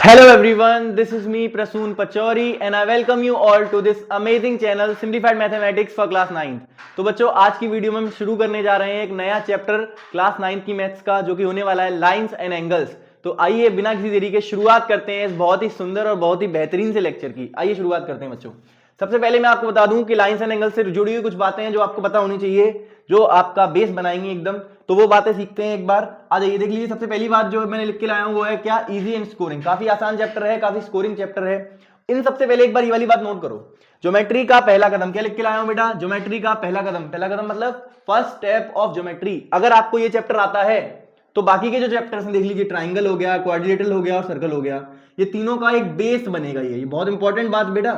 Hello everyone, this is me Prasoon Pachori and I welcome you all to this amazing channel Simplified Mathematics for Class 9th। तो बच्चों आज की video में हम शुरू करने जा रहे हैं एक नया चैप्टर क्लास 9th की मैथ्स का जो कि होने वाला है लाइंस एंड एंगल्स। तो आइए बिना किसी देरी के शुरुआत करते हैं इस बहुत ही सुंदर और बहुत ही बेहतरीन से लेक्चर की। आइए शुरुआत करते हैं बच्चों। सबसे पहले मैं आपको बता दूं कि लाइंस एंड एंगल्स से जुड़ी हुई कुछ बातें हैं जो आपको पता होनी चाहिए, जो आपका बेस बनाएंगे एकदम। तो वो बातें सीखते हैं एक बार। आ जाइए देख लीजिए। सबसे पहली बात जो मैंने लिख के लाया हूं वो है क्या, इजी एंड स्कोरिंग। काफी आसान चैप्टर है, काफी स्कोरिंग चैप्टर है। इन सबसे पहले एक बार ये वाली बात नोट करो, ज्योमेट्री का पहला कदम। क्या लिख के लाया हूं बेटा? ज्योमेट्री का पहला कदम। पहला कदम मतलब फर्स्ट स्टेप ऑफ ज्योमेट्री। अगर आपको ये चैप्टर आता है तो बाकी के जो चैप्टर्स हैं देख लीजिए, ट्राइंगल हो गया, क्वाड्रिलेटरल हो गया और सर्कल हो गया, ये तीनों का एक बेस बनेगा। ये बहुत इंपॉर्टेंट बात बेटा,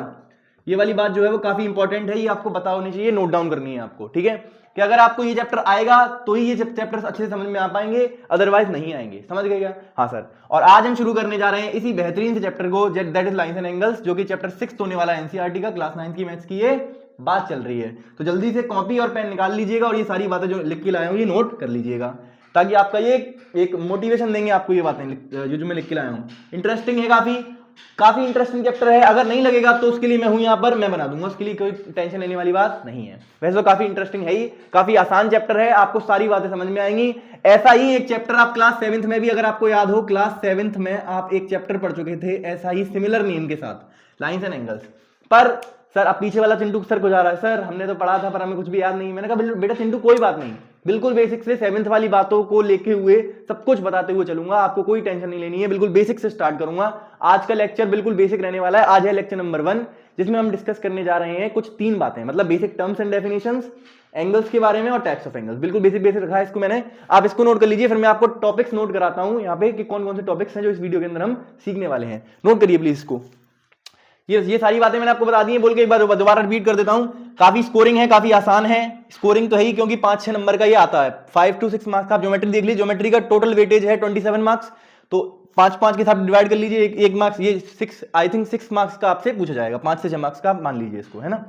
ये वाली बात जो है वो काफी इंपॉर्टेंट है, ये आपको पता होनी चाहिए, नोट डाउन करनी है आपको। ठीक है कि अगर आपको ये चैप्टर आएगा तो ही ये चैप्टर्स अच्छे से समझ में आ पाएंगे, अदरवाइज नहीं आएंगे। समझ गए क्या? हाँ सर। और आज हम शुरू करने जा रहे हैं इसी बेहतरीन से चैप्टर को, that his lines and angles, जो कि चैप्टर 6 होने वाला है एनसीईआरटी का, क्लास 9 की मैथ्स की ये बात चल रही है। तो जल्दी से कॉपी और पेन निकाल लीजिएगा और ये सारी बातें जो लिख के लाया हूं ये नोट कर लीजिएगा, ताकि आपका ये एक मोटिवेशन देंगे आपको ये बातें जो मैं लिख के लाया हूं। इंटरेस्टिंग है, काफी इंटरेस्टिंग चैप्टर है। अगर नहीं लगेगा तो उसके लिए मैं हूं यहां पर, मैं बना दूंगा, उसके लिए कोई टेंशन लेने वाली बात नहीं है। वैसे तो काफी इंटरेस्टिंग है ही, काफी आसान चैप्टर है, आपको सारी बातें समझ में आएंगी। ऐसा ही एक चैप्टर आप क्लास 7th में भी, अगर आपको याद हो, क्लास 7th में आप एक चैप्टर पढ़ चुके थे ऐसा ही सिमिलर नेम के साथ, लाइंस एंड एंगल्स। पर सर अब पीछे वाला चिंटू सर को जा रहा है, सर हमने तो पढ़ा था पर हमें कुछ भी याद नहीं। मैंने कहा बेटा चिंटू कोई बात नहीं, बिल्कुल बेसिक से 7th वाली बातों को लेके हुए सब कुछ बताते हुए चलूंगा, आपको कोई टेंशन नहीं लेनी है। बिल्कुल बेसिक से स्टार्ट करूंगा। आज का लेक्चर बिल्कुल बेसिक रहने वाला है। आज है लेक्चर नंबर 1, जिसमें हम डिस्कस करने जा रहे हैं कुछ 3 बातें, मतलब basic terms and definitions, angles के बारे में और टाइप्स ऑफ एंगल्स। बिल्कुल बेसिक रखा है इसको मैंने, आप इसको नोट कर लीजिए। फिर मैं आपको टॉपिक्स नोट कराता हूं यहाँ पे कि कौन कौन से टॉपिक्स हैं जो इस वीडियो के अंदर हम सीखने वाले हैं। नोट करिए प्लीज इसको। ये सारी बातें मैंने आपको बता दी हैं, बोल के एक बार दोबारा रिपीट कर देता हूं। काफी स्कोरिंग है, काफी आसान है। स्कोरिंग तो है ही, क्योंकि 5-6 नंबर का ये आता है। 5 to 6 मार्क्स का। आप ज्योमेट्री देख लीजिए, ज्योमेट्री का टोटल वेटेज है 27 मार्क्स। तो 5-5 के साथ डिवाइड कर लीजिए, एक मार्क्स, ये 6 आई थिंक 6 मार्क्स का आपसे पूछा जाएगा, 5 से 6 मार्क्स का मान लीजिए इसको, है ना।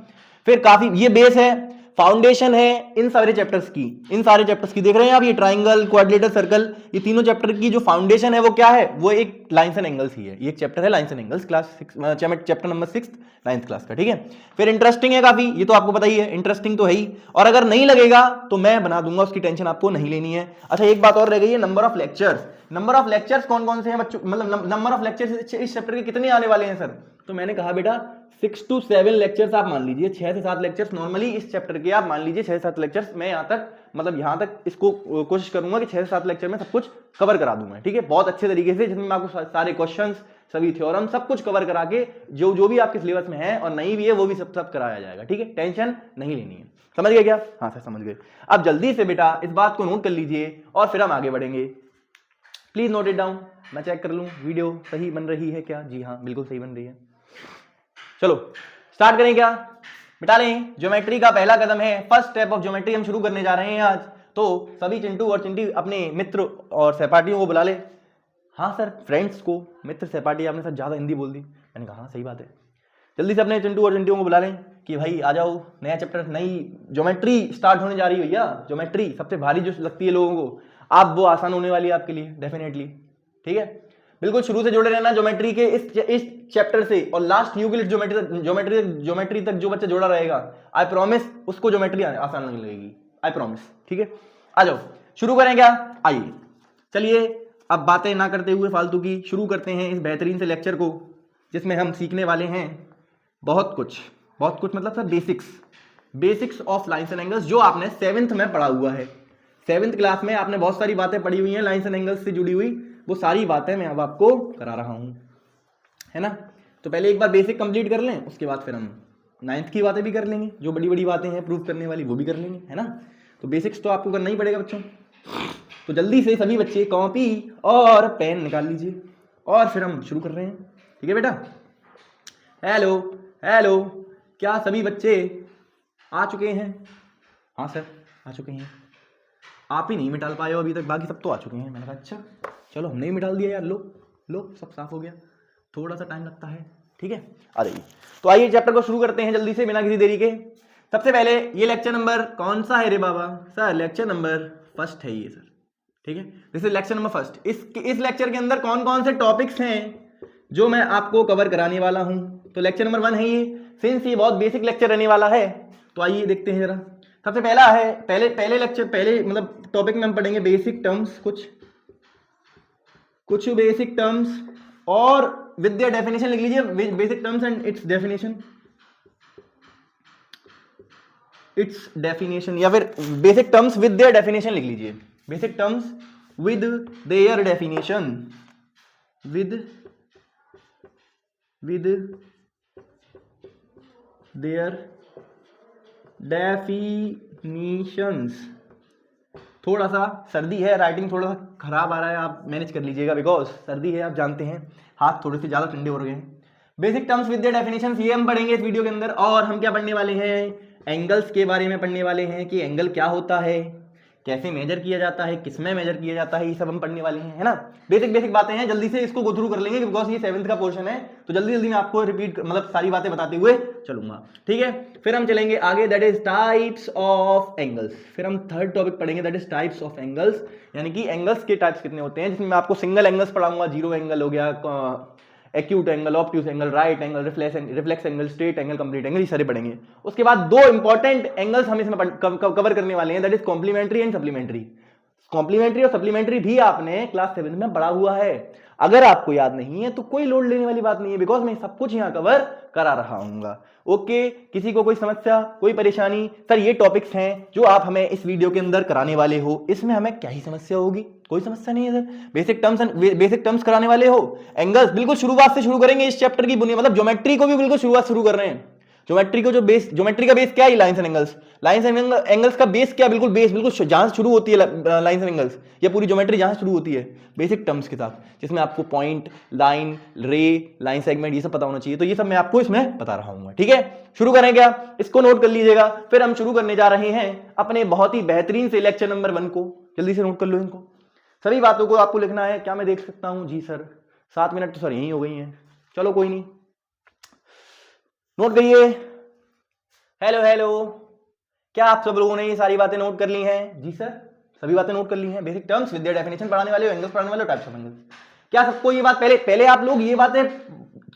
फिर काफी ये बेस है, फाउंडेशन है इन सारे चैप्टर्स की। देख रहे हैं आप, ये ट्राइंगल, क्वाड्रिलेटरल, सर्कल, ये तीनों चैप्टर की जो फाउंडेशन है वो क्या है? वो एक लाइंस एंड एंगल्स ही है। ये एक चैप्टर है lines and angles, class 6 chapter number 6 9th class का। ठीक है। फिर इंटरेस्टिंग है काफी, ये तो आपको पता ही है, इंटरेस्टिंग तो है ही। और अगर नहीं लगेगा तो मैं बना दूंगा, उसकी टेंशन आपको नहीं लेनी है। अच्छा एक बात और रह गई है, नंबर ऑफ लेक्चर्स कौन कौन से हैं बच्चों, मतलब नंबर ऑफ लेक्चर्स इस चैप्टर के कितने आने वाले हैं सर? तो मैंने कहा बेटा 6 to 7 लेक्चर्स आप मान लीजिए, 6 से 7 लेक्चर्स नॉर्मली इस चैप्टर के आप मान लीजिए, 6 से 7 लेक्चर्स। मैं यहां तक इसको कोशिश करूंगा कि 6 से 7 लेक्चर में सब कुछ कवर करा दूंगा। ठीक है, बहुत अच्छे तरीके से, जिसमें मैं आपको सारे क्वेश्चंस, सभी थ्योरम, सब कुछ कवर करा के जो भी आपके सिलेबस में है और नहीं भी है वो भी सब कराया जाएगा। ठीक है, टेंशन नहीं लेनी है। समझ गए क्या? हाँ सर समझ गए। अब जल्दी से बेटा इस बात को नोट कर लीजिए और फिर हम आगे बढ़ेंगे। प्लीज नोट इट डाउन, मैं चेक कर लूं वीडियो सही बन रही है क्या। जी हाँ बिल्कुल सही बन रही है। चलो स्टार्ट करें क्या? बिटा लें। ज्योमेट्री का पहला कदम है, फर्स्ट स्टेप ऑफ ज्योमेट्री हम शुरू करने जा रहे हैं आज। तो सभी चिंटू और चिंटी अपने मित्र और सहपाठियों को बुला ले। हाँ सर, फ्रेंड्स को, मित्र सहपाठी, आपने सर ज्यादा हिंदी बोल दी। मैंने कहा हाँ सही बात है। जल्दी से अपने चिंटू और चिंटियों को बुला लें कि भाई आ जाओ, नया चैप्टर, नई ज्योमेट्री स्टार्ट होने जा रही है भैया। ज्योमेट्री सबसे भारी जो लगती है लोगों को, आप वो आसान होने वाली है आपके लिए डेफिनेटली। ठीक है, बिल्कुल शुरू से जुड़े रहना ज्योमेट्री के इस चैप्टर से, और लास्ट यूक्लिड ज्योमेट्री तक जो बच्चा जुड़ा रहेगा, आई प्रॉमिस उसको ज्योमेट्री आसान लगने लगेगी, आई प्रॉमिस। ठीक है, आ जाओ शुरू करें क्या? आइए चलिए, अब बातें ना करते हुए फालतू की शुरू करते हैं इस बेहतरीन से लेक्चर को, जिसमें हम सीखने वाले हैं बहुत कुछ मतलब sir basics of lines and angles, जो आपने 7th में पढ़ा हुआ है। 7th क्लास में आपने बहुत सारी बातें पढ़ी हुई हैं लाइंस एंड एंगल्स से जुड़ी हुई, वो सारी बातें मैं अब आपको करा रहा हूं, है ना। तो पहले एक बार बेसिक कंप्लीट कर लें, उसके बाद फिर हम 9th की बातें भी कर लेंगे, जो बड़ी बड़ी बातें हैं प्रूव करने वाली वो भी कर लेंगे, है ना। तो बेसिक्स तो आपको करना ही पड़ेगा बच्चों। तो जल्दी से सभी बच्चे कॉपी और पेन निकाल लीजिए और फिर हम शुरू कर रहे हैं। ठीक है बेटा? हेलो, क्या सभी बच्चे आ चुके हैं? हाँ सर आ चुके हैं। आप ही नहीं मिटाल पाए हो अभी तक, बाकी सब तो आ चुके हैं। मैंने कहा अच्छा चलो हमने ही मिटाल दिया यार, लो सब साफ हो गया। थोड़ा सा टाइम लगता है, ठीक है। आ जाइए, तो आइए चैप्टर को शुरू करते हैं जल्दी से बिना किसी देरी के। सबसे पहले ये लेक्चर नंबर कौन सा है रे बाबा? सर लेक्चर नंबर 1 है ये सर। ठीक है, दिस इज लेक्चर नंबर 1। इस लेक्चर के अंदर कौन कौन से टॉपिक्स हैं जो मैं आपको कवर कराने वाला हूं। तो लेक्चर नंबर 1 है ये। सिंस ये बहुत बेसिक लेक्चर रहने वाला है तो आइए देखते हैं जरा। सबसे पहला है, पहले लेक्चर, पहले मतलब टॉपिक में हम पढ़ेंगे बेसिक टर्म्स, कुछ बेसिक टर्म्स, और विद देयर डेफिनेशन लिख लीजिए, basic terms and its definition, या फिर basic terms with their definition लिख लीजिए। Basic terms with their definition, with their definitions. थोड़ा सा सर्दी है, राइटिंग थोड़ा सा खराब आ रहा है, आप मैनेज कर लीजिएगा, बिकॉज सर्दी है, आप जानते हैं, हाथ थोड़े से ज्यादा ठंडे हो रहे हैं। Basic terms with there definitions ये हम पढ़ेंगे इस वीडियो के अंदर। और हम क्या पढ़ने वाले हैं, एंगल्स के बारे में पढ़ने वाले हैं कि एंगल क्या होता है, कैसे मेजर किया जाता है, किसमें मेजर किया जाता है, ये सब हम पढ़ने वाले हैं, है ना। बेसिक बातें हैं, जल्दी से इसको गो थ्रू कर लेंगे बिकॉज ये 7th का पोर्शन है, तो जल्दी मैं आपको रिपीट मतलब सारी बातें बताते हुए चलूंगा, ठीक है। फिर हम चलेंगे आगे, that is types of angles. फिर हम 3rd टॉपिक पढ़ेंगे, that is types of angles, यानी कि एंगल्स के टाइप्स कितने होते हैं, जिसमें मैं आपको सिंगल एंगल्स पढ़ाऊंगा, जीरो एंगल हो गया, acute angle, obtuse angle, right angle, reflex angle, straight angle, complete angle, ये सारे पढ़ेंगे। उसके बाद 2 इंपॉर्टेंट एंगल्स हम इसमें कवर करने वाले हैं, that is complementary and supplementary. Complementary और सप्लीमेंट्री भी आपने क्लास 7 में पढ़ा हुआ है। अगर आपको याद नहीं है तो कोई लोड लेने वाली बात नहीं है, बिकॉज मैं सब कुछ यहां कवर करा रहा हूं। ओके, किसी को कोई समस्या, कोई परेशानी? सर ये टॉपिक्स हैं जो आप हमें इस वीडियो के अंदर कराने वाले हो, इसमें हमें क्या ही समस्या होगी? कोई समस्या नहीं है सर। बेसिक टर्म्स कराने वाले हो, एंगल्स बिल्कुल शुरुआत से शुरू करेंगे इस चैप्टर की बुनियाद, मतलब ज्योमेट्री को भी बिल्कुल शुरुआत शुरू कर रहे हैं। ज्योमेट्री को जो बेस, ज्योमेट्री का बेस क्या है? Lines and angles. Lines and angles का बेस क्या? बिल्कुल जहां से शुरू होती है लाइंस एंड एंगल्स, या पूरी ज्योमेट्री जहां से शुरू होती है बेसिक टर्म्स के साथ, जिसमें आपको पॉइंट, लाइन, रे, लाइन सेगमेंट, ये सब पता होना चाहिए। तो ये सब मैं आपको इसमें बता रहा हूं, ठीक है। शुरू करें क्या? इसको नोट कर लीजिएगा। फिर हम शुरू करने जा रहे हैं अपने बहुत ही बेहतरीन से लेक्चर नंबर 1 को। जल्दी से नोट कर लो इनको, सभी बातों को आपको लिखना है। क्या मैं देख सकता हूं? जी सर 7 मिनट तो सर यही हो गई हैं, चलो कोई नहीं, नोट करिए। हेलो, क्या आप सब लोगों ने ये सारी बातें नोट कर ली हैं? जी सर, सभी बातें नोट कर ली हैं। Basic terms with their definition पढ़ाने वाले हो, एंगल्स पढ़ाने वाले हो, टाइप्स ऑफ एंगल्स। क्या सबको ये बात पहले आप लोग ये बातें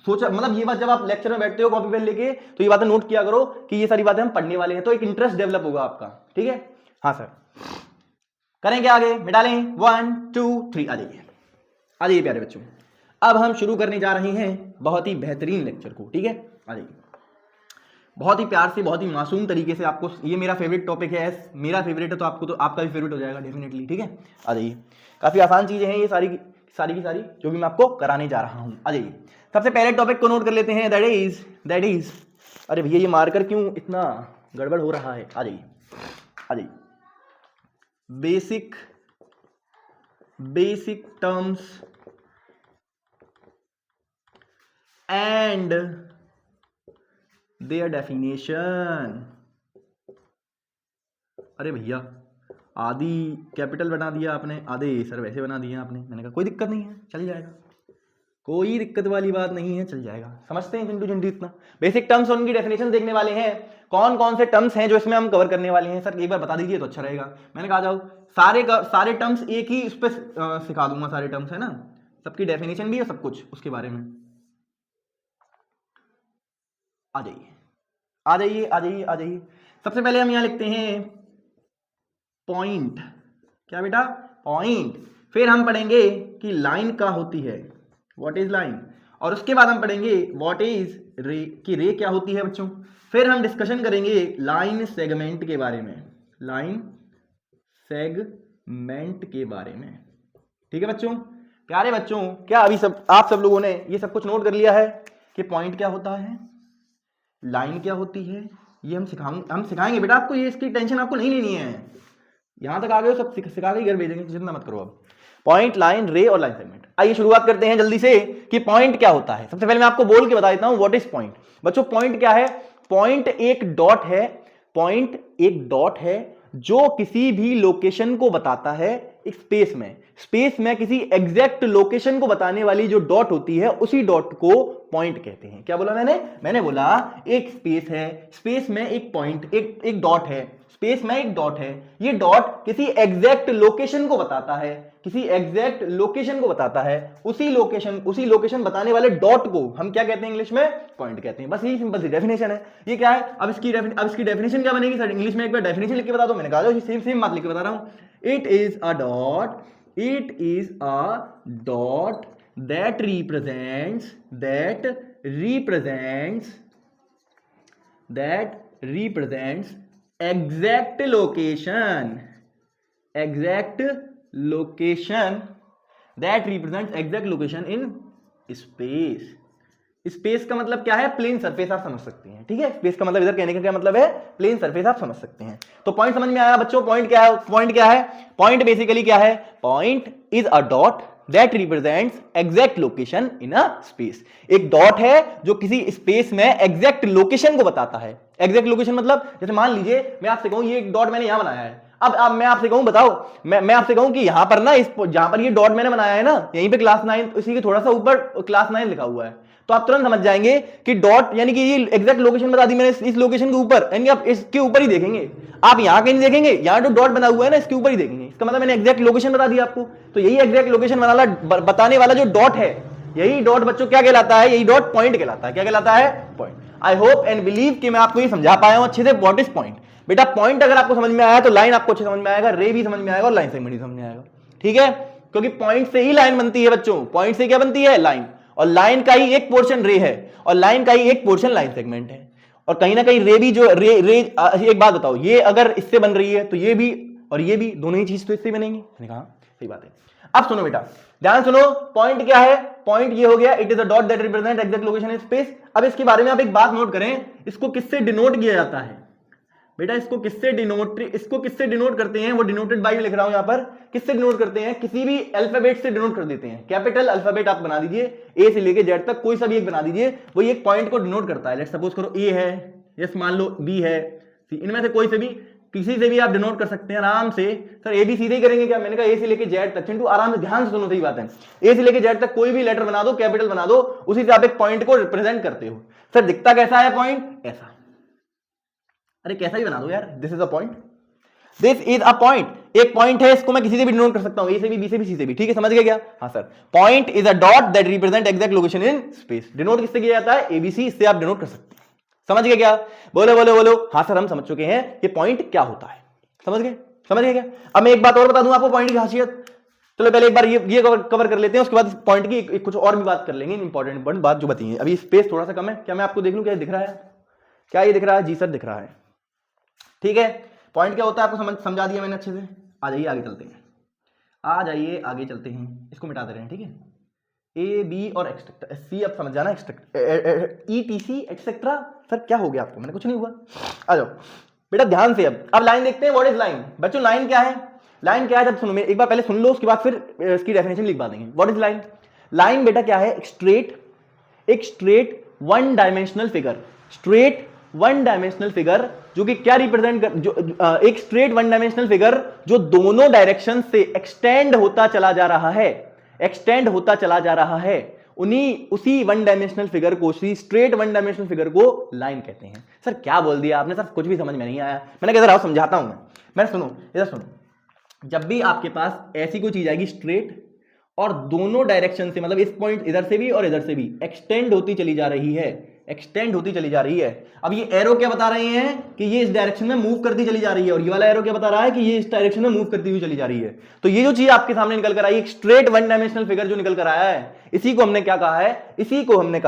सोचा, मतलब ये बात जब आप लेक्चर में बैठते हो कॉपी पेन लेके तो ये बातें नोट किया करो कि ये सारी बातें हम पढ़ने वाले हैं, तो एक इंटरेस्ट डेवलप होगा आपका, ठीक है। हाँ सर, करें क्या आगे? मिटा लें 1 2 3, आ जाइए प्यारे बच्चों। अब हम शुरू करने जा रहे हैं बहुत ही बेहतरीन लेक्चर को, ठीक है। आ जाइए, बहुत ही प्यार से, बहुत ही मासूम तरीके से आपको, ये मेरा फेवरेट टॉपिक है, मेरा फेवरेट है तो आपको, तो आपका भी फेवरेट हो जाएगा डेफिनेटली, ठीक है। आ जाइए, काफी आसान चीजें हैं ये सारी की सारी जो भी मैं आपको कराने जा रहा हूं। आ जाइए, सबसे पहले टॉपिक को नोट कर लेते हैं, दैट इज, अरे भैया ये मार्कर क्यों इतना गड़बड़ हो रहा है? आ जाइए, basic terms and their definition. अरे भैया आदि कैपिटल बना दिया आपने, आधे सर वैसे बना दिया आपने। मैंने कहा कोई दिक्कत नहीं है, चल जाएगा, कोई दिक्कत वाली बात नहीं है, चल जाएगा। समझते हैं चिंटू इतना? बेसिक टर्म्स और उनकी डेफिनेशन देखने वाले हैं। कौन कौन से टर्म्स हैं जो इसमें हम कवर करने वाले हैं? सर एक बार बता दीजिए तो अच्छा रहेगा। मैंने कहा जाओ सारे टर्म्स एक ही उस पर सिखा दूंगा, सारे टर्म्स है ना, सबकी डेफिनेशन भी है, सब कुछ उसके बारे में। आ जाइए। सबसे पहले हम यहां लिखते हैं पॉइंट। क्या बेटा? पॉइंट। फिर हम पढ़ेंगे कि लाइन क्या होती है, व्हाट इज लाइन, और उसके बाद हम पढ़ेंगे व्हाट इज रे, कि रे क्या होती है बच्चों। फिर हम डिस्कशन करेंगे लाइन सेगमेंट के बारे में, लाइन सेगमेंट के बारे में, ठीक है बच्चों। प्यारे बच्चों, क्या अभी आप सब लोगों ने ये सब कुछ नोट कर लिया है कि पॉइंट क्या होता है, लाइन क्या होती है? ये हम सिखाएंगे बेटा आपको, ये इसकी टेंशन आपको नहीं लेनी है। यहां तक आ गए हो, सब सिखा के घर भेजेंगे, चिंता मत करो। अब पॉइंट, लाइन, रे और लाइन सेगमेंट। आइए शुरुआत करते हैं जल्दी से कि पॉइंट क्या होता है। सबसे पहले मैं आपको बोल के बता देता हूं व्हाट इज पॉइंट। बच्चों पॉइंट क्या है? पॉइंट एक डॉट है जो किसी भी लोकेशन को बताता है एक स्पेस में किसी एग्जैक्ट लोकेशन को बताने वाली जो डॉट होती है, उसी डॉट को पॉइंट कहते हैं। क्या बोला मैंने बोला एक स्पेस है, स्पेस में एक पॉइंट, एक डॉट है, स्पेस में एक डॉट है, ये डॉट किसी एग्जैक्ट लोकेशन को बताता है, किसी एग्जैक्ट लोकेशन को बताता है, उसी लोकेशन बताने वाले डॉट को हम क्या कहते हैं इंग्लिश में? पॉइंट कहते हैं। बस यही सिंपल सी डेफिनेशन है। ये क्या है? अब इसकी डेफिनेशन क्या बनेगी सर? इंग्लिश में एक बार डेफिनेशन लिख के बता दो। मैंने कहा सेम बात लिख के बता रहा हूं। It is a dot that represents exact location in space। Space का मतलब क्या है? प्लेन सरफेस, आप समझ सकते हैं। ठीक है, स्पेस का मतलब इधर कहने का क्या मतलब है? प्लेन सरफेस, आप समझ सकते हैं। तो पॉइंट समझ में आया बच्चों? पॉइंट क्या है? पॉइंट बेसिकली क्या है? Point is a dot that represents exact location in a space. एक डॉट है जो किसी स्पेस में एग्जैक्ट लोकेशन को बताता है। एग्जैक्ट लोकेशन मतलब जैसे मान लीजिए मैं आपसे कहूं ये एक डॉट मैंने यहां बनाया है। अब मैं आपसे कहूं बताओ, मैं आपसे कहूं कि यहां पर ना, इस जहां पर ये डॉट मैंने बनाया है ना, यहीं पे क्लास 9, इसी के थोड़ा सा ऊपर क्लास 9 लिखा हुआ है, तो आप तुरंत समझ जाएंगे कि डॉट यानी कि ये एग्जैक्ट लोकेशन बता दी मैंने इस लोकेशन के ऊपर, यानी आप इसके ऊपर ही देखेंगे, आप यहां कहीं नहीं देखेंगे, यहां जो डॉट बना हुआ है ना इसके ऊपर ही देखेंगे। इसका मतलब मैंने एग्जैक्ट लोकेशन बता दी आपको। तो यही एग्जैक्ट लोकेशन बताने वाला जो डॉट है, यही डॉट बच्चों क्या कहलाता है? यही डॉट पॉइंट कहलाता है। क्या कहलाता है? Point. I hope and believe कि मैं आपको ये समझा पाया हूं अच्छे से व्हाट इज पॉइंट। बेटा पॉइंट अगर आपको समझ में आया तो लाइन आपको अच्छे समझ में आएगा, रे भी समझ में आएगा और लाइन सेगमेंट भी समझ में आएगा। ठीक है, क्योंकि पॉइंट से ही लाइन बनती है बच्चों। पॉइंट से क्या बनती है? लाइन। और लाइन का ही एक पोर्शन रे है और लाइन का ही एक पोर्शन लाइन सेगमेंट है। और कहीं ना कहीं रे भी जो रे एक बात बताओ, ये अगर इससे बन रही है तो ये भी और ये भी, दोनों ही चीज तो इससे बनेंगी। मैंने कहा सही बात है। अब सुनो बेटा, ध्यान सुनो, पॉइंट क्या है? पॉइंट ये हो गया, it is a dot that represent exact location in space. अब इसके बारे में आप एक बात नोट करें, इसको किससे डिनोट किया जाता है बेटा? इसको किससे डिनोट करते हैं? वो डिनोटेड बाय लिख रहा हूं यहां पर। किससे डिनोट करते हैं? किसी भी अल्फाबेट से डिनोट कर देते हैं। कैपिटल अल्फाबेट आप बना दीजिए, ए से लेके जेड तक कोई सा भी एक बना दीजिए, वो एक पॉइंट को डिनोट करता है। लेट्स सपोज करो ए है, यस मान लो बी है, सी, इनमें से कोई से भी, किसी से भी आप डिनोट कर सकते हैं आराम से। सर ए बी सीधे ही करेंगे क्या? मैंने कहा ए से लेके जेड तक। चिंटू आराम से ध्यान से सुनो, सही बात है। ए से लेके जेड तक कोई भी लेटर बना दो, कैपिटल बना दो, उसी से आप एक पॉइंट को रिप्रेजेंट करते हो। सर दिखता कैसा है पॉइंट? ऐसा। अरे कैसा ही बना दो यार, this is a point, this is a point. एक पॉइंट है, इसको मैं किसी से भी डिनोट कर सकता हूं, ए से भी, बी से भी, सी से भी। ठीक है, समझ गए क्या? हाँ sir, point is a dot that represent exact location in space. Denote किससे किया जाता है? एबीसी, इससे आप डिनोट कर सकते हैं। समझ गए क्या? बोलो बोलो बोलो। हाँ सर, हम समझ चुके हैं कि पॉइंट क्या होता है। समझ गए क्या? अब मैं एक बात और बता दूं आपको पॉइंट की खासियत। चलो पहले एक बार ये कवर कर लेते हैं, उसके बाद पॉइंट की कुछ और भी बात कर लेंगे, इंपॉर्टेंट बात जो बताइए। अभी स्पेस थोड़ा सा कम है, क्या मैं आपको देख लूं? क्या दिख रहा है? क्या ये दिख रहा है? जी सर दिख रहा है। ठीक है, पॉइंट क्या होता है आपको समझा दिया मैंने अच्छे से। आ जाइए आगे चलते हैं, इसको मिटा दे रहे हैं। ठीक है, ए बी और एक्सेट्रा सी, अब समझ जाना, E T C etcetera. Sir क्या हो गया आपको? मैंने कुछ नहीं हुआ। आ जाओ बेटा ध्यान से। अब लाइन देखते हैं। What is line? बच्चों लाइन क्या है? लाइन क्या है जब सुनो, एक बार पहले सुन लो, उसके बाद फिर इसकी डेफिनेशन लिखवा देंगे। What is line? लाइन बेटा क्या है? एक straight one dimensional figure. Straight one dimensional figure जो कि क्या रिप्रेजेंट कर, एक स्ट्रेट वन डायमेंशनल फिगर जो दोनों डायरेक्शन से एक्सटेंड होता चला जा रहा है, उसी वन डायमेंशनल फिगर को, उसी स्ट्रेट वन डायमेंशनल फिगर को लाइन कहते हैं। सर क्या बोल दिया आपने? सर कुछ भी समझ में नहीं आया। मैंने कहा इधर आओ समझाता हूं मैं सुनो, इधर सुनो। जब भी आपके पास ऐसी कोई चीज आएगी स्ट्रेट और दोनों डायरेक्शन से, मतलब इस पॉइंट इधर से भी और इधर से भी एक्सटेंड होती चली जा रही है, अब ये एरो क्या बता रहे हैं कि ये इस डायरेक्शन में मूव करती चली जा रही है, और ये वाला एरो क्या बता रहा है कि ये इस डायरेक्शन में मूव करती हुई चली जा रही है। तो ये जो चीज आपके सामने निकल कर आई, एक स्ट्रेट वन डायमेंशनल फिगर जो निकल कर आया है, इसी को हमने क्या कहा है? इसी को हमने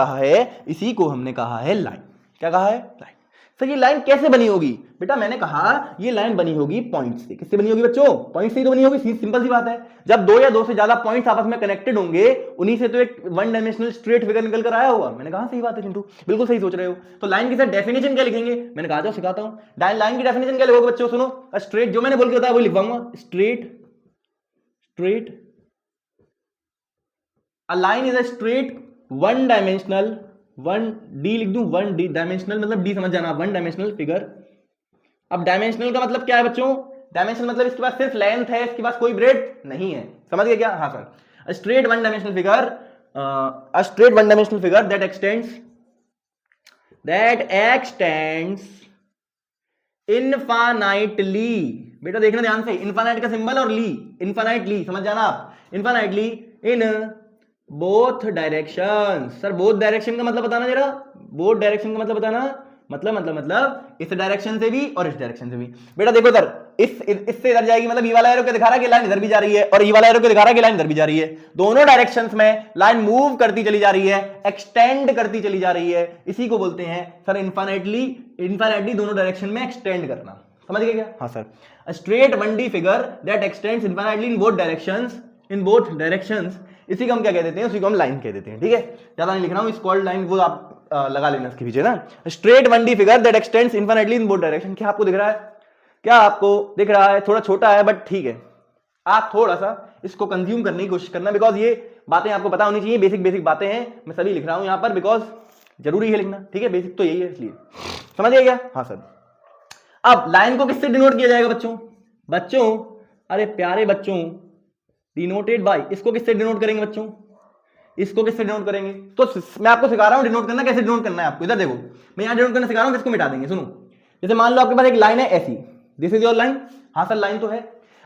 कहा है लाइन। क्या कहा है? लाइन। सर ये लाइन कैसे बनी होगी? बेटा मैंने कहा ये लाइन बनी होगी पॉइंट से। किससे बनी होगी बच्चों? पॉइंट से ही तो बनी होगी। सिंपल सी बात है, जब दो या दो से ज्यादा पॉइंट्स आपस में कनेक्टेड होंगे, उन्हीं से तो एक वन डायमेंशनल स्ट्रेट फिगर निकल कर आया होगा। मैंने कहा सही बात है चिंटू, बिल्कुल सही सोच रहे हो। तो लाइन की सर डेफिनेशन क्या लिखेंगे? मैंने कहा जाओ सिखाता हूं। लाइन की डेफिनेशन क्या लिखोगे बच्चों? सुनो, स्ट्रेट जो मैंने बोल के बताया वो लिखवाऊंगा। Straight a line is a straight one dimensional, one D लिख दूं, वन डी डायमेंशनल, मतलब डी समझ जाना, वन डायमेंशनल फिगर। अब डायमेंशनल का मतलब क्या है बच्चों? डायमेंशनल मतलब इसके पास सिर्फ लेंथ है, इसके पास कोई ब्रेड्थ नहीं है। समझ गए क्या? हाँ sir, straight one dimensional figure that x tends infinitely, बेटा देखना ध्यान से, इनफाइनाइट का सिंबल और ली, इनफाइनाइटली समझ जाना आप, infinitely in both direction. Sir both direction का मतलब बताना जरा, बोथ डायरेक्शन का मतलब बताना, मतलब इस डायरेक्शन से भी और इस डायरेक्शन से भी। बेटा देखो इधर, इससे इधर जाएगी, मतलब ये वाला एरो क्या दिखा रहा है कि लाइन इधर भी जा रही है, और ये वाला एरो क्या दिखा रहा है कि लाइन इधर भी जा रही है। दोनों डायरेक्शंस में लाइन मूव करती चली जा रही है, एक्सटेंड करती चली जा रही है, इसी को बोलते हैं सर इनफाइनाइटली दोनों डायरेक्शन में एक्सटेंड करना। समझ गए क्या? हाँ sir, a straight 1D figure that extends infinitely in both directions, इसी को हम क्या कह देते हैं, उसी को हम लाइन कह देते हैं। ठीक है, ज्यादा नहीं लिख रहा हूं, इस कॉल्ड लाइन वो आप लगा लेना इसके पीछे ना, straight 1D figure that x tends infinitely in both direction. क्या आपको दिख रहा है? क्या आपको दिख रहा है? थोड़ा छोटा है बट ठीक है, आप थोड़ा सा इसको कंज्यूम करने की कोशिश करना, बिकॉज ये बातें आपको पता होनी चाहिए, बेसिक बातें हैं, मैं सभी लिख रहा हूं यहां पर बिकॉज जरूरी है लिखना। ठीक है, बेसिक तो यही है, इसलिए समझ गए क्या? हाँ सर। अब लाइन को किससे डिनोट किया जाएगा बच्चों? अरे प्यारे बच्चों, डिनोटेड बाय, इसको किससे डिनोट करेंगे बच्चों? इसको किससे डिनोट करेंगे? तो मैं आपको सिखा रहा हूं डिनोट करना, कैसे डिनोट करना है आपको। इधर देखो, मैं यहां डिनोट करना सिखा रहा हूं, किसको मिटा देंगे। सुनो, जैसे मान लो आपके पास एक लाइन है ऐसी, दिस इज योर लाइन। हाँ सर लाइन तो है।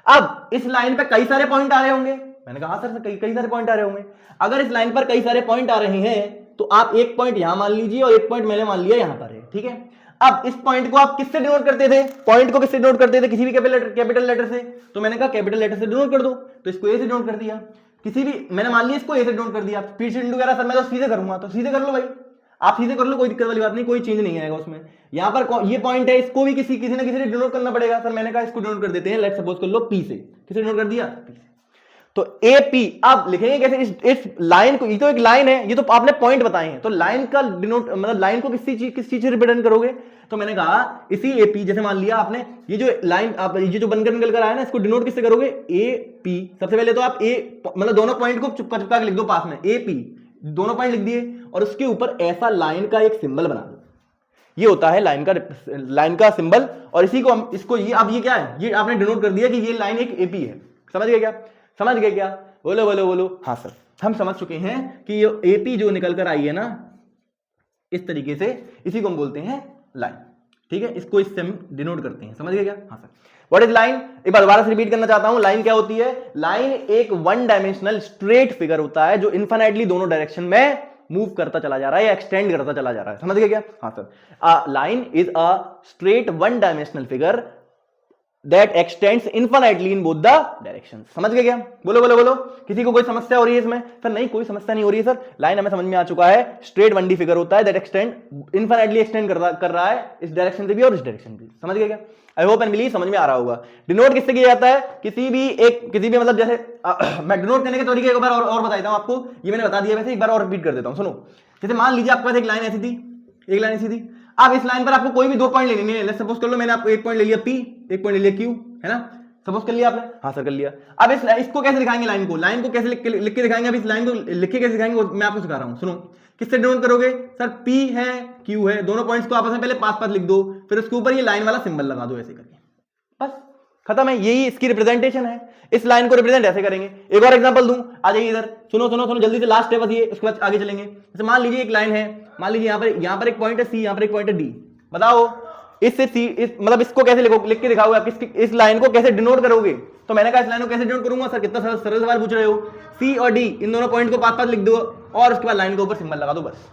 अब इस लाइन पे कई सारे पॉइंट आ रहे होंगे, मैंने कहा हाँ सर कई सारे पॉइंट आ रहे होंगे। अगर इस लाइन पर कई सारे पॉइंट आ रहे हैं तो आप एक पॉइंट यहां मान लीजिए और एक पॉइंट मैंने मान लिया यहां पर है। ठीक है, अब इस पॉइंट को आप किससे डिनोट करते थे? पॉइंट को किससे डिनोट करते थे? किसी भी कैपिटल लेटर से। तो मैंने कहा कैपिटल लेटर से डिनोट कर दो, तो इसको ए से डिनोट कर दिया। किसी भी, मैंने मान लिया इसको ए से डिनोट कर दिया, फिर से इंटू कह रहा सर मैं तो सीधे करूंगा, तो सीधे कर लो भाई, आप सीधे कर लो, कोई दिक्कत वाली बात नहीं, कोई चेंज नहीं आएगा उसमें। यहां पर ये पॉइंट है, इसको भी किसी ना किसी ने डिनोट करना पड़ेगा। सर मैंने कहा इसको डिनोट कर देते हैं, लेट्स सपोज कर लो पी से। किसे डिनोट कर दिया? पी से। तो ए पी, अब लिखेंगे कैसे इस लाइन को? ये तो एक लाइन है, ये तो आपने पॉइंट बताए हैं, तो लाइन का डिनोट मतलब लाइन को किस चीज से रिप्रेजेंट करोगे? तो मैंने कहा इसी ए पी, जैसे मान लिया आपने ये जो लाइन, आप ये जो बनकर निकल कर आया ना, इसको डिनोट किससे करोगे? A P. सबसे पहले तो आप ए मतलब दोनों पॉइंट को चिपका के लिख दो पास में, ए पी, दोनों पॉइंट लिख दिए, और उसके ऊपर ऐसा लाइन का एक सिंबल बना दो। ये होता है लाइन का सिंबल, और इसी को हम इसको ये, अब ये क्या है? ये आपने डिनोट कर दिया कि ये लाइन एक एपी है। समझ गए क्या? समझ गए क्या? बोलो बोलो बोलो। हाँ सर, हम समझ चुके हैं कि ये एपी जो निकल कर आई है ना इस तरीके से, इसी को हम बोलते हैं लाइन। ठीक है, इसको इससे हम डिनोट करते हैं। समझ गए क्या? हाँ सर। What is line? एक बार दोबारा से रिपीट करना चाहता हूं, लाइन क्या होती है? लाइन एक वन डायमेंशनल स्ट्रेट फिगर होता है जो इनफिनिटली दोनों डायरेक्शन में मूव करता चला जा रहा है या एक्सटेंड करता चला जा रहा है। समझ गए क्या? हाँ sir. Line is a straight one dimensional figure that extends infinitely in both the directions। समझ गए क्या? बोलो बोलो बोलो। किसी को कोई समस्या हो रही है इसमें? सर नहीं, कोई समस्या नहीं हो रही है सर, लाइन हमें समझ में आ चुका है, स्ट्रेट 1D फिगर होता है that extend infinitely एक्सटेंड कर रहा है इस डायरेक्शन से भी और इस डायरेक्शन से। समझ गए क्या? आई होप एंड बिलीव समझ में आ रहा होगा। डिनोट किससे किया जाता है? किसी भी मतलब जैसे मैं डिनोट करने के तरीके एक बार और बताता हूं आपको, ये मैंने बता दिया, वैसे एक बार और रिपीट कर देता हूं। सुनो, जैसे मान लीजिए आपके पास एक लाइन ऐसी थी, एक लाइन ऐसी थी, अब इस लाइन पर आपको कोई भी दो पॉइंट लेने हैं। सपोज कर लो मैंने आपको एक पॉइंट ले लिया P, एक पॉइंट ले लिया Q, है ना? सपोज कर लिया आपने? हाँ सर कर लिया। अब इसको कैसे दिखाएंगे? लाइन को कैसे लिख के दिखाएंगे? अब इस लाइन को लिख के कैसे दिखाएंगे मैं आपको सिखा रहा हूं। सुनो, किससे डिनोट करोगे? सर P है Q है, दोनों पॉइंट्स को आपस में पहले पास लिख दो, फिर उसके ऊपर ये लाइन वाला सिंबल लगा दो ऐसे करके, बस खत्म है। यही इसकी रिप्रेजेंटेशन है। इस लाइन को रिप्रेजेंट ऐसे करेंगे। एक और एग्जांपल दूं, आ जाइए इधर, सुनो सुनो सुनो जल्दी से, लास्ट है बस ये, उसके बाद आगे चलेंगे। जैसे मान लीजिए एक लाइन है, मान लीजिए यहाँ पर एक पॉइंट है C, यहाँ पर एक पॉइंट है D। बताओ इससे मतलब इसको कैसे लिख के दिखाओगे आप? इस लाइन को कैसे डिनोट करोगे? तो मैंने कहा इस लाइन को कैसे डिनोट करूंगा? सर कितना सरल सवाल पूछ रहे हो। C और D इन दोनों पॉइंट को पास लिख दो और उसके बाद लाइन के ऊपर सिंबल लगा दो, बस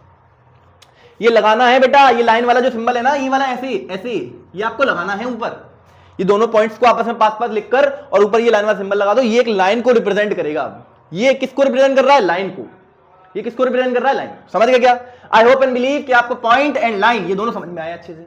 ये लगाना है बेटा। ये लाइन वाला जो सिंबल है ना, ये वाला ऐसे ऐसे, ये आपको लगाना है ऊपर। ये दोनों पॉइंट्स को आपस में पास लिखकर और ऊपर ये लाइन वाला सिंबल लगा दो। ये एक लाइन को रिप्रेजेंट करेगा। ये किसको रिप्रेजेंट कर रहा है? लाइन को। ये किसको रिप्रेजेंट कर रहा है? लाइन। समझ गए क्या? आई होप एंड बिलीव कि आपको पॉइंट एंड लाइन ये दोनों समझ में आए अच्छे से।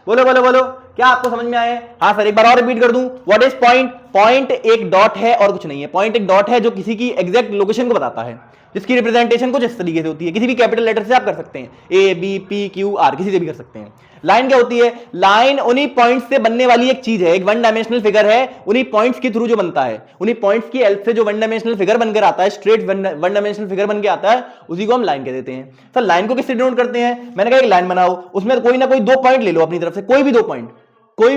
बोलो बोलो बोलो, क्या आपको समझ में आए? हाँ सर, एक बार और रिपीट कर दूं। What is point? पॉइंट एक डॉट है और कुछ नहीं है। पॉइंट एक डॉट है जो किसी की एग्जैक्ट लोकेशन को बताता है, जिसकी रिप्रेजेंटेशन कुछ इस तरीके से होती है। किसी भी कैपिटल लेटर से आप कर सकते हैं, A B P Q R, किसी से भी कर सकते हैं। लाइन क्या होती है? लाइन उन्हीं पॉइंट्स से बनने वाली एक चीज है, एक वन डायमेंशनल फिगर है, उन्हीं पॉइंट्स के थ्रू जो बनता है, उन्हीं पॉइंट्स की हेल्प से जो वन डायमेंशनल फिगर बनकर आता है, स्ट्रेट वन डायमेंशनल फिगर बनकर आता है, उसी को हम लाइन कह देते हैं। सर लाइन को किससे डिनोट करते हैं? मैंने कहा एक लाइन बनाओ, उसमें कोई ना कोई दो पॉइंट ले लो अपनी तरफ से, कोई भी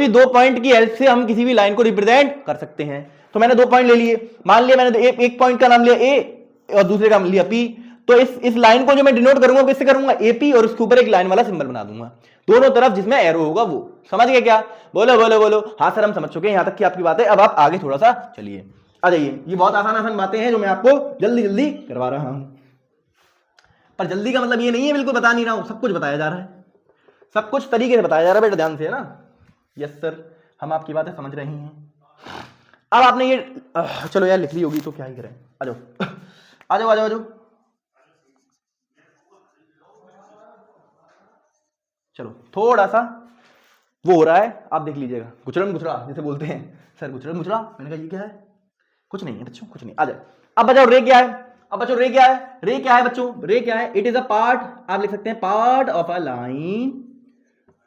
दो पॉइंट की हेल्प से हम किसी भी लाइन को रिप्रेजेंट कर सकते हैं। तो मैंने दो पॉइंट ले लिए, मान लिया मैंने एक पॉइंट का नाम लिया A और दूसरे का नाम लिया P। तो इस लाइन को जो मैं डिनोट करूंगा किससे करूंगा, एपी, और उसके ऊपर एक लाइन वाला सिंबल बना दूंगा दोनों तरफ जिसमें एरो होगा वो। समझ गए क्या? बोलो बोलो बोलो। हाँ सर हम समझ चुके हैं यहां तक की आपकी बात है। अब आप आगे थोड़ा सा चलिए, आ जाइए। ये बहुत आसान आसान बातें हैं जो मैं आपको जल्दी जल्दी करवा रहा हूं, पर जल्दी का मतलब ये नहीं है बिल्कुल बता नहीं रहा हूं, सब कुछ बताया जा रहा है, सब कुछ तरीके से बताया जा रहा है बेटा, ध्यान से है ना। यस सर हम आपकी बातें समझ रहे हैं। अब आपने ये चलो यार लिख ली होगी तो क्या ही करें, आ जाओ आ जाओ आ जाओ आ जाओ। चलो थोड़ा सा वो हो रहा है, आप देख लीजिएगा, गुचरन गुचरा जैसे बोलते हैं सर, गुचरन गुचरा। मैंने कहा ये क्या है, कुछ नहीं है बच्चों, कुछ नहीं। आ जाए अब बचाओ, रे क्या है? अब बच्चों रे क्या है? रे क्या है बच्चों? रे क्या है? इट इज अ पार्ट, आप लिख सकते हैं part of a line,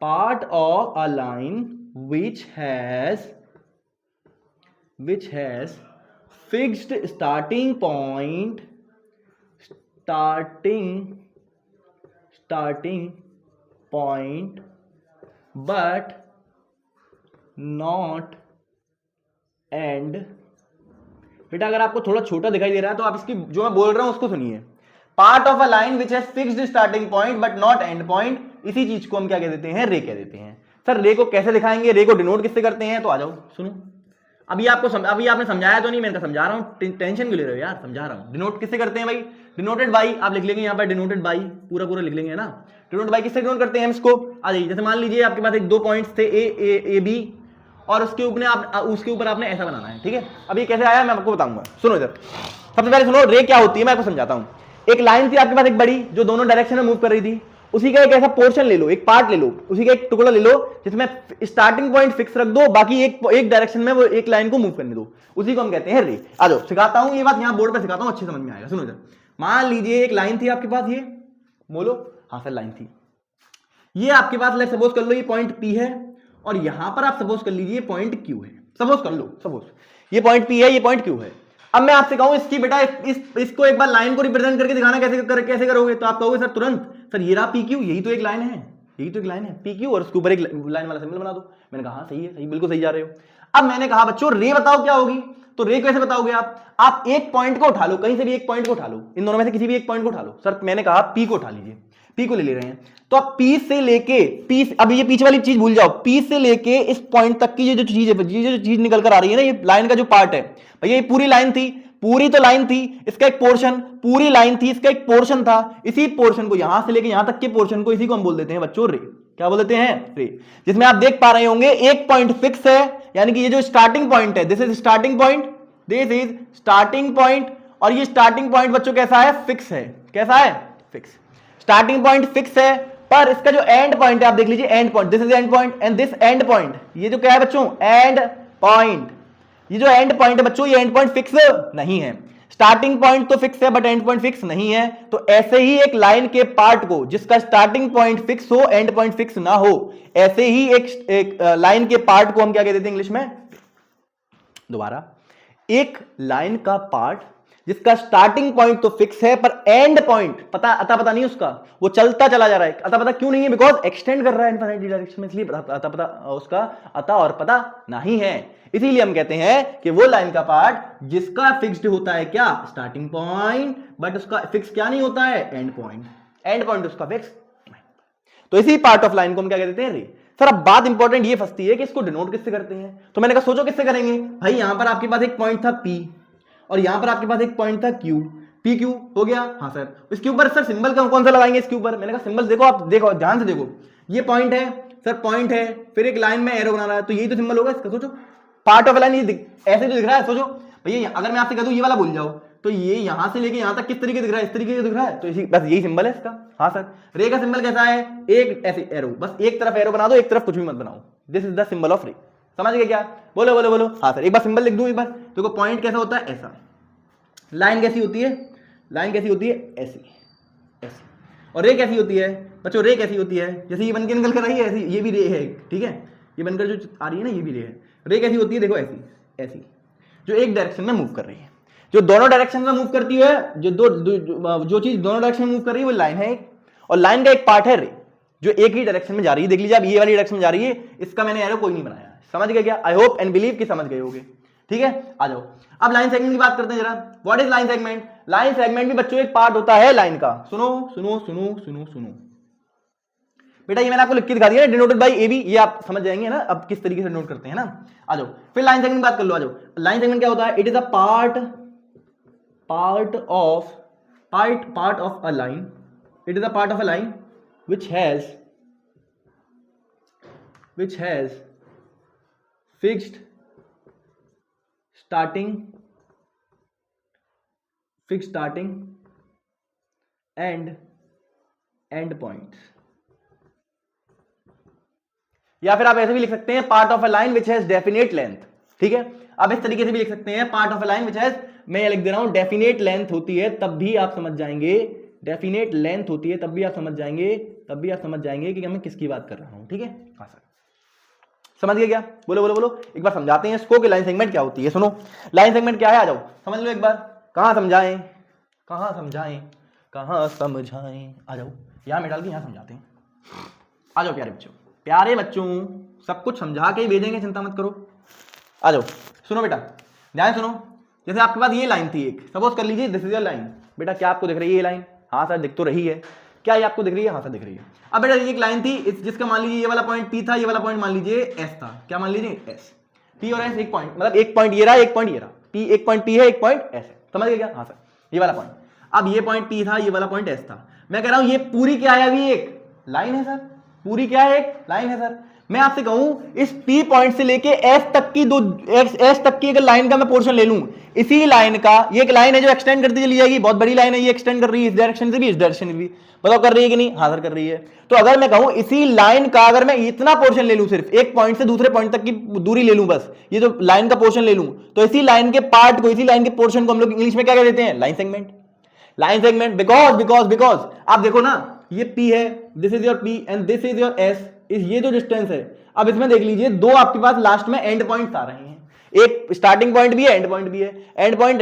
part of a line which has fixed starting point but not end। बेटा अगर आपको थोड़ा छोटा दिखाई दे रहा है तो आप इसकी जो मैं बोल रहा हूं उसको सुनिए। Part of a line which has fixed starting point but not and point, इसी चीज को हम क्या कह देते हैं, रे कह देते हैं। सर रे को कैसे दिखाएंगे, रे को डिनोट किससे करते हैं? तो आ जाओ सुनो, अभी आपने समझाया तो नहीं, मैंने कहा समझा रहा हूं, टेंशन क्यों ले रहे हो यार, समझा रहा हूं। डिनोट किससे करते हैं भाई? डिनोटेड बाई, आप लिख लेंगे यहाँ पर डिनोटेड बाई, पूरा पूरा लिख लेंगे ना। डिनोट बाई किससे डिनोट करते हैं हम इसको? आ जाइए, जैसे मान लीजिए आपके पास एक दो पॉइंट्स थे ए बी, और उसके ऊपर आपने ऐसा बनाना है, ठीक है। अब ये कैसे आया मैं आपको बताऊंगा, सुनो इधर। सबसे पहले सुनो रे क्या होती है, मैं आपको समझाता हूं। एक लाइन थी आपके पास एक बड़ी जो दोनों डायरेक्शन में मूव कर रही थी, उसी का एक ऐसा पोर्शन ले लो, एक पार्ट ले लो, उसी का एक टुकड़ा ले लो जिसमें स्टार्टिंग पॉइंट फिक्स रख दो, बाकी एक डायरेक्शन में वो एक लाइन को मूव करने दो, उसी को हम कहते हैं रे। आ जाओ सिखाता हूं, ये बात यहां बोर्ड पे सिखाता हूं, अच्छे समझ में आएगा। सुनो इधर, मान लीजिए एक लाइन थी आपके पास, ये बोलो हाँ सर लाइन थी, ये आपके पास लेट्स सपोज कर लो ये पॉइंट पी है, और यहां पर आप सपोज कर लीजिए पॉइंट क्यू है, सपोज कर लो, सपोज ये पॉइंट पी है, ये पॉइंट क्यू है। अब मैं आपसे कहूं इसकी बेटा इसको एक बार लाइन को रिप्रेजेंट करके दिखाना कैसे करोगे, तो आप कहोगे सर तुरंत, सर ये रहा पी क्यू, यही तो एक लाइन है, यही तो एक लाइन है पी क्यू, और उसके ऊपर एक लाइन वाला सिंबल बना दो। मैंने कहा हाँ सही है, सही, बिल्कुल सही जा रहे हो। अब मैंने कहा बच्चों रे बताओ क्या होगी, तो रे कैसे बताओगे आप एक पॉइंट को उठा लो, कहीं से भी एक पॉइंट को उठा लो, इन दोनों में से किसी भी एक पॉइंट को उठा लो। सर मैंने कहा पी को उठा लीजिए, पी को ले रहे हैं, तो आप पी से लेके अब ये पीछे वाली चीज भूल जाओ, पी से लेके इस पॉइंट तक की ये जो चीज निकल कर आ रही है ना, ये लाइन का जो पार्ट है भैया, ये पूरी लाइन थी, पूरी तो लाइन थी, इसका एक पोर्शन, पूरी लाइन थी, इसका एक पोर्शन था, इसी पोर्शन को यहां से लेके यहां तक के पोर्शन को, इसी को हम बोल देते हैं बच्चों रे। क्या बोल देते हैं? रे। जिसमें आप देख पा रहे होंगे एक पॉइंट फिक्स है, यानी कि ये जो स्टार्टिंग पॉइंट है, this is starting point, this is starting point, और ये स्टार्टिंग पॉइंट बच्चों कैसा है? फिक्स है। कैसा है? फिक्स। स्टार्टिंग पॉइंट फिक्स है, पर इसका जो एंड पॉइंट है आप देख लीजिए, and point, this is and point and this and point, ये जो क्या है बच्चों? And point. ये जो एंड पॉइंट है बच्चों, ये एंड पॉइंट फिक्स नहीं है। स्टार्टिंग पॉइंट तो फिक्स है बट एंड पॉइंट फिक्स नहीं है। तो ऐसे ही एक लाइन के पार्ट को जिसका स्टार्टिंग पॉइंट फिक्स हो, एंड पॉइंट फिक्स ना हो, ऐसे ही एक लाइन के पार्ट को हम क्या कहते हैं इंग्लिश में? दोबारा, एक लाइन का पार्ट जिसका स्टार्टिंग पॉइंट तो फिक्स है पर एंड पॉइंट पता नहीं उसका, वो चलता चला जा रहा है। अता पता क्यों नहीं है? बिकॉज एक्सटेंड कर रहा है इनफाइनाइट डायरेक्शन में, इसलिए अता पता उसका अता और पता नहीं है। इसीलिए हम कहते हैं कि वो लाइन का पार्ट जिसका फिक्स्ड होता है क्या? स्टार्टिंग पॉइंट, बट उसका फिक्स क्या नहीं होता है? And point. एंड पॉइंट उसका फिक्स। तो इसी पार्ट ऑफ लाइन को हम क्या कहते हैं? रे। सर अब बात इंपॉर्टेंट ये फंसती है कि इसको डिनोट किससे करते हैं, तो मैंने कहा सोचो किससे करेंगे भाई। यहां पर आपके पास एक पॉइंट था P, और यहां पर आपके पास एक पॉइंट था Q, पी क्यू हो गया। हाँ सर, इसके ऊपर सर सिंबल कौन सा लगाएंगे इसके ऊपर? मैंने कहा सिंबल देखो, आप देखो ध्यान से देखो, ये पॉइंट है सर, पॉइंट है, फिर एक लाइन में एरो बना रहा है, तो यही तो सिंबल होगा इसका। सोचो पार्ट ऑफ लाइन ऐसे तो दिख रहा है। सोचो भैया अगर मैं आपसे कह दूं ये वाला भूल जाओ, तो ये यहां से लेके यहां तक किस तरीके दिख रहा है? इस तरीके से दिख रहा है, तो इसी बस यही सिंबल है इसका। हाँ सर, रे का सिंबल कैसा है? एक ऐसे एरो, बस एक तरफ एरो बना दो, एक तरफ कुछ भी मत बनाओ। This is the symbol of रे। समझ गए क्या? बोलो बोलो बोलो। हाँ सर, एक बार सिंबल लिख दूं एक बार, देखो पॉइंट कैसा होता है? ऐसा। लाइन कैसी होती है? लाइन कैसी होती है? ऐसी, ऐसी। और रे कैसी होती है बच्चों? रे कैसी होती है? जैसे ये बनकर निकल कर रही है ऐसी, ये भी रे है, ठीक है, ये बनकर जो आ रही है ना, ये भी रे है। रे कैसी होती है? देखो ऐसी, ऐसी, जो एक डायरेक्शन में मूव कर रही है, जो दोनों डायरेक्शन में मूव करती है, जो चीज दोनों डायरेक्शन में मूव कर रही है वो लाइन है एक, और लाइन का एक पार्ट है रे, जो एक ही डायरेक्शन में जा रही है। देख लीजिए आप, ये वाली डायरेक्शन में जा रही है, इसका मैंने एरो कोई नहीं बनाया। समझ गए क्या? आई होप एंड बिलीव कि समझ गए होगे। ठीक है, आ जाओ अब लाइन सेगमेंट की बात करते हैं जरा। What is line segment? Line segment भी बच्चों एक पार्ट होता है लाइन का। सुनो सुनो सुनो सुनो सुनो बेटा, ये मैंने आपको लिख के दिखा दिया डिनोटेड बाय ए बी, ये आप समझ जाएंगे ना अब किस तरीके से नोट करते हैं ना। आ जाओ फिर लाइन सेगमेंट बात कर लो। आ जाओ, लाइन सेगमेंट क्या होता है? It is a part of a line, it is a part of a line which has fixed starting and end points, या फिर आप ऐसे भी लिख सकते हैं part of a line which has definite length. ठीक है, आप इस तरीके से भी लिख सकते हैं part of a line which has, मैं लिख दे रहा हूं डेफिनेट लेंथ होती है तब भी आप समझ जाएंगे, डेफिनेट लेंथ होती है तब भी आप समझ जाएंगे कि मैं किसकी बात कर रहा हूं। ठीक है, हाँ सर, समझ गए क्या? बोलो बोलो बोलो, एक बार समझाते हैं इसको कि लाइन सेगमेंट क्या होती है। सुनो लाइन सेगमेंट क्या है, आ जाओ समझ लो एक बार। कहां समझाएं, आ जाओ यहां में डाल के यहां समझाते हैं। आ जाओ प्यारे बच्चों, सब कुछ समझा के ही भेजेंगे, चिंता मत करो। आ जाओ, सुनो बेटा ध्यान सुनो। जैसे आपके पास ये लाइन थी एक, सपोज कर लीजिए दिस इज योर लाइन। बेटा क्या आपको दिख रही है ये लाइन? हाँ सर दिख तो रही है। क्या ये आपको दिख रही है? हाँ सर दिख रही है। अब बेटा ये एक लाइन थी जिसका मान लीजिए ये वाला पॉइंट P था, ये वाला पॉइंट मान लीजिए S था। क्या मान लीजिए? S। P और S एक पॉइंट, मतलब एक पॉइंट ये रहा, एक पॉइंट ये रहा। P एक पॉइंट P है, एक पॉइंट S है। समझ गए क्या? हाँ सर, ये वाला पॉइंट। अब ये पॉइंट P था, ये वाला पॉइंट S था। मैं कह रहा हूं ये पूरी क्या है? अभी एक लाइन है सर, पूरी क्या है? एक लाइन है सर। मैं आपसे कहूं इस P पॉइंट से लेके S तक की अगर लाइन का मैं पोर्शन ले लूं, इसी लाइन का, ये एक लाइन है जो एक्सटेंड करती चली जाएगी, बहुत बड़ी लाइन है, ये एक्सटेंड कर रही है इस डायरेक्शन से भी, इस डायरेक्शन से भी। बताओ कर रही है कि नहीं? हाँ सर कर रही है। तो अगर मैं कहूं इसी लाइन का अगर मैं इतना पोर्शन ले लूं, सिर्फ एक पॉइंट से दूसरे पॉइंट तक की दूरी ले लूं, बस ये जो लाइन का पोर्शन ले लूं, तो इसी लाइन के पार्ट को, इसी लाइन के पोर्शन को हम लोग इंग्लिश में क्या कह देते हैं? Line segment. Line segment because आप देखो ना, ये P है, this is your P and this is your S, ये जो डिस्टेंस है। अब इसमें देख लीजिए दो आपके पास लास्ट में एंड पॉइंट्स आ रहे हैं, एक स्टार्टिंग पॉइंट भी है, एंड पॉइंट भी है। एंड पॉइंट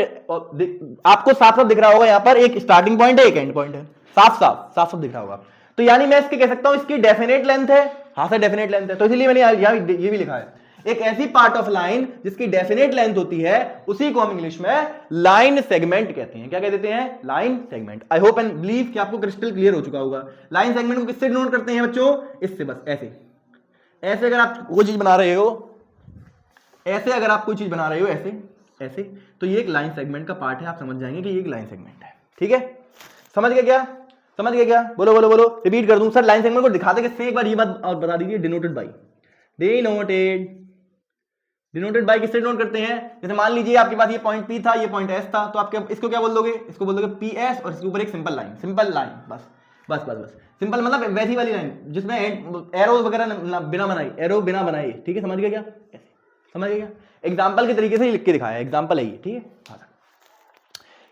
आपको साफ साफ दिख रहा होगा, यहां पर एक स्टार्टिंग पॉइंट है, एक एंड पॉइंट है, साफ साफ दिख रहा होगा। तो यानी मैं इसके कह सकता हूं इसकी डेफिनेट लेंथ है। हाँ सर डेफिनेट लेंथ है, तो इसलिए मैंने यहां ये भी लिखा है, एक ऐसी पार्ट ऑफ लाइन जिसकी डेफिनेट लेंथ होती है, उसी को हम इंग्लिश में लाइन सेगमेंट कहते हैं। क्या कह देते हैं? Line segment. I hope and believe कि आपको क्रिस्टल क्लियर हो चुका होगा। लाइन सेगमेंट को किससे नोट करते हैं बच्चों? इससे, बस ऐसे अगर आप कोई चीज बना रहे हो, ऐसे अगर आप कोई चीज बना रहे हो ऐसे, तो ये एक लाइन सेगमेंट का पार्ट है, आप समझ जाएंगे कि ये एक लाइन सेगमेंट है। ठीक है, समझ गए क्या? बोलो बोलो बोलो, रिपीट कर दूं सर। लाइन सेगमेंट को दिखाते किससे, एक बार ये बात और बता दीजिए। डिनोटेड बाय किससे डिनोट करते हैं? जैसे मान लीजिए आपके पास ये पॉइंट P था, ये पॉइंट S था, तो आप इसको क्या बोल दोगे? इसको बोल दोगे PS और इसके ऊपर एक सिंपल लाइन, बस सिंपल, मतलब वैसी वाली लाइन जिसमें एरो वगैरह बिना बनाए। ठीक है, समझ गए क्या? समझ गए क्या? एग्जांपल के तरीके से लिख के दिखाया, एग्जांपल है ये। ठीक है,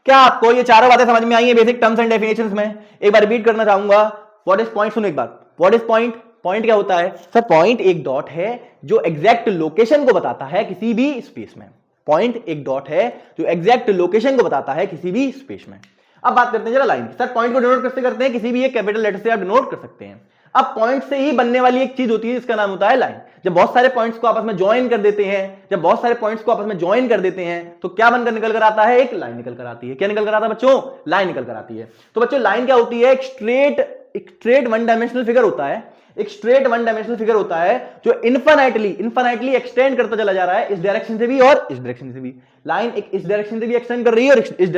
क्या आपको ये चारों बातें समझ में आई है बेसिक टर्म्स एंड डेफिनेशंस में? एक बार रिपीट करना चाहूंगा। What is point? सुनो एक बार, व्हाट इज पॉइंट? पॉइंट क्या होता है सर? पॉइंट एक डॉट है जो एग्जैक्ट लोकेशन को बताता है किसी भी स्पेस में। पॉइंट एक डॉट है जो एग्जैक्ट लोकेशन को बताता है किसी भी स्पेस में। अब बात करते हैं जरा लाइन। सर पॉइंट को डिनोट कैसे करते हैं? किसी भी एक कैपिटल लेटर से आप डिनोट कर सकते हैं। अब पॉइंट से ही बनने वाली एक चीज होती है जिसका नाम होता है लाइन। जब बहुत सारे पॉइंट्स को आपस में ज्वाइन कर देते हैं, तो क्या बनकर निकल कर आता है? एक लाइन निकल कर आती है। क्या निकल कर आता है बच्चों? लाइन निकल कर आती है। तो बच्चों लाइन क्या होती है? एक स्ट्रेट वन डायमेंशनल फिगर होता है, जो इनफाइनाइटली एक्सटेंड करता चला जा रहा है, इस डायरेक्शन से भी और इस डायरेक्शन से भी। लाइन एक इस डायरेक्शन से भी एक्सटेंड कर रही है और इस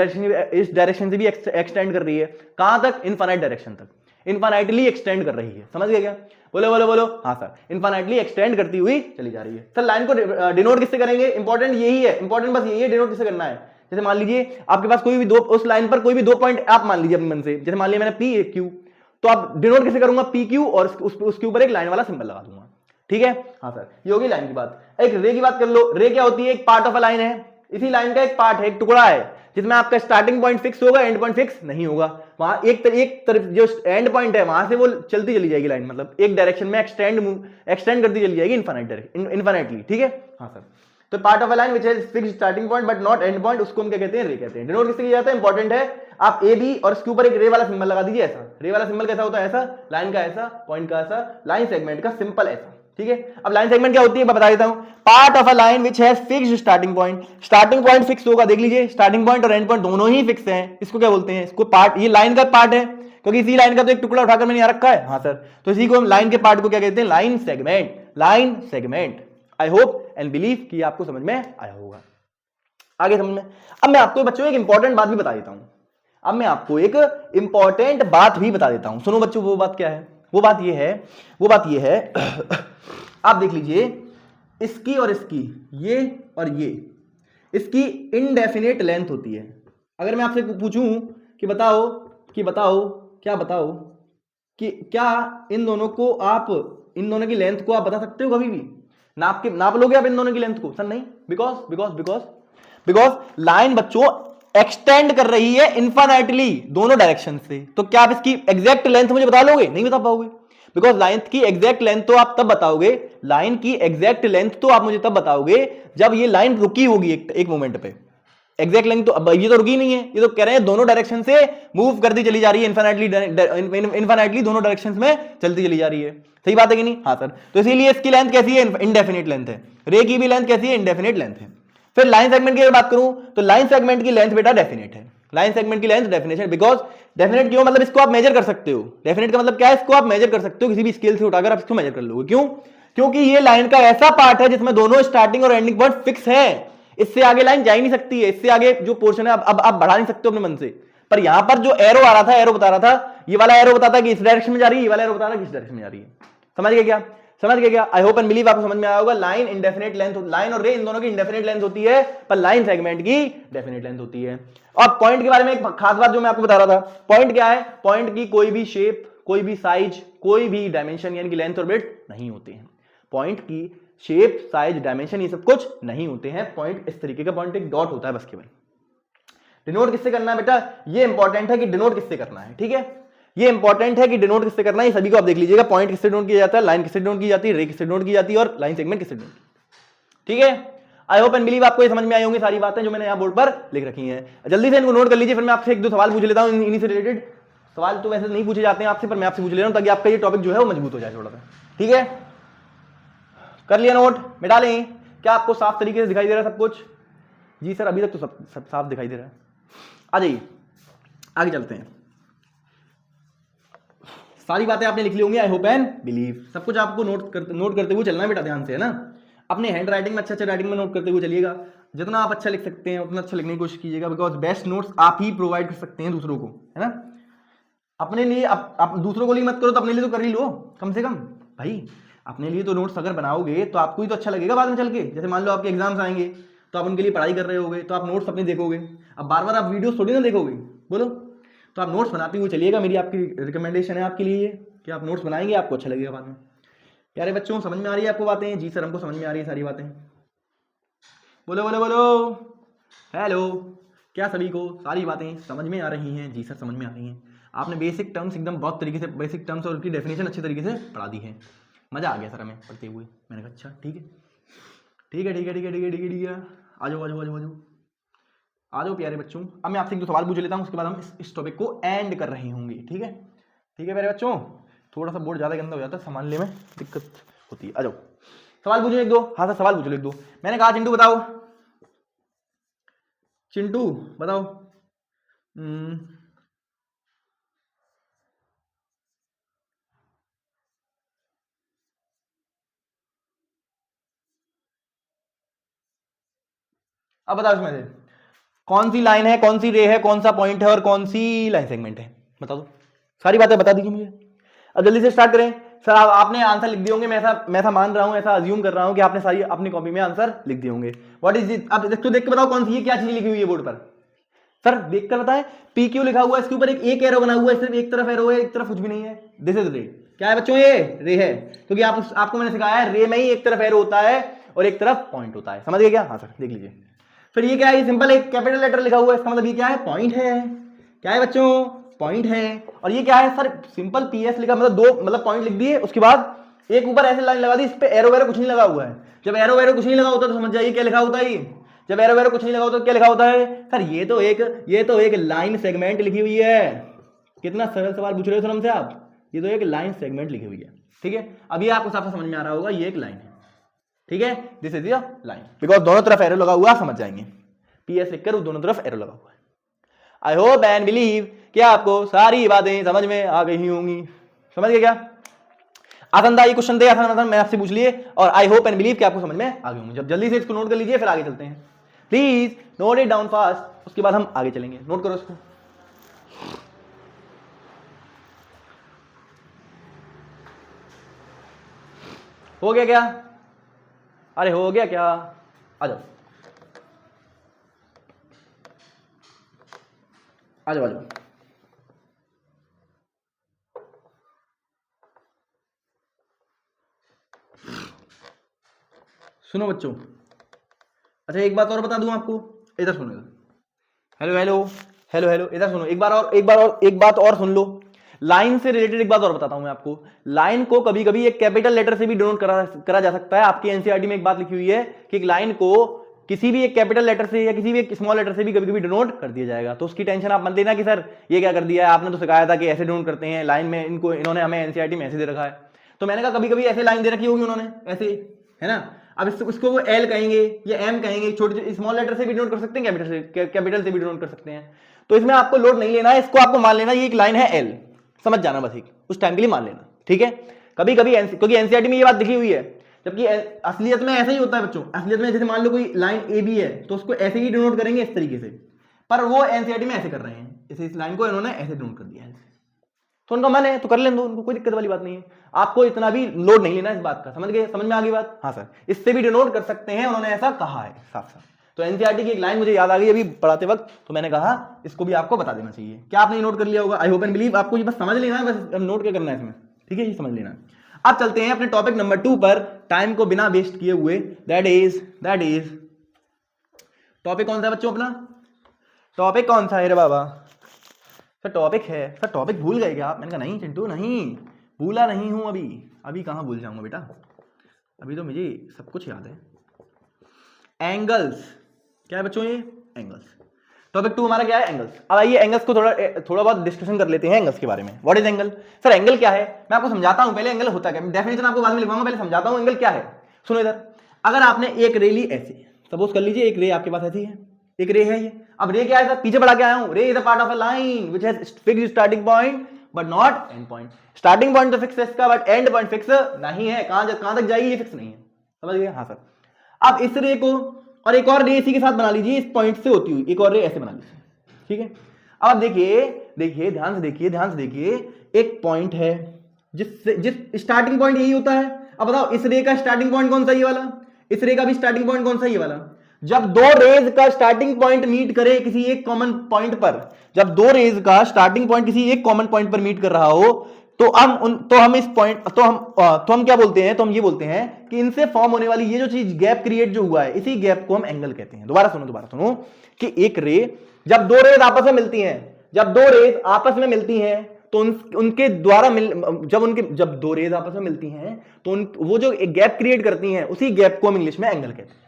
डायरेक्शन से भी एक्सटेंड कर रही है। कहां तक? इनफाइनाइट डायरेक्शन तक इनफाइनाइटली एक्सटेंड कर रही है। समझ गए क्या? बोलो। हाँ सर, इनफाइनाइटली एक्सटेंड करती हुई चली जा रही है। सर लाइन को डिनोट किससे करेंगे? इंपॉर्टेंट यही है, बस यही है, डिनोट किससे करना है। जैसे मान लीजिए आपके पास कोई भी दो, उस लाइन पर कोई भी दो पॉइंट आप मान लीजिए अपने मन से। जैसे मान लिया मैंने P एक Q, तो आप डिनोट कैसे करूंगा? PQ और उसके ऊपर एक लाइन वाला सिंबल लगा दूंगा। ठीक है, हाँ सर, ये होगी लाइन की बात। एक रे की बात कर लो। रे क्या होती है? एक पार्ट ऑफ अ लाइन है, इसी लाइन का एक पार्ट है, एक टुकड़ा है, जिसमें आपका स्टार्टिंग पॉइंट फिक्स होगा, एंड पॉइंट फिक्स नहीं होगा। वहां एक तरफ जो एंड पॉइंट है वहां से वो चलती चली जाएगी लाइन, मतलब एक डायरेक्शन में एक्सटेंड करती चली जाएगी इनफाइनाइटली। ठीक है, हाँ सर। तो part of a line which has fixed starting point but not and point, उसको हम क्या कहते हैं? रे कहते हैं। डिनोट किससे किया जाता है? इंपॉर्टेंट है। आप ए बी और इसके ऊपर एक रे वाला सिंबल लगा दीजिए। ऐसा रे वाला सिंबल कैसा होता है? ऐसा, लाइन का ऐसा, पॉइंट का ऐसा, लाइन सेगमेंट का सिंपल ऐसा। ठीक है। अब लाइन सेगमेंट क्या होती है मैं बता देता हूं। Part of a line which has fixed starting point, starting point fix होगा, देख लीजिए स्टार्टिंग पॉइंट और एंड पॉइंट दोनों ही फिक्स हैं, इसको क्या बोलते हैं, इसको पार्ट, ये लाइन का पार्ट है क्योंकि इसी लाइन का तो एक टुकड़ा उठाकर मैंने यहां रखा है, हाँ सर, तो इसी को हम लाइन के पार्ट को क्या कहते हैं, line segment, line segment. I hope and believe कि आपको समझ में आया होगा, आगे समझ में। अब मैं आपको बच्चों एक इंपॉर्टेंट बात भी बता देता हूं, अब मैं आपको एक इंपॉर्टेंट बात भी बता देता हूं, सुनो बच्चों, वो बात क्या है, वो बात ये है आप देख लीजिए, इसकी और इसकी, ये और ये, इसकी इनडेफिनेट लेंथ होती है। अगर मैं आपसे पूछूं कि बताओ क्या इन दोनों को आप, इन दोनों की लेंथ को आप बता सकते हो कभी भी, नाप लोगे आप इन दोनों की लेंथ को, सर नहीं, बिकॉज लाइन बच्चों एक्सटेंड कर रही है इनफाइनाइटली दोनों डायरेक्शन से, तो क्या आप इसकी एग्जैक्ट लेंथ मुझे बता लोगे, नहीं बता पाओगे, बिकॉज लाइन की एग्जैक्ट लेंथ तो आप तब बताओगे, लाइन की एग्जैक्ट लेंथ तो आप मुझे तब बताओगे जब ये लाइन रुकी होगी एक मोमेंट पे, एग्जैक्ट लेंथ तो अब ये तो रुकी नहीं है, ये तो कह रहे हैं दोनों डायरेक्शन से मूव करती चली जा रही है, इनफाइनाइटली दोनों डायरेक्शन में चलती चली जा रही है, सही बात है कि नहीं, हाँ सर, तो इसीलिए इसकी लेंथ कैसी है, इंडेफिनिट लेंथ है, रे की भी लेंथ कैसी है, इंडेफिनिट लेंथ है। फिर लाइन सेगमेंट की बात करूं तो लाइन सेगमेंट की लेंथ बेटा डेफिनेट है, लाइन सेगमेंट की लेंथ डेफिनेशन, बिकॉज डेफिनेट क्यों, मतलब इसको आप मेजर कर सकते हो, डेफिनेट का मतलब क्या है, इसको आप मेजर कर सकते हो, किसी भी स्केल से उठाकर आप इसको मेजर कर लोगे, क्यों, क्योंकि ये लाइन का ऐसा पार्ट है जिसमें दोनों स्टार्टिंग और एंडिंग पॉइंट फिक्स है, इससे आगे लाइन जा ही नहीं सकती है, इससे आगे जो पोर्शन है अब आप बढ़ा नहीं सकते हो अपने मन से, पर यहां पर जो एरो आ रहा था, एरो बता रहा था, ये वाला एरो बताता है कि इस डायरेक्शन में जा रही है, ये वाला एरो बता रहा है कि इस डायरेक्शन में जा रही है, समझ गए क्या, समझ गए क्या, आई होप एंड बिलीव आपको समझ में आया होगा। लाइन इंडेफिनेट लेंथ, लाइन और रे इन दोनों की इंडेफिनेट लेंथ होती है, पर लाइन सेगमेंट की डेफिनेट लेंथ होती है। और पॉइंट के बारे में एक खास बात जो मैं आपको बता रहा था, पॉइंट क्या है, पॉइंट की कोई भी शेप, कोई भी साइज, कोई भी डायमेंशन यानी कि लेंथ और ब्रेड्थ नहीं होते हैं, पॉइंट की शेप, साइज, डायमेंशन ये सब कुछ नहीं होते हैं, पॉइंट इस तरीके का पॉइंट एक डॉट होता है बस केवल। डिनोट किससे करना है बेटा, ये इंपॉर्टेंट है कि डिनोट किससे करना है, ठीक है, ये इंपॉर्टेंट है कि डिनोट किससे करना है, ये सभी को आप देख लीजिएगा, पॉइंट किससे डिनोट किया जाता है, लाइन किससे डिनोट की जाती है, रे किससे डिनोट की जाती है, और लाइन सेगमेंट किससे डिनोट, ठीक है। आई होप एंड बिलीव आपको ये समझ में आई होंगी सारी बातें जो मैंने यहाँ बोर्ड पर लिख रखी हैं, जल्दी से इनको नोट कर लीजिए, फिर मैं आपसे एक दो सवाल पूछ लेता हूँ इन्हीं से रिलेटेड, सवाल तो वैसे नहीं पूछे जाते हैं आपसे, पर मैं आपसे पूछ ले रहा हूँ ताकि आपका ये टॉपिक जो है वो मजबूत हो जाए थोड़ा सा, ठीक है, कर लिया नोट, मिटा लें, क्या आपको साफ तरीके से दिखाई दे रहा है सब कुछ, जी सर अभी तक तो सब साफ दिखाई दे रहा है, आ जाइए आगे चलते हैं। सारी बातें आपने लिख ली होंगी, आई होप एंड बिलीव, सब कुछ आपको नोट करते हुए चलना है बेटा, ध्यान से, है ना, अपने हैंड राइटिंग में अच्छे राइटिंग में नोट करते हुए चलिएगा, जितना आप अच्छा लिख सकते हैं उतना अच्छा लिखने की कोशिश कीजिएगा, बिकॉज बेस्ट नोट्स आप ही प्रोवाइड कर सकते हैं दूसरों को, है ना, अपने लिए आप दूसरों को लिए मत करो तो अपने लिए तो कर ही लो कम से कम भाई, अपने लिए तो नोट्स अगर बनाओगे तो आपको ही तो अच्छा लगेगा बाद में चल के, जैसे मान लो आपके एग्जाम्स आएंगे तो आप उनके लिए पढ़ाई कर रहे होगे तो आप नोट्स अपने देखोगे, अब बार बार आप वीडियोस थोड़ी ना देखोगे, बोलो, तो आप नोट्स बनाते हुए चलिएगा, मेरी आपकी रिकमेंडेशन है आपके लिए कि आप नोट्स बनाएंगे, आपको अच्छा लगेगा बाद में। प्यारे बच्चों समझ में आ रही है आपको बातें, जी सर हमको समझ में आ रही है सारी बातें, बोलो बोलो बोलो, हेलो, क्या सभी को सारी बातें समझ में आ रही हैं, जी सर समझ में आ रही हैं, आपने बेसिक टर्म्स एकदम बहुत तरीके से, बेसिक टर्म्स और उनकी डेफिनेशन अच्छे तरीके से पढ़ा दी है, मजा आ गया सर हमें पढ़ते हुए, मैंने कहा अच्छा ठीक है ठीक है ठीक है ठीक है ठीक है ठीक है ठीक है, आ जाओ आ जाओ आ जाओ आ जाओ आ जाओ प्यारे बच्चों। अब मैं आपसे एक दो सवाल पूछ लेता हूँ, उसके बाद हम इस टॉपिक को एंड कर रहे होंगे, ठीक है ठीक है प्यारे बच्चों, थोड़ा सा बोर्ड ज़्यादा गंदा हो जाता है, संभालने में दिक्कत होती है, आ जाओ सवाल पूछो एक दो, हाँ सर सवाल पूछ लो एक दो, मैंने कहा चिंटू बताओ, चिंटू बताओ, अब बताओ इसमें से कौन सी लाइन है, कौन सी रे है, कौन सा पॉइंट है और कौन सी लाइन सेगमेंट है, बता दो, सारी बातें बता दीजिए मुझे। अब जल्दी से स्टार्ट करें। सर आपने आंसर लिख दिए होंगे, मैं ऐसा मान रहा हूं, ऐसा अज्यूम कर रहा हूं कि आपने सारी अपनी कॉपी में आंसर लिख दिए होंगे। व्हाट इज इट, अब देख के बताओ कौन सी है, क्या चीज लिखी हुई है बोर्ड पर, सर देख कर बताएं। पी क्यू लिखा हुआ है, इसके ऊपर एक एरो बना हुआ है, सिर्फ एक तरफ एरो है, एक तरफ कुछ भी नहीं है, दिस इज रे। क्या है बच्चों, ये रे है, क्योंकि आपको मैंने सिखाया है रे में ही एक तरफ एरो होता है और एक तरफ पॉइंट होता है, समझ गए क्या, हाँ सर देख लीजिए। फिर ये क्या है, सिंपल एक कैपिटल लेटर लिखा हुआ है, इसका मतलब ये क्या है, पॉइंट है, क्या है बच्चों, पॉइंट है। और ये क्या है सर, सिंपल पीएस लिखा, मतलब दो मतलब पॉइंट लिख दिए, उसके बाद एक ऊपर ऐसे लाइन लगा दी, इस पे एरो वेरो कुछ नहीं लगा हुआ है। जब एरो वेरो कुछ नहीं लगा होता तो समझ जाइए क्या लिखा होता है, जब एरो वेरो कुछ नहीं लगा होता तो क्या लिखा होता है सर, ये तो एक लाइन सेगमेंट लिखी हुई है। कितना सरल सवाल पूछ रहे हो सर हमसे आप, ये तो एक लाइन सेगमेंट लिखी हुई है, ठीक है। अभी आपको साफ समझ में आ रहा होगा ये एक लाइन है, ठीक है, this is the line, because दोनों तरफ एरो लगा हुआ, समझ जाएंगे, PS लिखकर दोनों तरफ एरो लगा हुआ है। आई होप एंड बिलीव कि आपको सारी बातें समझ में आ गई होंगी, समझ गए क्या? आसान था ये क्वेश्चन थे, आसान मैं आपसे पूछ लिए, और आई होप एंड बिलीव कि आपको समझ में आ गए होंगे। जब जल्दी से इसको नोट कर लीजिए, फिर आगे चलते हैं, please note it down fast, उसके बाद हम आगे चलेंगे। नोट करो इसको। हो गया क्या? अरे हो गया क्या? आ जाओ आ जाओ आ जाओ। सुनो बच्चों, अच्छा एक बात और बता दूं आपको, इधर सुनो इधर, हेलो हेलो हेलो हेलो, इधर सुनो, एक बात और सुन लो। लाइन से रिलेटेड एक बात और बताता हूं मैं आपको। लाइन को कभी कभी एक कैपिटल लेटर से भी डिनोट करा जा सकता है। आपकी एनसीईआरटी में एक बात लिखी हुई है कि एक लाइन को किसी भी एक कैपिटल लेटर से या किसी भी एक स्मॉल लेटर से भी कभी कभी डिनोट कर दिया जाएगा। तो उसकी टेंशन आप मत लेना कि सर ये क्या कर दिया है, आपने तो सिखाया था कि ऐसे डिनोट करते हैं लाइन में, इन्होंने हमें एनसीईआरटी में ऐसे दे रखा है। तो मैंने कहा कभी कभी ऐसे लाइन दे रखी होगी उन्होंने, ऐसे, है ना। अब इसको वो एल कहेंगे या एम कहेंगे, छोटे स्मॉल लेटर से भी डिनोट कर सकते हैं, कैपिटल से भी डिनोट कर सकते हैं। तो इसमें आपको लोड नहीं लेना है, इसको आपको मान लेना ये एक लाइन है एल, समझ जाना बस, एक उस टाइम के लिए मान लेना, ठीक है। कभी कभी क्योंकि एनसीईआरटी में ये बात लिखी हुई है, जबकि असलियत में ऐसा ही होता है बच्चों। असलियत में जैसे मान लो कोई लाइन ए बी है तो उसको ऐसे ही डिनोट करेंगे इस तरीके से, पर वो एनसीईआरटी में ऐसे कर रहे हैं, इस लाइन को इन्होंने ऐसे डिनोट कर दिया है। तो उनका मन है तो कर लें दो, उनको कोई दिक्कत वाली बात नहीं है। आपको इतना भी लोड नहीं लेना इस बात का, समझ गए? समझ में आ गई बात? हाँ सर, इससे भी डिनोट कर सकते हैं, उन्होंने ऐसा कहा है साफ साफ। तो एनसीईआरटी की एक लाइन मुझे याद आ गई अभी पढ़ाते वक्त, तो मैंने कहा इसको भी आपको बता देना चाहिए। क्या आपने नोट कर लिया होगा? आई होप एंड बिलीव आपको ये बस समझ लेना है, बस नोट क्या करना है इसमें, ठीक है, ये समझ लेना है। अब चलते हैं अपने टॉपिक नंबर 2 पर, टाइम को बिना वेस्ट किए हुए। दैट इज टॉपिक कौन सा है बच्चों अपना? टॉपिक कौन सा है रे बाबा? सर टॉपिक है, सर टॉपिक भूल गए क्या आप? मैंने कहा नहीं चिंटू नहीं, भूला नहीं हूं, अभी कहां भूल जाऊंगा बेटा, अभी तो मुझे सब कुछ याद है। एंगल्स, क्या है बच्चों ये? एंगल्स। टॉपिक 2 हमारा क्या है? एंगल्स। अब आइए एंगल्स को थोड़ा बहुत डिस्कशन कर लेते हैं एंगल्स के बारे में। What is angle? Sir angle क्या है, मैं आपको समझाता हूं, पहले एंगल होता क्या है, डेफिनेशन आपको बाद में लिखवाऊंगा, पहले समझाता हूं एंगल क्या है। सुनो इधर, अगर आपने एक रे ली ऐसे, सपोज कर लीजिए एक रे आपके पास ऐसी है, एक रे है ये। अब रे क्या है सर? पीछे बढ़ा के आया हूं, रे is a part of a line which has fixed starting point but not and point. Starting point तो फिक्स है इसका, बट एंड पॉइंट फिक्स नहीं है, कहां तक जाएगी ये फिक्स नहीं है, समझ गए? हाँ सर। अब इस रे को और एक और रे इसी के साथ बना लीजिए, इस पॉइंट से होती हुई एक और रे ऐसे बना लीजिए, ठीक है। अब देखिए ध्यान से देखिए, एक पॉइंट है जिस स्टार्टिंग पॉइंट यही होता है। अब बताओ इस रे का स्टार्टिंग पॉइंट कौन सा? ये वाला। इस रे का भी स्टार्टिंग पॉइंट कौन सा? ये वाला। जब दो रेज का स्टार्टिंग पॉइंट मीट करे किसी एक कॉमन पॉइंट पर, जब दो रेज का स्टार्टिंग पॉइंट किसी एक कॉमन पॉइंट पर मीट कर रहा हो, तो हम इस पॉइंट तो हम क्या बोलते हैं? तो हम ये बोलते हैं कि इनसे फॉर्म होने वाली ये जो चीज गैप क्रिएट जो हुआ है, इसी गैप को हम एंगल कहते हैं। दोबारा सुनो कि एक रे, जब दो रेज आपस में मिलती हैं, तो उनके द्वारा जब दो रेज आपस में मिलती हैं तो वो जो एक गैप क्रिएट करती हैं, उसी गैप को हम इंग्लिश में एंगल कहते हैं।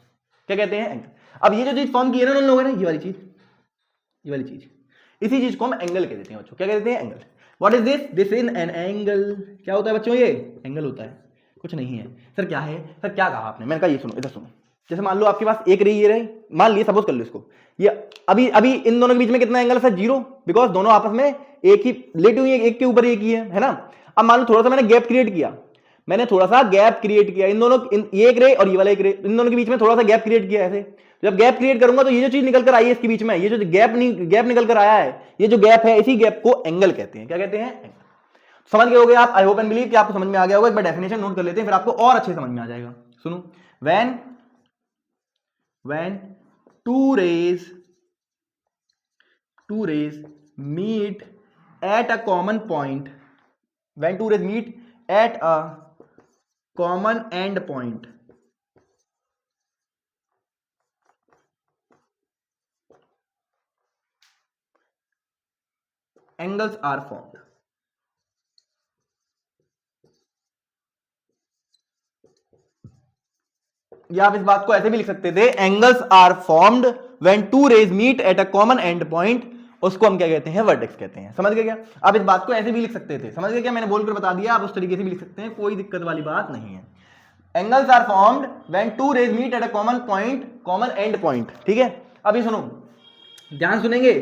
क्या कहते हैं? एंगल। अब ये जो चीज फॉर्म की है ना उन लोगों ने, ये वाली चीज, इसी चीज को हम एंगल कह देते हैं बच्चों। क्या कहते हैं? Angle. What is this? This is an angle. क्या होता है बच्चों? ये एंगल होता है, कुछ नहीं है। सर क्या है? सर क्या कहा आपने? मैंने कहा ये सुनो, इधर सुनो। जैसे मान लो आपके पास एक रे ये रही, मान लिए, सपोज कर लो इसको, ये अभी इन दोनों के बीच में कितना एंगल है सर? 0, बिकॉज दोनों आपस में एक ही लेटी हुई है, एक के ऊपर एक ही है ना। अब मान लो थोड़ा सा मैंने गैप क्रिएट किया, इन दोनों, ये एक रे और ये वाला एक रे, इन दोनों के बीच में थोड़ा सा गैप क्रिएट किया ऐसे। जब गैप क्रिएट करूंगा तो ये जो चीज निकल कर आई है इसके बीच में, ये जो गैप निकल कर आया है, ये जो गैप है, इसी गैप को एंगल कहते हैं। क्या कहते हैं? एंगल। समझ गए होगे आप? आई होप एंड बिलीव कि आपको समझ में आ गया होगा। एक बार डेफिनेशन नोट कर लेते हैं, फिर आपको और अच्छे समझ में आ जाएगा। सुनो, when two rays meet at a common point, when two rays meet at a common end point, angles are formed. या आप इस बात को ऐसे भी लिख सकते थे, angles are formed when two rays meet at a common end point, उसको हम क्या कहते हैं, वर्टेक्स कहते हैं। समझ गए क्या? आप इस बात को ऐसे भी लिख सकते थे, समझ गए क्या? मैंने बोलकर बता दिया, आप उस तरीके से भी लिख सकते हैं, कोई दिक्कत वाली बात नहीं है। Angles are formed when two rays meet at a common point, common end point. ठीक है, अब ये सुनो, ध्यान सुनेंगे,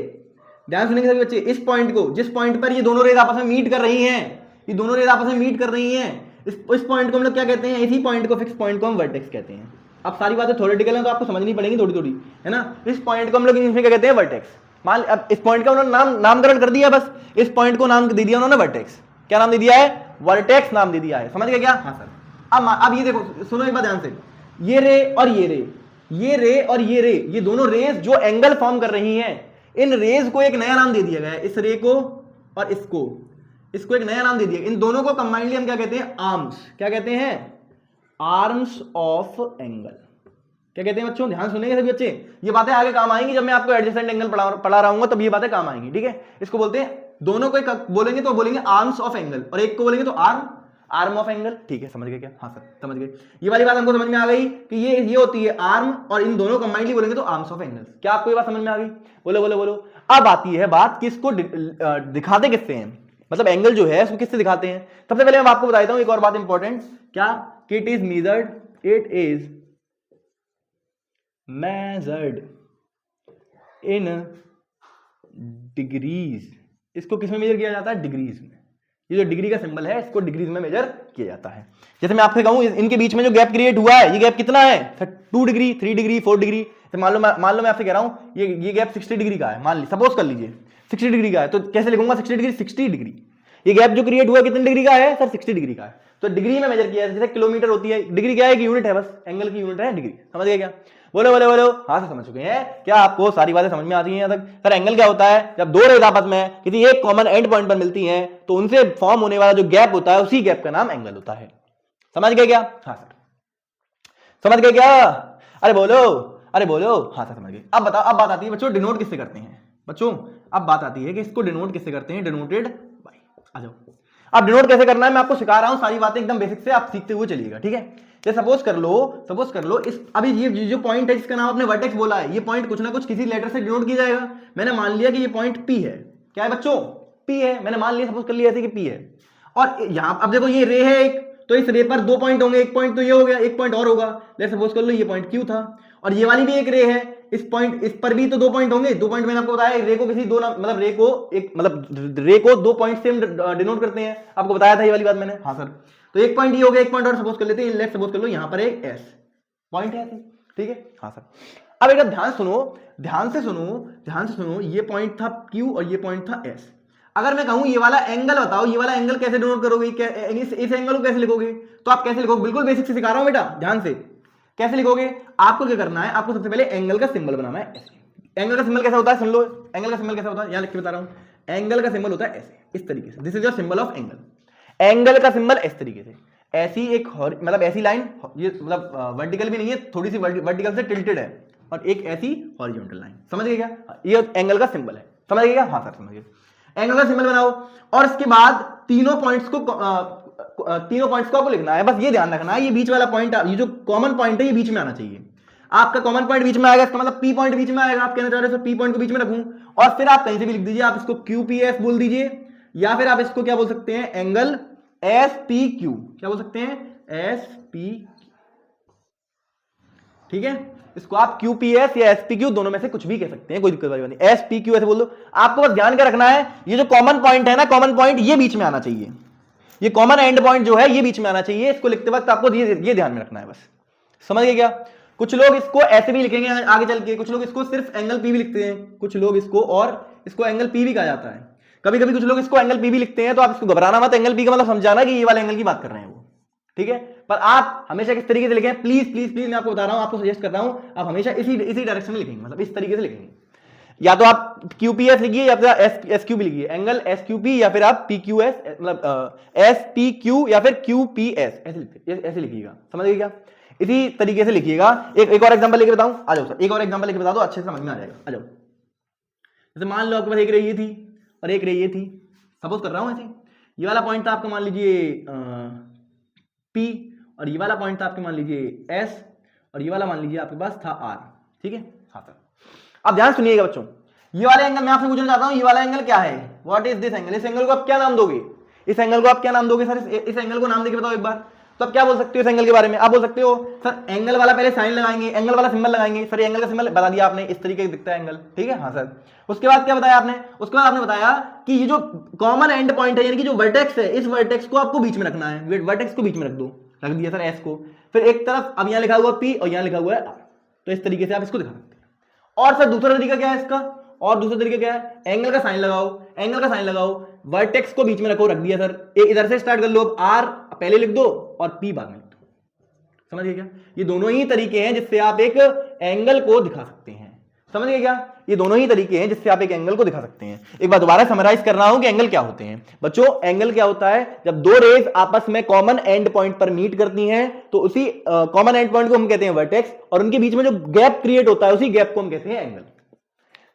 ध्यान सुनेंगे सभी बच्चे। इस पॉइंट को, जिस पॉइंट पर ये दोनों रेज आपस में मीट कर रही हैं, ये दोनों रेज आपस में मीट कर रही हैं, इस पॉइंट को हम लोग क्या कहते हैं, इसी पॉइंट को, फिक्स पॉइंट को हम वर्टेक्स कहते हैं। अब सारी बातें थ्योरेटिकल हैं तो आपको समझनी पड़ेगी थोड़ी थोड़ी, है ना। इस पॉइंट को हम लोग इंग्लिश में क्या कहते हैं, वर्टेक्स। मान अब इस पॉइंट का उन्होंने नामकरण कर दिया, बस इस पॉइंट को नाम दे दिया उन्होंने वर्टेक्स। क्या नाम दे दिया है? वर्टेक्स नाम दे दिया है। समझ गए क्या? हाँ सर। अब ये देखो, सुनो एक बात ध्यान से, ये रे और ये रे, ये रे और ये रे, ये दोनों रेज जो एंगल फॉर्म कर रही हैं, इन रेज को एक नया नाम दे दिया गया है। इस रे को और इसको एक नया नाम दे दिया। इन दोनों को कंबाइंडली हम क्या कहते हैं, आर्म्स। क्या कहते हैं? Arms of angle. क्या कहते हैं बच्चों? ध्यान सुनेंगे सभी बच्चे, ये बातें आगे काम आएंगी जब मैं आपको एडजेसेंट एंगल पढ़ा रहा हूं, तब ये बातें काम आएंगी। ठीक है, इसको बोलते हैं, दोनों को बोलेंगे तो बोलेंगे आर्म्स ऑफ एंगल, और एक को बोलेंगे तो आर्म ऑफ एंगल। ठीक है, समझ गए क्या? हाँ सर, समझ गए। ये वाली बात हमको समझ में आ गई कि ये होती है आर्म, और इन दोनों कंबाइंडली बोलेंगे तो आर्म्स ऑफ एंगल। क्या आपको ये बात समझ में आ गई? बोलो बोलो बोलो। अब आती है बात कि इसको दिखाते किससे हैं, मतलब एंगल जो है इसको किससे दिखाते हैं। सबसे पहले मैं आपको बता देता हूं एक और बात इंपॉर्टेंट, क्या? It is measured in degrees. इसको किस में मेजर किया जाता है? डिग्रीज में। ये जो डिग्री का सिंबल है, इसको डिग्रीज में मेजर किया जाता है। जैसे मैं आपसे कहूं, इनके बीच में जो गैप क्रिएट हुआ है, ये गैप कितना है? 2 डिग्री, 3 डिग्री, 4 डिग्री। तो मान लो मैं आपसे कह रहा हूं ये गैप 60 डिग्री का है, मान ली, सपोज कर लीजिए 60 डिग्री का है, तो कैसे लिखूंगा 60 डिग्री? 60 डिग्री। ये गैप जो क्रिएट हुआ कितने डिग्री का है सर? 60 डिग्री का है। तो डिग्री में मेजर किया है, जैसे किलोमीटर होती है, डिग्री क्या है? एक यूनिट है, बस एंगल की यूनिट है डिग्री। समझ गए क्या? बोलो बोलो बोलो। हाँ सर, समझ चुके हैं। क्या आपको सारी बातें समझ में आती हैं यहाँ तक? सर एंगल क्या होता है? जब दो रेज आपस में किसी एक कॉमन एंड पॉइंट पर मिलती हैं, तो उनसे फॉर्म होने वाला जो गैप होता है, उसी गैप का नाम एंगल होता है। समझ गए क्या? हाँ सर, समझ गए क्या? अरे बोलो, अरे बोलो। हाँ सर, समझ गए। अब बताओ, अब बात आती है बच्चों, डिनोट किससे करते हैं? बच्चों अब बात आती है कि इसको डिनोट किससे करते हैं? Denoted by. आ जाओ, अब डिनोट कैसे करना है मैं आपको सिखा रहा हूं, सारी बातें एकदम बेसिक से आप सीखते हुए चलिएगा। ठीक है, जैसे सपोज कर लो इस अभी ये जो पॉइंट है जिसका नाम आपने वर्टेक्स बोला है, ये पॉइंट कुछ ना कुछ किसी लेटर से डिनोट किया जाएगा। मैंने मान लिया कि ये पॉइंट P है। क्या है बच्चों? P है। मैंने मान लिया, सपोज कर लिया ऐसे कि P है, और यहां अब देखो ये रे है एक, तो इस रे पर 2 पॉइंट होंगे, एक पॉइंट तो ये हो गया, एक पॉइंट और होगा। लेट्स सपोज कर लो ये पॉइंट Q था, और ये वाली भी एक रे है, इस पर भी तो 2 पॉइंट होंगे। 2 पॉइंट मैंने आपको बताया, रे को किसी दो मतलब रे को 2 पॉइंट से हम डिनोट करते हैं, आपको बताया था ये वाली बात मैंने। हाँ सर, तो एक पॉइंट ये हो गया, एक पॉइंट और सपोज कर लेते हैं, लेट्स सपोज कर लो यहाँ पर एक S पॉइंट है। ठीक है, हाँ सर। अब एक ध्यान सुनो, ध्यान से सुनो, ये पॉइंट था Q और ये पॉइंट था S। अगर मैं कहूं ये वाला एंगल बताओ, ये वाला एंगल कैसे डिनोट करोगे? इस एंगल को कैसे लिखोगे? तो आप कैसे लिखोगे? बिल्कुल बेसिक से सिखा रहा हूं बेटा, ध्यान से। कैसे लिखोगे? आपको क्या करना है, आपको सबसे पहले एंगल का सिंबल बनाना है ऐसे। एंगल का सिंबल कैसा होता है? सुन लो, एंगल का सिंबल कैसा होता है, यहां लिख के बता रहा हूं। एंगल का सिंबल होता है ऐसे, इस तरीके से। This is your symbol of angle. Angle का सिंबल इस तरीके से, ऐसी एक मतलब ऐसी लाइन, ये मतलब वर्टिकल भी नहीं है, थोड़ी सी वर्टिकल से टिल्टेड है, और एक ऐसी हॉरिजॉन्टल लाइन। समझ गए क्या? ये एंगल का सिंबल है। समझ गए क्या? हाँ सर, समझ गए। एंगल का सिंबल बनाओ, और इसके बाद तीनों पॉइंट्स को आपको लिखना है। बस ये ध्यान रखना है, ये बीच वाला पॉइंट, ये जो कॉमन पॉइंट है, ये बीच में आना चाहिए। आपका कॉमन पॉइंट बीच में आएगा, इसका मतलब P पॉइंट बीच में आएगा। आप कहना चाह रहे हो P पॉइंट को बीच में रखूं, और फिर आप कहीं से भी लिख दीजिए, आप इसको QPS बोल दीजिए, या फिर आप इसको क्या बोल सकते हैं? Angle SPQ। क्या बोल सकते हैं? SP। ठीक है, इसको आप QPS या SPQ दोनों में से कुछ भी कह सकते हैं, कोई दिक्कत वाली बात नहीं। SPQ ऐसे बोल दो। आपको बस ध्यान क्या रखना है, ये जो कॉमन पॉइंट है ना, कॉमन पॉइंट ये बीच में आना चाहिए, ये कॉमन एंड पॉइंट जो है ये बीच में आना चाहिए। इसको लिखते वक्त आपको ये ध्यान में रखना है बस। समझ गए क्या? कुछ लोग इसको ऐसे भी लिखेंगे आगे चल के, कुछ लोग इसको सिर्फ एंगल P भी लिखते हैं, कुछ लोग इसको एंगल P भी कहा जाता है। कभी कभी कुछ लोग इसको एंगल P भी लिखते हैं, तो आप इसको घबराना मत। एंगल P का मतलब समझाना कि ये वाले एंगल की बात कर रहे हैं वो। ठीक है, पर आप हमेशा किस तरीके से लिखें, प्लीज प्लीज प्लीज, मैं आपको बता रहा हूं, आपको सजेस्ट कर रहा हूं, आप हमेशा इसी डायरेक्शन में लिखेंगे, मतलब इस तरीके से लिखेंगे। या तो आप QPS लिखिए, या फिर SQP लिखिए, एंगल SQP, या फिर आप PQS मतलब SPQ, या फिर QPS, ऐसे लिखिएगा। समझ गए क्या? इसी तरीके से लिखिएगा। एक और एग्जांपल लेके बताऊं? आ जाओ सर, एक और एग्जांपल लेके बता दो, अच्छे से समझ में आ जाएगा। आ जाओ, जैसे मान लो आपके पास एक रे ये थी और एक रे ये थी, सपोज कर रहा हूं ऐसे। ये वाला पॉइंट था आपका, मान लीजिए P, और ये वाला पॉइंट था आपके मान लीजिए S, और ये वाला मान लीजिए आपके पास था R। ठीक है, हाँ सर। अब ध्यान सुनिएगा बच्चों, ये वाला एंगल मैं आपसे पूछना चाहता हूं, ये वाला एंगल क्या है? What is this angle? इस एंगल को आप क्या नाम दोगे? इस एंगल को आप क्या नाम दोगे सर? इस एंगल को नाम देके बताओ एक बार। तो आप क्या बोल सकते हो इस एंगल के बारे में? आप बोल सकते हो सर एंगल वाला पहले साइन लगाएंगे, एंगल वाला सिंबल लगाएंगे। सर एंगल का सिंबल बता दिया आपने, इस तरीके का दिखता है एंगल, ठीक है। हाँ सर, उसके बाद क्या बताया आपने? उसके बाद आपने बताया कि ये जो कॉमन एंड पॉइंट है, यानी कि जो वर्टेक्स है, इस वर्टेक्स को आपको बीच में रखना है। वर्टेक्स को बीच में रख दो, रख दिया सर एस को। फिर एक तरफ अब यहाँ लिखा हुआ पी और यहाँ लिखा हुआ है आर, तो इस तरीके से आप इसको दिखा सकते हैं। और सर दूसरा तरीका क्या है इसका? और दूसरा तरीका क्या है? एंगल का साइन लगाओ, एंगल का साइन लगाओ, वर्टेक्स को बीच में रखो, रख दिया सर। इधर से स्टार्ट कर लो, आर पहले लिख दो और पी बाद में लिख दो। समझ गए क्या? ये दोनों ही तरीके हैं जिससे आप एक एंगल को दिखा सकते हैं। समझ गए क्या? ये दोनों ही तरीके हैं जिससे आप एक एंगल को दिखा सकते हैं। एक बार दोबारा समराइज कर रहा हूं कि एंगल क्या होते हैं बच्चों। एंगल क्या होता है? जब दो रेज आपस में कॉमन एंड पॉइंट पर मीट करती हैं तो उसी कॉमन एंड पॉइंट को हम कहते हैं वर्टेक्स, और उनके बीच में जो गैप क्रिएट होता है उसी गैप को हम कहते हैं एंगल।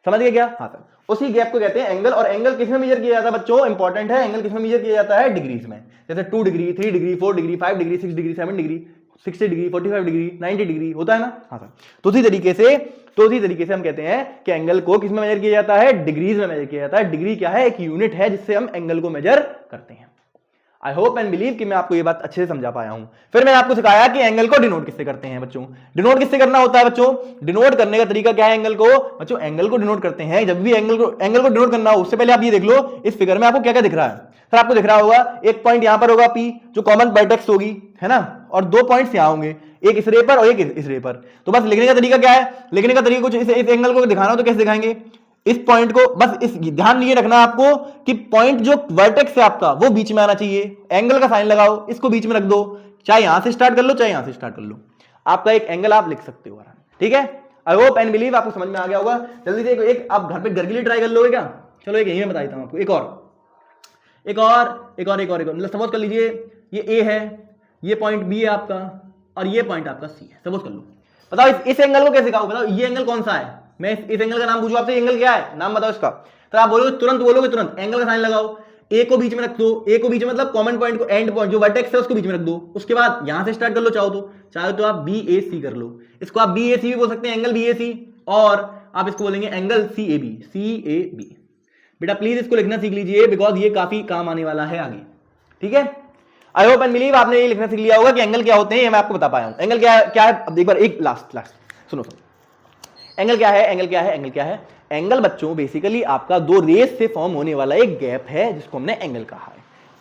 समझ गए क्या? हाँ सर, उसी गैप को कहते हैं एंगल। और एंगल किस में मेजर किया जाता है बच्चों? इंपॉर्टेंट है, एंगल किस में मेजर किया जाता है? डिग्रीज में। जैसे 2 degree, 3 degree, 4 degree, 5 degree, 6 degree, 7 degree, 60 degree, 45 degree, 90 degree होता है ना। हाँ सर, तो उसी तरीके से हम कहते हैं कि एंगल को किस में मेजर किया जाता है? डिग्रीज में मेजर किया जाता है। डिग्री क्या है? एक यूनिट है जिससे हम एंगल को मेजर करते हैं। आई होप एंड बिलीव कि मैं आपको ये बात अच्छे से समझा पाया हूं। फिर मैंने आपको सिखाया कि एंगल को डिनोट किससे करते हैं बच्चों। डिनोट किससे करना होता है बच्चों? डिनोट करने का तरीका क्या है एंगल को? बच्चों एंगल को डिनोट करते हैं, जब भी एंगल को डिनोट करना हो उससे पहले आप ये देख लो इस फिगर में आपको क्या क्या दिख रहा है। सर आपको दिख रहा होगा एक पॉइंट यहां पर होगा P, जो कॉमन वर्टेक्स होगी, है ना, और 2 पॉइंट्स यहां होंगे, एक इस रे पर और एक इस रे पर। तो बस लिखने का तरीका क्या है? लिखने का तरीका कुछ इस एंगल को दिखाना हो तो कैसे दिखाएंगे? इस पॉइंट को बस इस ध्यान ये रखना आपको कि पॉइंट जो वर्टेक्स है आपका वो बीच में आना चाहिए। एंगल का साइन लगाओ, इसको बीच में रख दो, चाहे यहां से स्टार्ट कर लो चाहे यहां से स्टार्ट कर लो, आपका एक एंगल आप लिख सकते हो। ठीक है, आई होप एंड बिलीव आपको समझ में आ गया होगा। जल्दी से एक आप घर पे घर के लिए ट्राई कर लोगे क्या? चलो एक यही मैं बता देता हूं आपको। एक और सपोज कर लीजिए ये ए है, ये पॉइंट बी है आपका, और ये पॉइंट आपका सी है। सपोज कर लो, बताओ इस एंगल को कैसे कहो? बताओ ये एंगल कौन सा है? मैं इस एंगल का नाम पूछूं आपसे, एंगल क्या है? नाम बताओ इसका। तो आप बोलोगे तुरंत एंगल का साइन लगाओ, ए को बीच में रख दो। ए को बीच में मतलब कॉमन पॉइंट को, एंड पॉइंट जो वर्टेक्स है उसको बीच में रख दो। उसके बाद यहां से स्टार्ट कर लो, चाहो तो आप बी ए सी कर लो। इसको आप बी ए सी भी बोल सकते हैं, एंगल बी ए सी, और आप इसको बोलेंगे एंगल सी ए बी। बेटा प्लीज इसको लिखना सीख लीजिए, बिकॉज ये काफी काम आने वाला है आगे। ठीक है, आई होप एंड बिलीव आपने ये लिखना सीख लिया होगा कि एंगल क्या होते हैं, ये मैं आपको बता पाया हूं। एंगल क्या है? अब एक बार एक लास्ट सुनो। एंगल क्या है? एंगल बच्चों बेसिकली आपका दो रेस से फॉर्म होने वाला एक गैप है जिसको हमने एंगल कहा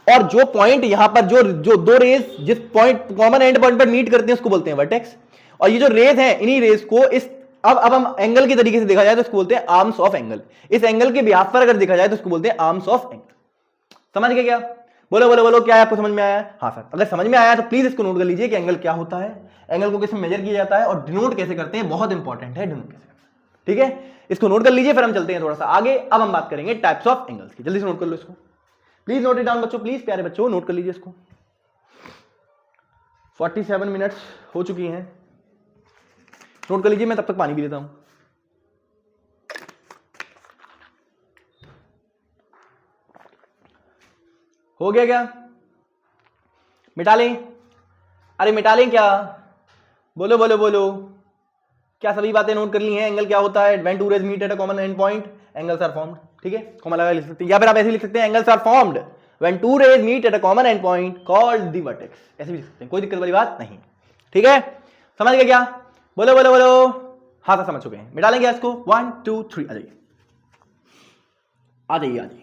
है। और जो पॉइंट यहां पर जो दो रेस जिस पॉइंट कॉमन एंड पॉइंट पर मीट करते हैं उसको बोलते हैं वर्टेक्स। और ये जो रेस है, इन्हीं रेस को इस अब हम एंगल के तरीके से देखा जाए तो इसको बोलते हैं आर्म्स ऑफ एंगल। इस एंगल के बिहाफ पर अगर देखा जाए तो इसको बोलते हैं आर्म्स ऑफ एंगल। समझ गए क्या? बोलो क्या है, आपको समझ में आया? हाँ सर, अगर समझ में आया तो प्लीज इसको नोट कर लीजिए कि एंगल क्या होता है, एंगल को किसमें मेजर किया जाता है और डिनोट कैसे करते हैं। बहुत इंपॉर्टेंट है डिनोट कैसे करते हैं। ठीक है, इसको नोट कर लीजिए, फिर हम चलते हैं थोड़ा सा आगे। अब हम बात करेंगे टाइप्स ऑफ एंगल्स की। जल्दी से नोट कर लो इसको, प्लीज नोट इट डाउन बच्चों, प्लीज प्यारे बच्चों नोट कर लीजिए इसको। 47 मिनट्स हो चुकी हैं, नोट कर लीजिए, मैं तब तक पानी पी लेता हूं। हो गया क्या? मिटा लें? अरे मिटा लें क्या? बोलो क्या सभी बातें नोट कर ली हैं? एंगल क्या होता है? When two rays meet at a common end point, angles are formed. ठीक है, कॉमा लगा लिख सकते हैं, या फिर आप ऐसे लिख सकते हैं angles are formed when two rays meet at a common end point called the vertex. ऐसे भी लिख सकते हैं, कोई दिक्कत वाली बात नहीं। ठीक है, समझ गए क्या? बोलो। हाँ सर समझ चुके हैं। मिटा लेंगे इसको, 1 2 3 आ जाइए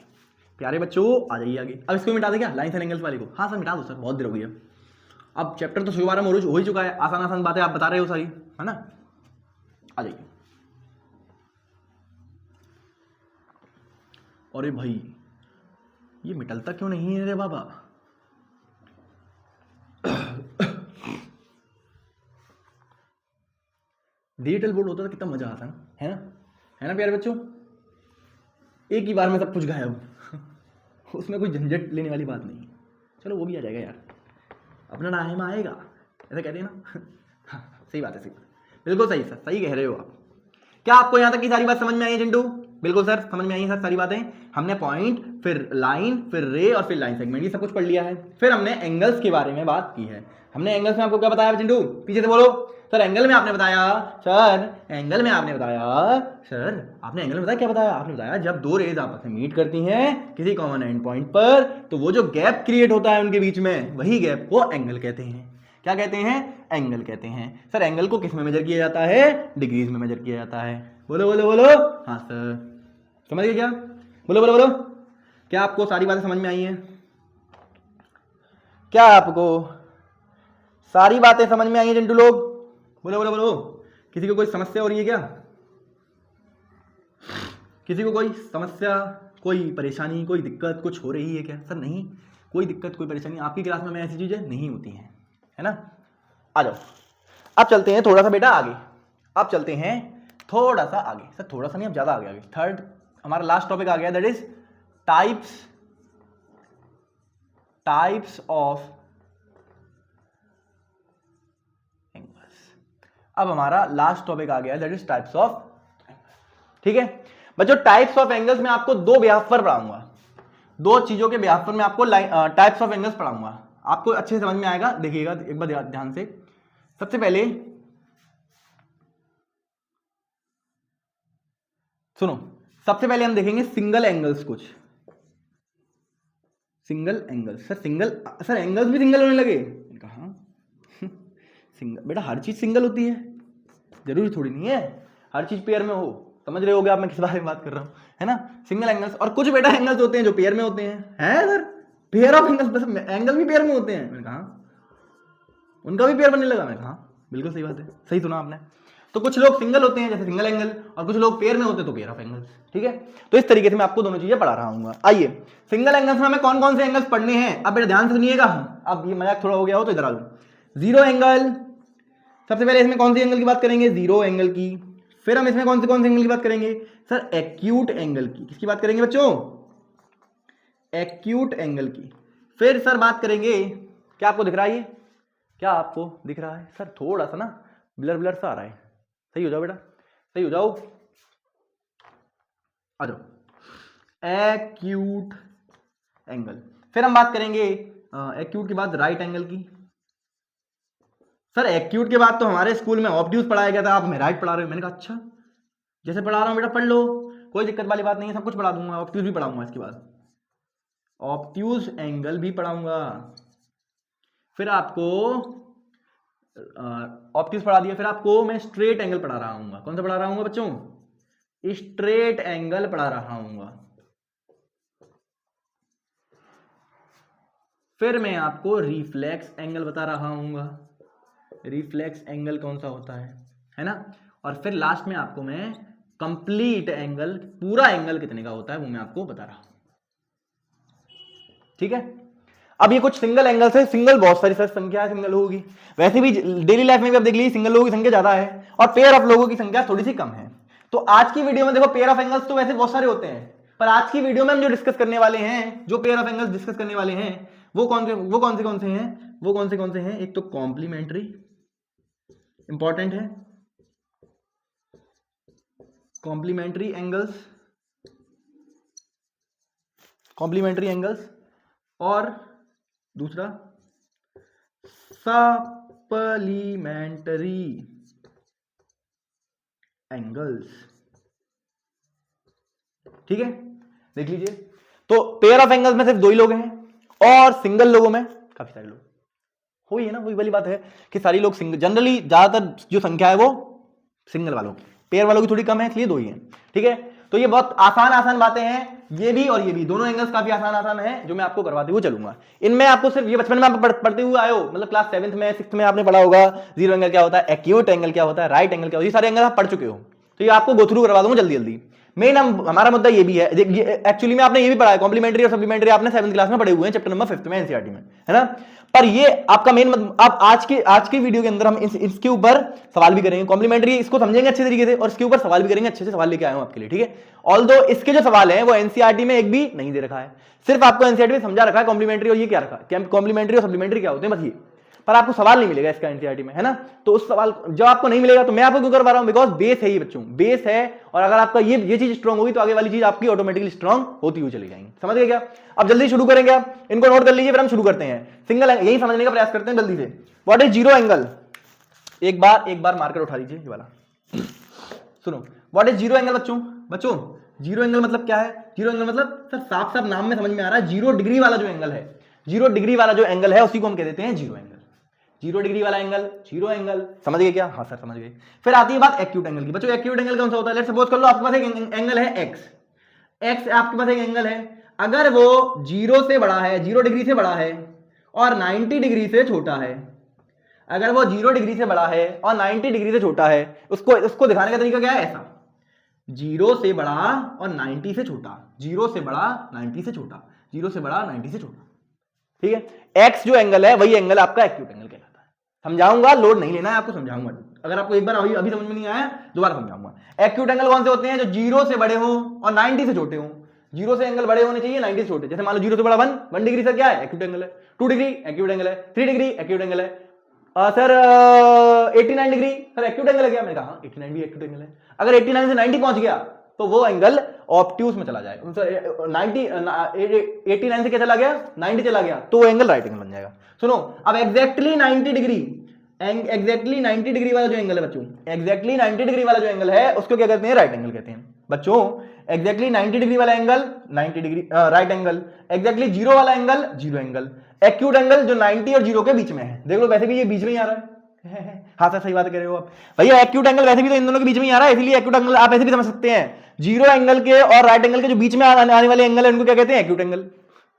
प्यारे बच्चों, आ जाइए आगे। अब इसको मिटा दे क्या, लाइन्स एंड एंगल्स वाले को? हाँ सर मिटा दो सर, बहुत देर हो गई है। अब चैप्टर तो शुभारंभ हो ही चुका है, आसान बातें आप बता रहे हो सारी, है ना। आ जाइए। अरे भाई ये मिटलता क्यों नहीं है रे बाबा? डिजिटल बोर्ड होता तो कितना मजा आता है ना प्यारे बच्चों। एक ही बार में सब कुछ गायब। उसमें कोई झंझट लेने वाली बात नहीं है। चलो वो भी आ जाएगा यार, अपना टाइम आएगा, ऐसा कहते हैं ना। सही बात है, बिल्कुल सही सर, सही कह रहे हो आप। क्या आपको यहां तक की सारी बात समझ में आई है चिंटू? बिल्कुल सर, समझ में आई है सर सारी बातें। हमने पॉइंट, फिर लाइन, फिर रे और फिर लाइन सेगमेंट, ये सब कुछ पढ़ लिया है। फिर हमने एंगल्स के बारे में बात की है। हमने एंगल्स में आपको क्या बताया चिंटू? पीछे से बोलो सर एंगल में आपने बताया, सर एंगल में आपने बताया, सर आपने एंगल में बताया, क्या बताया आपने? बताया जब दो रेज आपस में मीट करती हैं किसी कॉमन एंड पॉइंट पर तो वो जो गैप क्रिएट होता है उनके बीच में, वही गैप को एंगल कहते हैं। क्या कहते हैं? एंगल कहते हैं। सर एंगल को किस में मेजर किया जाता है? डिग्रीज में मेजर किया जाता है। बोलो बोलो बोलो। हाँ सर, समझ गए क्या? बोलो बोलो बोलो। क्या आपको सारी बातें समझ में आई हैं? क्या आपको सारी बातें समझ में आई हैं चिंटू लोग? बोलो बोलो बोलो। किसी को कोई समस्या हो रही है क्या? किसी को कोई समस्या, कोई परेशानी, कोई दिक्कत कुछ हो रही है क्या? सर नहीं, कोई दिक्कत कोई परेशानी आपकी क्लास में ऐसी चीजें नहीं होती हैं, है ना? आ जाओ, अब चलते हैं थोड़ा सा बेटा आगे। अब चलते हैं थोड़ा सा आगे। सर थोड़ा सा नहीं, अब ज्यादा आगे आगे। थर्ड हमारा लास्ट टॉपिक आ गया, that is types of angles. अब हमारा लास्ट टॉपिक आ गया, that is types of angles. ठीक है बच्चों, टाइप्स ऑफ एंगल्स में आपको दो बेहाफ पर पढ़ाऊंगा, दो चीजों के बेहाफ पर मैं आपको टाइप्स ऑफ एंगल्स पढ़ाऊंगा, आपको अच्छे से समझ में आएगा। देखिएगा एक बार ध्यान से। सबसे पहले सुनो, सबसे पहले हम देखेंगे सिंगल एंगल्स। कुछ single angles. Sir single, sir angles भी सिंगल होने लगे? कहा सिंगल बेटा, हर चीज सिंगल होती है, जरूरी थोड़ी नहीं है हर चीज पेयर में हो। समझ रहे होगे आप मैं किस बारे में बात कर रहा हूं, है ना? Single angles. और कुछ बेटा एंगल्स होते हैं जो पेयर में होते हैं। है सर पेयर ऑफ एंगल्स, बस एंगल भी पेयर में होते हैं? मैंने कहा उनका भी पेयर बनने लगा? मैंने कहा बिल्कुल सही बात है, सही सुना आपने। तो कुछ लोग सिंगल होते हैं जैसे सिंगल एंगल, और कुछ लोग पेयर में होते हैं तो पेयर ऑफ एंगल्स। ठीक है, तो इस तरीके से मैं आपको दोनों चीजें पढ़ा रहा हूँ। आइए, सिंगल एंगल्स में हमें कौन कौन से एंगल्स पढ़ने हैं अब बेटा ध्यान से सुनिएगा। अब ये मजाक थोड़ा हो गया हो तो इधर आ जाओ। जीरो एंगल, सबसे पहले इसमें कौन सी एंगल की बात करेंगे? जीरो एंगल की। फिर हम इसमें कौन से एंगल की बात करेंगे? सर एक्यूट एंगल की। किसकी बात करेंगे बच्चों? एक्यूट एंगल की। फिर सर बात करेंगे, क्या आपको दिख रहा है ये? क्या आपको दिख रहा है? सर थोड़ा सा ना ब्लर ब्लर सा आ रहा है, सही हो जाओ बेटा, सही हो जाओ, आ जाओ। Acute angle. फिर हम बात करेंगे एक्यूट के बाद राइट एंगल की। सर एक्यूट के बाद तो हमारे स्कूल में ऑब्ट्यूज पढ़ाया गया था, आप मैं राइट पढ़ा रहे हो। मैंने कहा अच्छा, जैसे पढ़ा रहा हूं बेटा पढ़ लो, कोई दिक्कत वाली बात नहीं है, सब कुछ पढ़ा दूंगा। ऑब्ट्यूज भी पढ़ाऊंगा, इसके बाद ऑब्ट्यूज एंगल भी पढ़ाऊंगा। फिर आपको ऑब्ट्यूज पढ़ा दिया, फिर आपको मैं स्ट्रेट एंगल पढ़ा रहा हूँ। कौन सा पढ़ा रहा हूँ बच्चों? स्ट्रेट एंगल पढ़ा रहा हूँ। फिर मैं आपको रिफ्लेक्स एंगल बता रहा हूँ, रिफ्लेक्स एंगल कौन सा होता है ना? और फिर लास्ट में आपको मैं कंप्लीट एंगल, पूरा एंगल कितने का होता है वो मैं आपको बता रहा हूं। ठीक है, अब ये कुछ सिंगल एंगल है। सिंगल बहुत सारी सर संख्या सिंगल होगी, वैसे भी डेली लाइफ में भी आप देख लीजिए सिंगल लोगों की संख्या ज्यादा है और पेयर ऑफ लोगों की संख्या थोड़ी सी कम है। तो आज की वीडियो में देखो पेयर ऑफ एंगल्स तो वैसे बहुत सारे होते हैं, पर आज की वीडियो में हम जो डिस्कस करने वाले हैं, जो पेयर ऑफ एंगल्स डिस्कस करने वाले हैं, वो कौन से हैं? वो कौन से हैं? एक तो कॉम्प्लीमेंट्री, इंपॉर्टेंट है, कॉम्प्लीमेंट्री एंगल्स, और दूसरा सप्लीमेंट्री एंगल्स। ठीक है, देख लीजिए। तो पेयर ऑफ एंगल्स में सिर्फ दो ही लोग हैं, और सिंगल लोगों में काफी सारे लोग। हो ही है ना, वही वाली बात है कि सारी लोग सिंगल, जनरली ज्यादातर जो संख्या है वो सिंगल वालों की, पेयर वालों की थोड़ी कम है, इसलिए दो ही है। ठीक है, तो ये बहुत आसान बातें हैं, ये भी और ये भी, दोनों एंगल्स काफी आसान है, जो मैं आपको करवाते हुए चलूंगा। इनमें आपको सिर्फ ये बचपन में आप पढ़ते हुए आए हो, मतलब क्लास 7th में 6th में आपने पढ़ा होगा जीरो एंगल क्या होता है, एक्यूट एंगल क्या होता है, राइट एंगल क्या होता है, ये सारे एंगल आप पढ़ चुके हो, तो ये आपको गो थ्रू करवा दूंगा जल्दी। मेन हमारा मुद्दा ये भी है, एक्चुअली में आपने ये भी पढ़ा है, कॉम्प्लीमेंट्री और सप्लीमेंट्री आपने 7th क्लास में पढ़े हुए हैं, चैप्टर नंबर 5th में एनसीईआरटी में, है ना? पर ये आपका मेन, अब आज की वीडियो के अंदर हम इसके ऊपर सवाल भी करेंगे, कॉम्प्लीमेंट्री इसको समझेंगे अच्छे तरीके से, और इसके ऊपर सवाल भी करेंगे, अच्छे से सवाल लेके आया हूं आपके लिए। ठीक है, ऑल्दो इसके जो सवाल हैं वो एनसीईआरटी में एक भी नहीं दे रखा है, सिर्फ आपको एनसीईआरटी में समझा रखा है कॉम्प्लीमेंट्री और ये क्या रखा है, कॉम्प्लीमेंट्री और सप्लीमेंट्री क्या होते हैं बस ये, पर आपको सवाल नहीं मिलेगा इसका एनसीईआरटी में, है ना? तो उस सवाल जब आपको नहीं मिलेगा तो मैं आपको क्यों करवा रहा हूं, बिकॉज बेस है ये बच्चों, बेस है, और अगर आपका ये चीज स्ट्रांग होगी तो आगे वाली चीज आपकी ऑटोमेटिकली स्ट्रांग होती हुई चली जाएंगी। समझ गए क्या? अब जल्दी शुरू करेंगे, आप इनको नोट कर लीजिए, फिर हम शुरू करते हैं। सिंगल यही समझने का प्रयास करते हैं जल्दी से। What is zero angle? एक बार मार्कर उठा लीजिए ये वाला। सुनो, व्हाट इज जीरो एंगल बच्चों जीरो एंगल मतलब क्या है? जीरो एंगल मतलब सर साफ साफ नाम में समझ में आ रहा है, 0 डिग्री वाला जो एंगल है, 0 डिग्री वाला जो एंगल है उसी को हम कह देते हैं जीरो एंगल। 0 डिग्री वाला एंगल जीरो एंगल, समझ गए क्या? हाँ सर समझ गए। फिर आती है बात एक्यूट एंगल की। बच्चों एक्यूट एंगल कौन सा होता है? लेट्स सपोज कर लो आपके पास एक एंगल है एक्स आपके पास एक एंगल है, अगर वो 0 से बड़ा है, 0 डिग्री से बड़ा है और 90 डिग्री से छोटा है, अगर वो 0 डिग्री से बड़ा है और 90 डिग्री से छोटा है, उसको दिखाने का तरीका क्या है? ऐसा, 0 से बड़ा और 90 से छोटा, 0 से बड़ा 90 से छोटा, 0 से बड़ा 90 से छोटा, ठीक है। एक्स जो एंगल है वही एंगल आपका एक्यूट एंगल कहलाता है। समझाऊंगा, लोड नहीं लेना है, आपको समझाऊंगा। अगर आपको एक बार अभी समझ में नहीं आया दोबारा समझाऊंगा। एक्यूट एंगल कौन से होते हैं? जो 0 से बड़े हो और 90 से छोटे हो। 0 से एंगल बड़े होने चाहिए, 90 से छोटे। जैसे मान लो 0 से बड़ा 1 डिग्री से क्या है? एक्यूट एंगल है। 2 डिग्री एक्यूट एंगल है। 3 डिग्री एक्यूट एंगल है। Sir 89 degree sir acute angle है क्या? मैंने कहा 89 भी एक्यूट एंगल है। अगर 89 से 90 पहुंच गया तो वो एंगल ऑब्ट्यूज में चला जाएगा। 89 से क्या चला गया? 90 चला गया तो वो एंगल राइट एंगल बन जाएगा। सुनो, अब एग्जैक्टली 90 डिग्री वाला जो एंगल है बच्चों, एग्जैक्टली 90 डिग्री वाला जो एंगल है उसको क्या कहते हैं? राइट एंगल कहते हैं। बच्चों एग्जैक्टली 90 डिग्री वाला angle 90 degree right angle, exactly 0 वाला angle zero angle, acute angle जो 90 और 0 के बीच में है। देख लो वैसे भी ये बीच में ही आ रहा है। हाँ सर सही बात कह रहे हो आप भैया, एक्यूट एंगल वैसे भी तो इन दोनों के बीच में ही आ रहा है, इसलिए एक्यूट एंगल आप ऐसे भी समझ सकते हैं। 0 एंगल के और राइट एंगल के जो बीच में आने वाले एंगल है उनको क्या कहते हैं? Acute angle.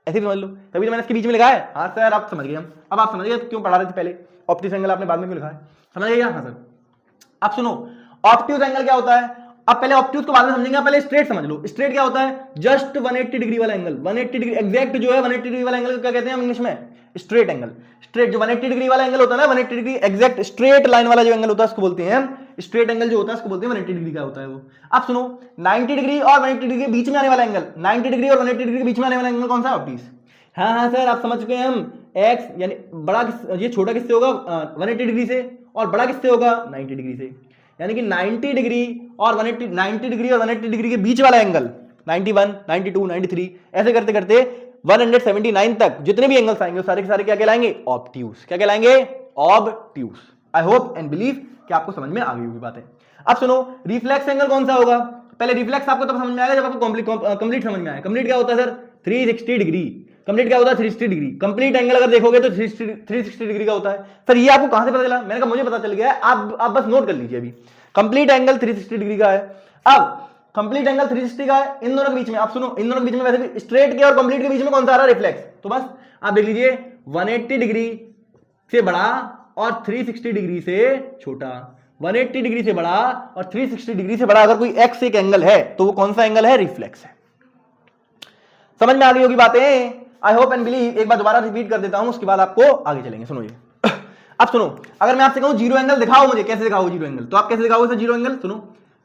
ऐसे भी समझ लो, तभी तो मैंने इसके बीच में लिखा है। हाँ सर आप समझ गए, हम अब आप समझ गए क्यों पढ़ा रहे थे पहले। ऑप्टिक्स एंगल आपने बाद में क्यों लिखा है, समझ गए? हाँ सर। अब सुनो, ऑब्ट्यूज एंगल क्या होता है? अब पहले ऑब्ट्यूज को बाद में समझेंगे, पहले स्ट्रेट समझ लो। स्ट्रेट क्या होता है? जस्ट 180 डिग्री वाला एंगल, 180 डिग्री एग्जैक्ट जो है 180 डिग्री वाला एंगल क्या कहते हैं हम इंग्लिश में? Straight angle. स्ट्रेट जो 180 डिग्री वाला एंगल होता है ना, 180 डिग्री एग्जैक्ट स्ट्रेट लाइन वाला जो एंगल होता है उसको बोलते हैं स्ट्रेट एंगल। जो होता है उसको बोलते हैं 180 डिग्री का होता है वो। अब सुनो, 90 डिग्री और 180 डिग्री के बीच में आने वाला एंगल, 90 डिग्री और 180 डिग्री के बीच में आने वाला एंगल कौन सा है? ऑब्ट्यूज। हाँ सर आप समझ चुके हैं हम। एक्स यानी बड़ा ये छोटा किससे होगा? 180 डिग्री से, और बड़ा किससे होगा? 90 डिग्री से। यानी कि 90 डिग्री और 180 डिग्री के बीच वाला एंगल 91, 92, 93 ऐसे करते करते 179 तक जितने भी एंगल्स आएंगे सारे के सारे क्या कहलाएंगे? ऑब्ट्यूज। क्या कहलाएंगे? Obtuse. I hope and believe कि आपको समझ में आ गई होगी बातें। अब सुनो, रिफ्लेक्स एंगल कौन सा होगा? पहले रिफ्लेक्स आपको तब समझ में आएगा जब आपको कंप्लीट समझ में आए। कंप्लीट क्या होता है सर? 360 डिग्री। कंप्लीट क्या होता है? 360 डिग्री। कंप्लीट एंगल अगर देखोगे तो 360 डिग्री का होता है। सर ये आपको कहां से पता चला? मैंने कहा मुझे पता चल गया है, आप बस नोट कर लीजिए। अभी कंप्लीट एंगल 360 डिग्री का है। अब कंप्लीट एंगल 360 का है इन दोनों के बीच में। आप सुनो, इन दोनों के बीच में वैसे भी स्ट्रेट के और कंप्लीट के बीच में कौन सा आ रहा है? रिफ्लेक्स। तो बस आप देख लीजिए 180 डिग्री से बड़ा और 360 डिग्री से छोटा। 180 डिग्री से बड़ा और 360 डिग्री से बड़ा अगर कोई एक्स एक एंगल है तो वो कौन सा एंगल है? रिफ्लेक्स है। समझ में आ गई होगी बातें। आई होप एंड बिलीव। एक बार दोबारा रिपीट कर देता हूं, उसके बाद आपको आगे चलेंगे। सुनो ये अब सुनो, अगर मैं आपसे कहूं जीरो एंगल दिखाओ मुझे, कैसे दिखाओ जीरो एंगल? तो आप कैसे दिखाओगे सर जीरो एंगल? सुनो,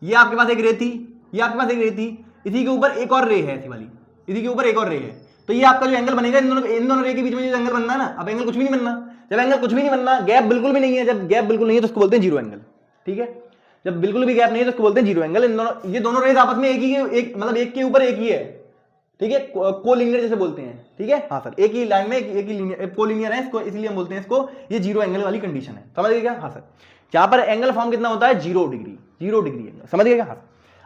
ये आपके पास एक रे थी, ये आपके पास एक रे थी, इसी के ऊपर एक और रे है ऐसी वाली, इसी के ऊपर एक और रे है। तो ये आपका जो एंगल बनेगा इन दोनों रे के बीच में जो एंगल बनना है ना, अब एंगल कुछ भी नहीं बनना। जब एंगल कुछ भी नहीं बनना, गैप बिल्कुल भी नहीं है, जब गैप बिल्कुल नहीं है तो उसको बोलते हैं जीरो एंगल। ठीक है, जब बिल्कुल भी गैप नहीं है तो उसको बोलते हैं जीरो एंगल। इन दोनों, ये दोनों रेज आपस में एक मतलब एक के ऊपर एक ही है। ठीक है, कोलिनियर जैसे बोलते हैं। ठीक है, हाँ सर, एक ही लाइन में एक ही लीनियर कोलिनियर है इसको, इसलिए हम बोलते हैं इसको ये जीरो एंगल वाली कंडीशन है। समझ गए क्या? हाँ सर, यहाँ पर एंगल फॉर्म कितना होता है? 0 डिग्री, 0 डिग्री एंगल। समझ गए क्या? हाँ।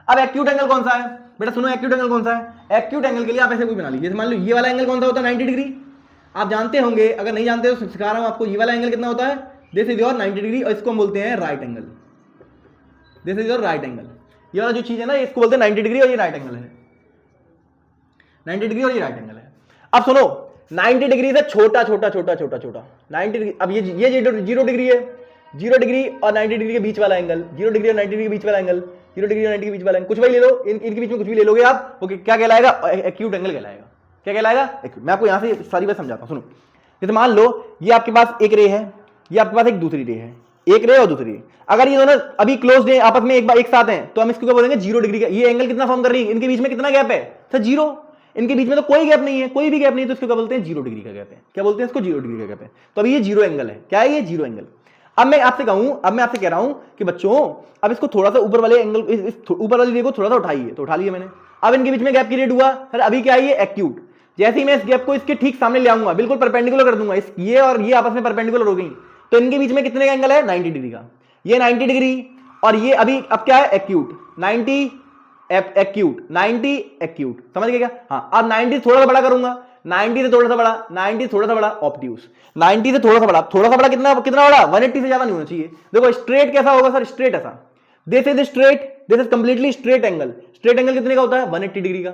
अब एक्यूट एंगल कौन सा है बेटा? सुनो, एक्यूट एंगल कौन सा है? एक्यूट एंगल के लिए आप ऐसे कोई बना लीजिए, मान लो ये वाला एंगल कौन सा होता है? 90 डिग्री। आप जानते होंगे, अगर नहीं जानते तो सिखा रहा हूं आपको। ये वाला एंगल कितना होता है? दिस इज योर 90 डिग्री, और इसको हम बोलते हैं right angle. This is your right angle. ये वाला जो चीज है ना, इसको बोलते हैं 90 डिग्री, और ये राइट एंगल है। 90 डिग्री और ये राइट एंगल है। अब सुनो, 90 डिग्री से छोटा छोटा छोटा छोटा छोटा 90 डिग्री। अब ये 0 डिग्री है, 0 डिग्री और 90 डिग्री के बीच वाला एंगल, 0 डिग्री और 90 डिग्री के बीच वाला एंगल, 0 डिग्री और 90 के बीच वाला एंगल, कुछ भी ले लो, इनके बीच में कुछ भी ले लोगे आप, वो क्या कहलाएगा? एक्यूट एंगल कहलाएगा। क्या कहलाएगा? एक्यूट। मैं आपको यहां से सारी बात समझाता हूं। सुनो, जैसे मान लो ये आपके पास एक रे है, ये आपके पास एक दूसरी रे है, एक रे और दूसरी रे। अगर ये दोनों अभी क्लोज्ड है, आपस में एक साथ हैं, तो हम इसको क्या बोलेंगे? 0 डिग्री का। ये एंगल कितना फॉर्म कर रही है? इनके बीच में कितना गैप है सर? 0। इनके बीच में तो कोई गैप नहीं है, कोई भी गैप नहीं, तो इसको क्या बोलते हैं? 0 डिग्री का गैप है। क्या बोलते हैं इसको? 0 डिग्री का गैप है। तो अभी ये जीरो एंगल है। क्या है ये? Zero angle. अब मैं आपसे कह रहा हूं कि बच्चों अब इसको थोड़ा सा ऊपर वाले एंगल, इस ऊपर वाली रे को थोड़ा सा उठाइए, तो उठा लिया मैंने। अब इनके बीच में गैप क्रिएट हुआ सर, अभी क्या है? ये एक्यूट। जैसे ही मैं इस गैप को इसके ठीक सामने ले आऊंगा, बिल्कुल परपेंडिकुलर कर दूंगा, ये और ये आपस में परपेंडिकुलर हो गई, तो इनके बीच में कितने का एंगल है? 90 डिग्री का। ये 90 डिग्री, और ये अभी अब क्या है, एक्यूट 90 एक्यूट 90 एक्यूट, समझ गए क्या? हाँ, अब 90 थोड़ा सा बड़ा करूंगा, 90 से थोड़ा सा बड़ा, 90 थोड़ा सा बड़ा ऑब्ट्यूस, 90 से थोड़ा सा बड़ा, थोड़ा सा बड़ा कितना कितना बड़ा, 180 से ज्यादा नहीं होना चाहिए। देखो स्ट्रेट कैसा होगा सर, स्ट्रेट ऐसा, this is straight, this is completely straight angle. Straight angle कितने का होता है, 180 डिग्री का।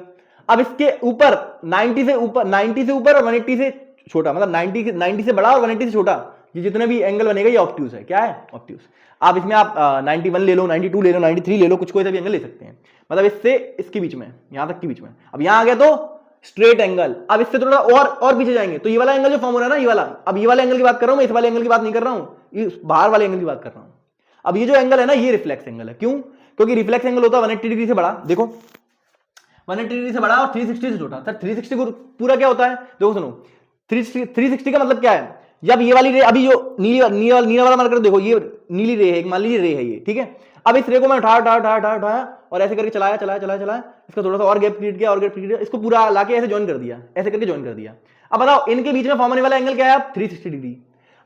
अब इसके ऊपर 90 से ऊपर, 90 से ऊपर और 180 से छोटा, मतलब 90 से बड़ा और 180 से छोटा, ये जितने भी एंगल बनेगा ये ऑब्ट्यूस है। क्या है, ऑब्ट्यूस। आप इसमें आप 91 ले लो, 92 ले लो, 93 ले लो, कुछ कोई सा भी एंगल ले सकते हैं, मतलब इससे इसके बीच में, यहां तक के बीच में। अब यहां आ गया तो स्ट्रेट एंगल। अब इससे थोड़ा और पीछे जाएंगे तो ये वाला एंगल जो फॉर्म हो रहा है ना, ये वाला, अब ये वाले एंगल की बात कर रहा हूं मैं, इस वाले एंगल की बात नहीं कर रहा हूं, इस बाहर वाले एंगल की बात कर रहा हूं। अब ये जो एंगल है ना, ये रिफ्लेक्स एंगल है। क्यों? क्योंकि रिफ्लेक्स एंगल होता है 180 डिग्री से बड़ा। देखो 180 डिग्री से बड़ा और 360 से छोटा। सर 360 को पूरा क्या होता है, देखो सुनो, 360 का मतलब क्या है, जब ये वाली रे, अभी जो नीला वाला मार्कर देखो, ये नीली रे है, मान लीजिए रे है ये, ठीक है। अब इस रे को मैं उठाया और ऐसे करके चलाया, इसका थोड़ा सा और गैप क्रिएट किया, और गैप क्रिएट किया, इसको पूरा लाके ऐसे ज्वाइन कर दिया, ऐसे करके ज्वाइन कर दिया। अब बताओ इनके बीच में फॉर्म होने वाला एंगल क्या है, 360 डिग्री।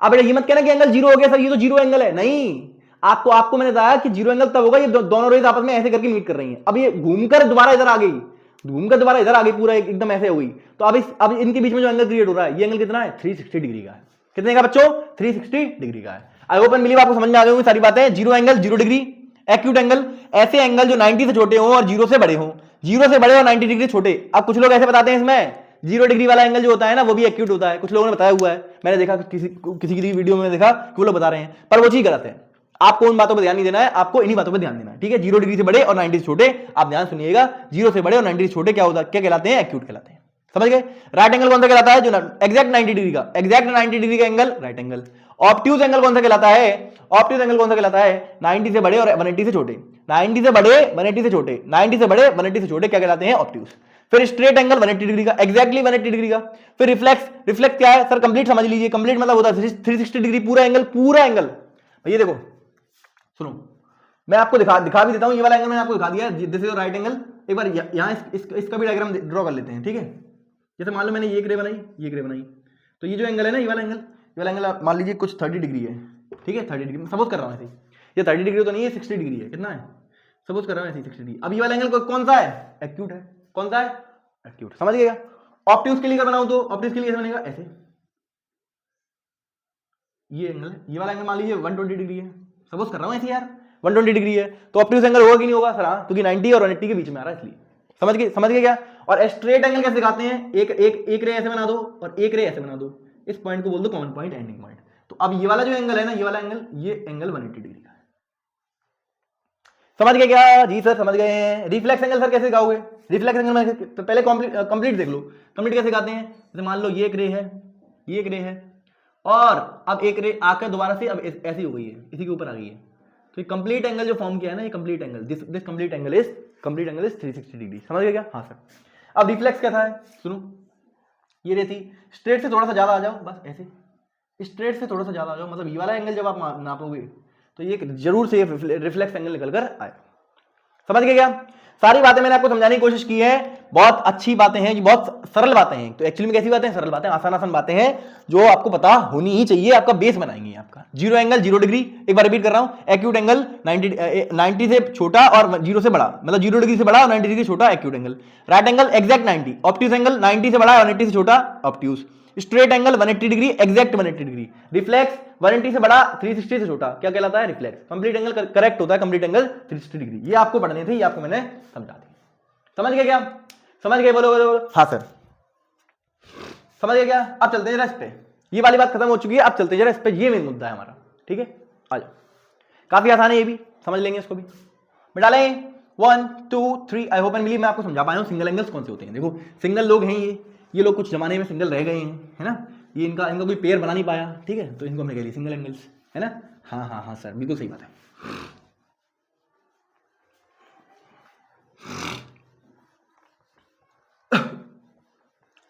अब ये मत कहना कि एंगल जीरो हो गया सर, ये तो जीरो एंगल है, नहीं। आपको मैंने बताया कि जीरो एंगल तब होगा ये दोनों रेज आपस में ऐसे करके मीट कर रही हैं। अब ये घूमकर दोबारा इधर आ गई, पूरा एकदम ऐसे हो गई, तो अब इनके बीच में जो एंगल क्रिएट हो रहा है, ये एंगल कितना है, 360 डिग्री का है। कितने का बच्चों, 360 डिग्री का है। आई होप एंड बिलीव आपको समझ में आ गई सारी बातें। Zero angle 0 degree, acute angle ऐसे एंगल जो 90 से छोटे हो और 0 से बड़े हो, 0 से बड़े और 90 डिग्री छोटे। अब कुछ लोग ऐसे बताते हैं इसमें 0 डिग्री वाला एंगल जो होता है ना, वो भी एक्यूट होता है। कुछ लोगों ने बताया हुआ है, मैंने देखा किसी की वीडियो में देखा कि वो लोग बता रहे हैं, पर वो चीज गलत है। आपको उन बातों पर ध्यान नहीं देना है, आपको इन्हीं बातों पर ध्यान देना है, ठीक है। 0 डिग्री से बड़े और 90 से छोटे, आप ध्यान सुनिएगा, 0 से बड़े और 90 से छोटे क्या होता है, क्या कहलाते हैं, एक्यूट कहलाते हैं। समझ गए? राइट एंगल कौन सा कहलाता है, जो एग्जैक्ट 90 डिग्री का, एग्जैक्ट 90 डिग्री का angle right angle. Obtuse angle कौन सा कहलाता है, ऑब्ट्यूज एंगल कौन सा कहलाता है, 90 से बड़े और 180 से छोटे, 90 से बड़े 180 से छोटे, 90 से बड़े 180 से छोटे क्या कहलाते हैं, ऑब्ट्यूज। फिर स्ट्रेट एंगल 180 डिग्री का, एग्जैक्टली 180 डिग्री का। फिर रिफ्लेक्स क्या है सर, कंप्लीट समझ लीजिए, कंप्लीट मतलब होता है 360 डिग्री, पूरा एंगल। भैया देखो सुनो, मैं आपको दिखा भी देता हूं, ये वाला एंगल मैंने आपको दिखा दिया, दिस इज राइट एंगल। एक बार यहां इसका भी डायग्राम ड्रॉ कर लेते हैं, ठीक है। जैसे मान लो मैंने ये ग्रे बनाई, तो ये जो एंगल है ना, ये वाला एंगल मान लीजिए कुछ 30 डिग्री है, ठीक है, 30 डिग्री सपोज कर रहा हूं ऐसे। ये 30 डिग्री तो नहीं है, 60 डिग्री है, कितना है, सपोज कर रहा हूं ऐसे 60 डिग्री। अब ये वाला एंगल कौन सा है, एक्यूट है। कौन सा है, एक्यूट। समझ गया? ऑब्ट्यूज के लिए अगर बनाऊं तो ऑब्ट्यूज के लिए ऐसे बनेगा, ऐसे। ये एंगल है, ये वाला एंगल मान लीजिए 120 डिग्री है, सपोज कर रहा हूं ऐसे यार, 120 डिग्री है, तो ऑब्ट्यूज एंगल होगा कि नहीं होगा सर, हाँ, क्योंकि 90 और 180 के बीच में आ रहा है, इसलिए। समझ गए क्या? और स्ट्रेट एंगल कैसे दिखाते हैं, एक रे ऐसे बना दो और एक रे ऐसे बना दो, इस पॉइंट को बोल दो कॉमन पॉइंट, एंडिंग पॉइंट। तो अब ये वाला जो एंगल है ना, ये वाला एंगल, ये एंगल 180 डिग्री का है। समझ गए क्या? जी सर समझ गए हैं। रिफ्लेक्स एंगल सर कैसे दिखाओगे, रिफ्लेक्स एंगल में तो पहले कंप्लीट देख लो, कंप्लीट कैसे दिखाते हैं। जैसे मान लो ये एक रे है, ये एक रे है, और अब एक रे आकर दोबारा से अब ऐसी हो गई है, इसी के ऊपर आ गई है, तो ये कंप्लीट एंगल जो फॉर्म किया है ना, ये complete angle, this complete angle is 360 degree. समझ गए क्या? हाँ सर। अब रिफ्लेक्स कैसा है, सुनो, ये रहती स्ट्रेट से थोड़ा सा ज्यादा आ जाओ, बस ऐसे स्ट्रेट से थोड़ा सा ज्यादा आ जाओ, मतलब ये वाला एंगल जब आप नापोगे तो ये जरूर से रिफ्लेक्स एंगल निकल कर आए। समझ गए क्या? सारी बातें मैंने आपको समझाने की कोशिश की है, बहुत अच्छी बातें हैं, बहुत सरल बातें हैं। तो एक्चुअली में कैसी बातें हैं, सरल बातें, आसान बातें हैं, जो आपको पता होनी ही चाहिए, आपका बेस बनाएंगे आपका। जीरो एंगल 0 डिग्री, एक बार रिपीट कर रहा हूं, एक्यूट एंगल 90 से छोटा और 0 से बड़ा, मतलब 0 डिग्री से बड़ा और 90 डिग्री छोटा acute angle. Right angle exact 90, obtuse angle 90 से बड़ा और 180 से छोटा obtuse. Straight angle 180 degree, exact 180 degree. Reflex 180 से बड़ा 360 से छोटा क्या कहलाता है, रिफ्लेक्स। कंप्लीट एंगल करेक्ट होता है, कंप्लीट एंगल 360 डिग्री। ये आपको पढ़ने थे, ये आपको मैंने समझा दी। समझ गए क्या? समझ गए? बोलो। हाँ सर समझ गए क्या? अब चलते हैं जरा इस पे, ये वाली बात खत्म हो चुकी है, अब चलते हैं जरा इस पे, ये मेन मुद्दा है हमारा, ठीक है। आ जाओ, काफी आसान है, ये भी समझ लेंगे, इसको भी मिटा लें। 1 2 3। आई होप एंड बिलीव मैं आपको समझा पाया हूं सिंगल एंगल्स कौन से होते हैं। देखो सिंगल लोग हैं ये लोग कुछ जमाने में सिंगल रह गए हैं, है ना, ये इनका कोई पेयर बना नहीं पाया, ठीक है, तो इनको हमने कह लिया सिंगल एंगल्स, है ना। हाँ सर बिल्कुल सही बात है।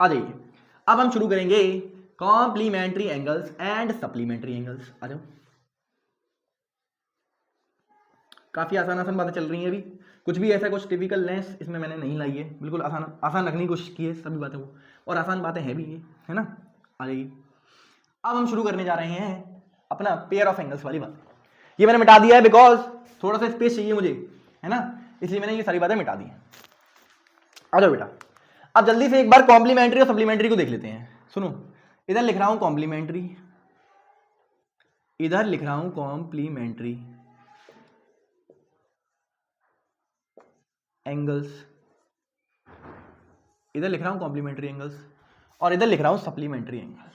आ जाइए, अब हम शुरू करेंगे complementary angles and supplementary angles. आ जाओ, काफी आसान बातें चल रही हैं अभी, कुछ भी ऐसा कुछ टिपिकल लेंस इसमें मैंने नहीं लाई है, बिल्कुल आसान रखने की कोशिश की है सभी बातें को, और आसान बातें हैं भी ये, है ना। आ जाइए, अब हम शुरू करने जा रहे हैं अपना पेयर ऑफ एंगल्स वाली बात। ये मैंने मिटा दिया है बिकॉज थोड़ा सा स्पेस चाहिए मुझे, है ना, इसलिए मैंने ये सारी बातें मिटा दी हैं। आ जाओ बेटा, अब जल्दी से एक बार कॉम्प्लीमेंट्री और सप्लीमेंट्री को देख लेते हैं। सुनो, इधर लिख रहा हूं कॉम्प्लीमेंट्री, इधर लिख रहा हूं कॉम्प्लीमेंट्री एंगल्स, इधर लिख रहा हूं कॉम्प्लीमेंट्री एंगल्स, और इधर लिख रहा हूं सप्लीमेंट्री एंगल्स।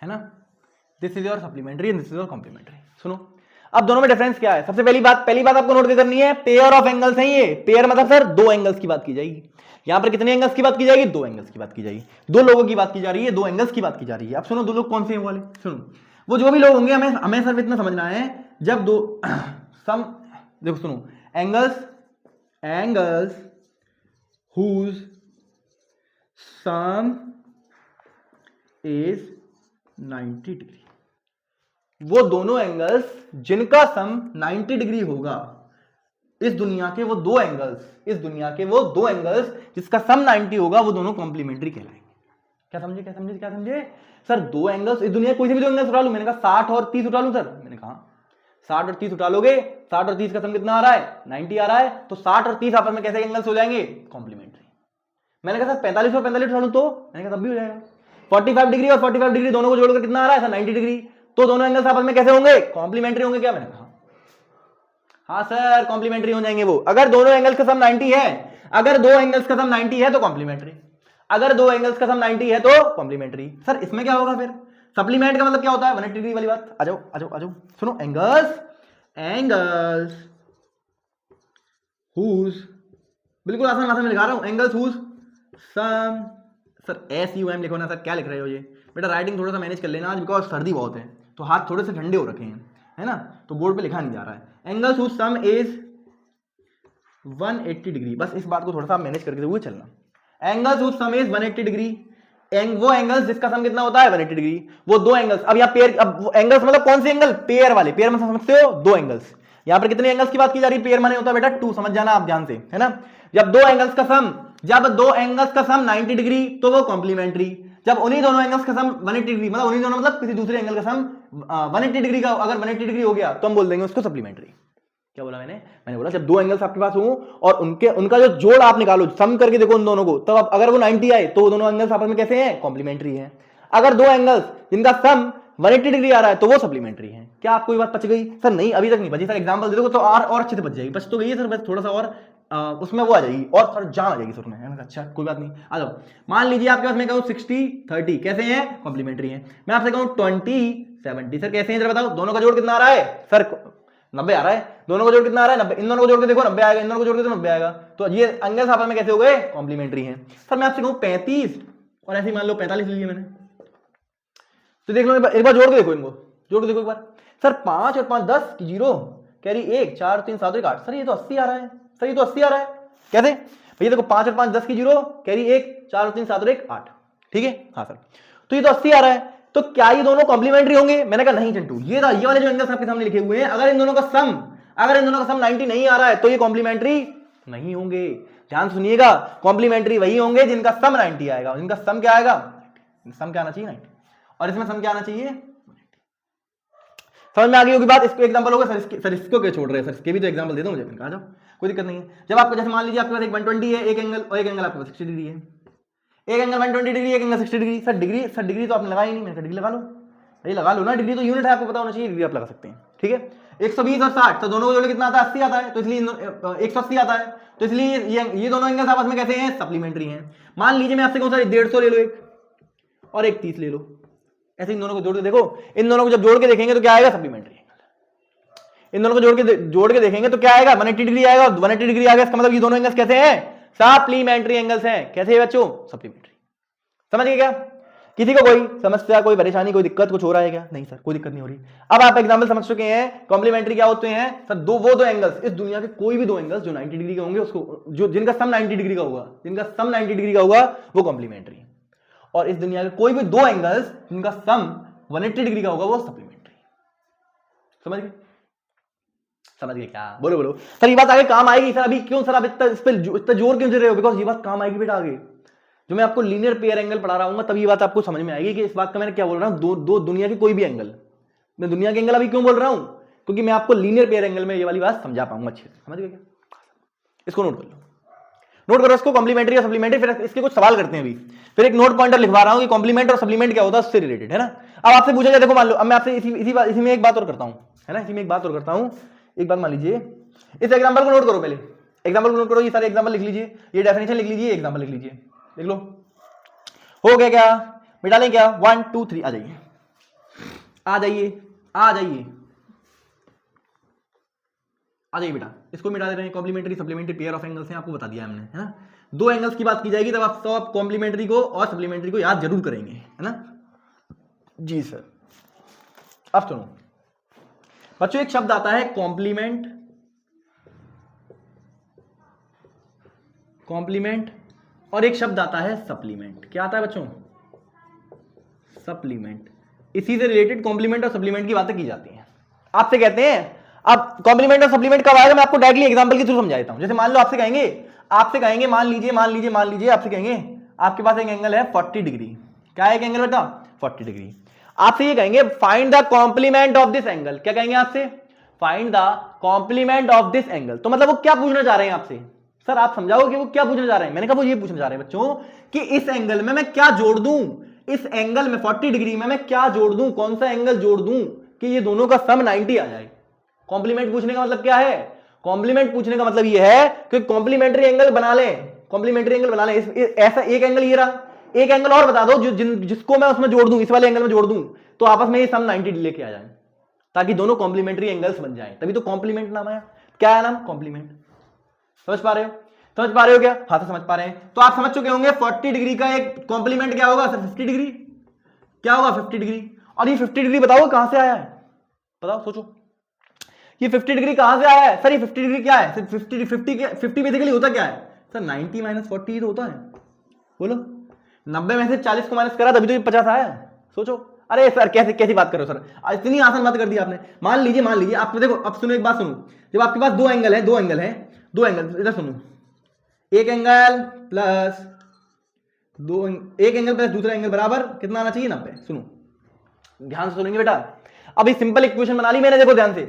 है ना, this is your supplementary and this is your complementary. सुनो, अब दोनों में डिफरेंस क्या है? सबसे पहली बात आपको नोट करनी है, पेयर ऑफ एंगल्स हैं ये। पेयर मतलब सर दो एंगल्स की बात की जाएगी। यहां पर कितने एंगल्स की बात की जाएगी? दो एंगल्स की बात की जाएगी। दो लोगों की बात की जा रही है, दो एंगल्स की बात की जा रही है। अब सुनो, दो लोग कौन से हैं वाले? सुनो, वो जो भी लोग होंगे, हमें सिर्फ इतना समझना है, जब दो सम, देखो सुनो, angles whose sum is 90 degree, वो दोनों एंगल्स जिनका सम 90 डिग्री होगा, इस दुनिया के वो दो एंगल्स, जिसका सम 90 होगा, वो दोनों कॉम्प्लीमेंट्री कहलाएंगे। क्या समझे? सर दो एंगल्स, इस दुनिया कोई से भी दो एंगल्स उठा लूं, मैंने कहा 60 और 30 उठा लूं सर, मैंने कहा 60 और 30 उठा लोगे, 60 और 30 का सम कितना आ रहा है? 90 आ रहा है, तो 60 और 30 आपस में कैसे एंगल्स हो जाएंगे? कॉम्प्लीमेंट्री। मैंने कहा सर 45 और 45 उठा लूं, तो मैंने कहा तब भी हो जाएगा। 45 डिग्री और 45 डिग्री दोनों को जोड़कर कितना आ रहा है सर? 90 डिग्री। तो दोनों एंगल्स आपस में कैसे होंगे? कॉम्प्लीमेंट्री होंगे क्या? मैंने कहा हाँ सर कॉम्प्लीमेंट्री हो जाएंगे वो। अगर दोनों एंगल्स का सम 90 है, अगर दो एंगल्स का सम 90 है तो कॉम्प्लीमेंट्री, अगर दो एंगल्स का सम 90 है तो कॉम्प्लीमेंट्री। सर इसमें क्या होगा फिर? सप्लीमेंट का मतलब क्या होता है? 180 डिग्री वाली बात। आ जाओ। सुनो, एंगल्स हुज, बिल्कुल आसान भाषा में लिखा रहा हूं, angles whose sum, sir SUM लिखो ना सर, क्या लिख रहे हो ये? बेटा राइटिंग थोड़ा सा मैनेज कर लेना आज, बिकॉज सर्दी बहुत है तो हाथ थोड़े से ठंडे हो रखे हैं, है ना, तो बोर्ड पे लिखा नहीं जा रहा है। Angles whose sum is 180 degree, बस इस बात को थोड़ा सा मैनेज करके हुए चलना। Angles whose sum is 180 degree, वो एंगल्स जिसका सम कितना होता है? 180 डिग्री। वो दो एंगल्स, अब यहाँ पेयर, अब एंगल्स मतलब कौन से एंगल? पेयर वाले। पेयर में समझते हो? दो एंगल्स। यहाँ पर कितने एंगल्स की बात की जा रही है? पेयर माने होता है बेटा 2, समझ जाना आप ध्यान से, है ना। जब दो एंगल्स का सम 90 डिग्री तो वो कॉम्प्लीमेंट्री। जब उन्हीं दोनों एंगल्स का सम 180 डिग्री, मतलब उन्हीं दोनों मतलब किसी दूसरे एंगल का सम 180 डिग्री का, अगर 180 डिग्री हो गया तो हम बोल देंगे उसको सप्लीमेंट्री। क्या बोला मैंने बोला जब दो एंगल्स आपके पास हो और उनका जो जोड़ आप निकालो, सम करके देखो उन दोनों को, तब अब अगर वो 90 आए तो वो दोनों एंगल्स आपस में कैसे हैं? कॉम्प्लीमेंट्री हैं। अगर दो एंगल्स जिनका सम 180 डिग्री आ रहा है तो वो सप्लीमेंट्री है। क्या आपको ये बात पच गई? सर नहीं, अभी तक नहीं बची सर, एग्जांपल दे दोगे तो और अच्छे से बच जाएगी। बच तो गई है सर, बस थोड़ा सा और उसमें वो आ जाएगी, और थोड़ा जान आ जाएगी सर में। अच्छा कोई बात नहीं, आ जाओ। मान लीजिए आपके पास मैं कहूँ 60-30 कैसे हैं? कॉम्प्लीमेंट्री हैं। मैं आपसे कहूँ 20-70 सर कैसे हैं? जरा बताओ, दोनों का जोड़ कितना आ रहा है? सर 90 आ रहा है। दोनों का जोड़ कितना आ रहा है? 90। इन दोनों को जोड़ के देखो 90 आएगा, इन दोनों को जोड़ के तो 90 आएगा। तो ये एंगल्स आपस में कैसे हो गए? कॉम्प्लीमेंट्री हैं। सर मैं आपसे कहूँ 35 और ऐसे ही मान लो 45 लीजिए मैंने, तो देख लो एक बार जोड़ के देखो, इनको जोड़ के देखो एक बार। सर 5 और 5 10 की 0 कैरी 1 4 3 7 1 8, सर ये तो 80 आ रहा है। सर ये तो 80 आ रहा है, कैसे भैया? देखो 5 और 5 10 की 0 कैरी 1 4 और 3 7 और 1 8, ठीक है हाँ सर, तो ये तो 80 आ रहा है। तो क्या ये दोनों कॉम्प्लीमेंट्री होंगे? मैंने कहा नहीं चंटू, ये वाले जो एंगल्स आपके सामने लिखे हुए हैं, अगर इन दोनों का सम 90 नहीं आ रहा है तो ये कॉम्प्लीमेंट्री नहीं होंगे। ध्यान सुनिएगा, कॉम्प्लीमेंट्री वही होंगे जिनका सम 90 आएगा। जिनका सम क्या आएगा? सम क्या आना चाहिए? 90। और इसमें सम क्या आना चाहिए? समझ में आ गई होगी बात? इसको एग्जांपल होगा सर इसको क्या छोड़ रहे हैं सर, इसके भी तो एग्जांपल दे दो मुझे। आ जाओ, कोई दिक्कत नहीं है। जब आपको जैसे मान लीजिए आपके पास एक 120 है, एक एंगल, और एक एंगल आपके पास 60 डिग्री है, एक एंगल 120 डिग्री, एक एंगल 60 डिग्री। सर डिग्री तो आपने लगाई नहीं, मैंने डिग्री लगा लो, ये लगा लो ना, डिग्री तो यूनिट है, आपको पता होना चाहिए, डिग्री आप लगा सकते हैं, ठीक है। 120 और 60 तो दोनों को जोड़े कितना आता है? 80 आता है, तो इसलिए 180 आता है, तो इसलिए ये दोनों एंगल्स आपस में कैसे हैं? सप्लीमेंट्री हैं। मान लीजिए मैं आपसे कहूं सर 150 ले लो एक, और एक 30 ले लो, ऐसे इन दोनों को जोड़ के देखो। इन दोनों को जब जोड़ के देखेंगे तो क्या आएगा? Supplementary angle. इन दोनों को जोड़ के देखेंगे तो क्या आएगा? 180 डिग्री आएगा। 180 डिग्री आ गया, इसका मतलब ये दोनों एंगल्स कैसे हैं? सप्लीमेंट्री एंगल्स हैं। कैसे है बच्चों? सप्लीमेंट्री। समझ गए क्या? किसी को कोई समस्या, कोई परेशानी, कोई दिक्कत कुछ हो रहा है क्या? नहीं सर कोई दिक्कत नहीं हो रही। अब आप एग्जांपल समझ चुके हैं कॉम्प्लीमेंट्री क्या होते हैं। सर वो दो एंगल्स, इस दुनिया के कोई भी दो एंगल्स जो 90 डिग्री के होंगे, उसको जो जिनका सम 90 डिग्री का होगा, वो कॉम्प्लीमेंट्री है। और इस दुनिया के कोई भी दो एंगल्स जिनका सम 180 डिग्री का होगा, वो सप्लीमेंट्री। समझ गए क्या? बोलो सर ये बात आगे काम आएगी। सर अभी क्यों सर आप इतना इस पर जोर क्यों दे रहे हो? बिकॉज ये बात काम आएगी बेटा आगे। जो मैं आपको लीनियर पेयर एंगल पढ़ा रहा हूँ तब ये बात आपको समझ में आएगी कि इस बात का मैंने क्या बोल रहा हूँ, दो दुनिया के कोई भी एंगल। मैं दुनिया के एंगल अभी क्यों बोल रहा हूँ, क्योंकि मैं आपको लीनियर पेयर एंगल में ये वाली बात समझा पाऊंगा अच्छे से। समझ गए क्या? इसको नोट कर लो, नोट करो इसको, कॉम्प्लीमेंट्री और सप्लीमेंट्री। फिर इसके कुछ सवाल करते हैं अभी, फिर एक नोट पॉइंटर लिखवा रहा हूं कि कॉम्प्लीमेंट और सप्लीमेंट क्या होता है, उससे रिलेटेड है ना। अब आपसे पूछा जाए, देखो मान लो, अब मैं आपसे इसी में एक बात और करता हूं, है ना, इसी में एक बात और करता हूं। एक बात मान लीजिए, इस एग्जांपल को नोट करो, पहले एग्जांपल को नोट करो, ये सारे एग्जांपल लिख लीजिए, ये डेफिनेशन लिख लीजिए, एग्जांपल लिख लीजिए, लिख लो। हो गया क्या, मिटा लें क्या, 1 2 3, आ जाइए आ जाइए आ जाइए आ जाइए बेटा, इसको मिटा दे रहे हैं। Complementary supplementary pair of angles हैं, आपको बता दिया हमने, है ना। दो एंगल्स की बात की जाएगी तब आप कॉम्प्लीमेंट्री को और सप्लीमेंट्री को याद जरूर करेंगे, है ना जी सर। अब सुनो बच्चों, एक शब्द आता है कॉम्प्लीमेंट, कॉम्प्लीमेंट, और एक शब्द आता है सप्लीमेंट। क्या आता है बच्चों, सप्लीमेंट। इसी से रिलेटेड कॉम्प्लीमेंट और सप्लीमेंट की बातें की जाती हैं। आपसे कहते हैं, अब कॉम्प्लीमेंट और सप्लीमेंट कब आएगा, मैं आपको डायरेक्टली एग्जांपल के थ्रू समझा देता हूं। जैसे मान लो आपसे कहेंगे मान लीजिए आपसे कहेंगे आपके पास एक एंगल है 40 डिग्री। क्या है एक एंगल बेटा, 40 डिग्री। आपसे ये कहेंगे find the complement of this angle. क्या कहेंगे आपसे, find the complement of this angle. तो मतलब वो क्या पूछना चाह रहे हैं आपसे, सर आप समझाओ कि वो क्या पूछना चाह रहे हैं। मैंने कहा वो ये पूछना चाह रहे हैं बच्चों कि इस एंगल में मैं क्या जोड़ दूं, इस एंगल में 40 डिग्री में मैं क्या जोड़ दूं, कौन सा एंगल जोड़ दूं कि ये दोनों का सम 90 आ जाए। कॉम्प्लीमेंट पूछने का मतलब क्या है, कॉम्प्लीमेंट पूछने का मतलब ये है कि कॉम्प्लीमेंट्री एंगल बना लें, कॉम्प्लीमेंट्री एंगल बना लें। ऐसा एक एंगल ये रहा, एक एंगल और बता दो जिसको मैं उसमें जोड़ दूं, इस वाले एंगल में जोड़ दूं, तो आपस में ये सम 90 लेके आ जाए, ताकि दोनों कॉम्प्लीमेंट्री एंगल्स बन जाए। तभी तो कॉम्प्लीमेंट नाम आया। क्या है नाम, कॉम्प्लीमेंट। समझ पा रहे हो, समझ पा रहे हो क्या, हाँ तो समझ पा रहे हैं। तो आप समझ चुके होंगे 40 डिग्री का एक कॉम्प्लीमेंट क्या होगा सर, 50 डिग्री। क्या होगा, 50 डिग्री। और ये 50 डिग्री बताओ कहां से आया है, बताओ सोचो, ये 50 डिग्री कहां से आया है सर। ये 50 डिग्री क्या है, 50 बेसिकली होता क्या है सर, 90 माइनस 40 तो होता है। बोलो 90 में से 40 को माइनस करा तभी तो ये 50 आया है। सोचो, अरे सर कैसी बात करो सर, इतनी आसान बात कर दी आपने। मान लीजिए आप देखो, अब सुनो एक बात सुनो, जब आपके पास दो एंगल इधर सुनो, एक एंगल प्लस दूसरा एंगल बराबर कितना आना चाहिए, 90। सुनो ध्यान से सुनेंगे बेटा। अभी सिंपल इक्वेशन बना ली मैंने, देखो ध्यान से,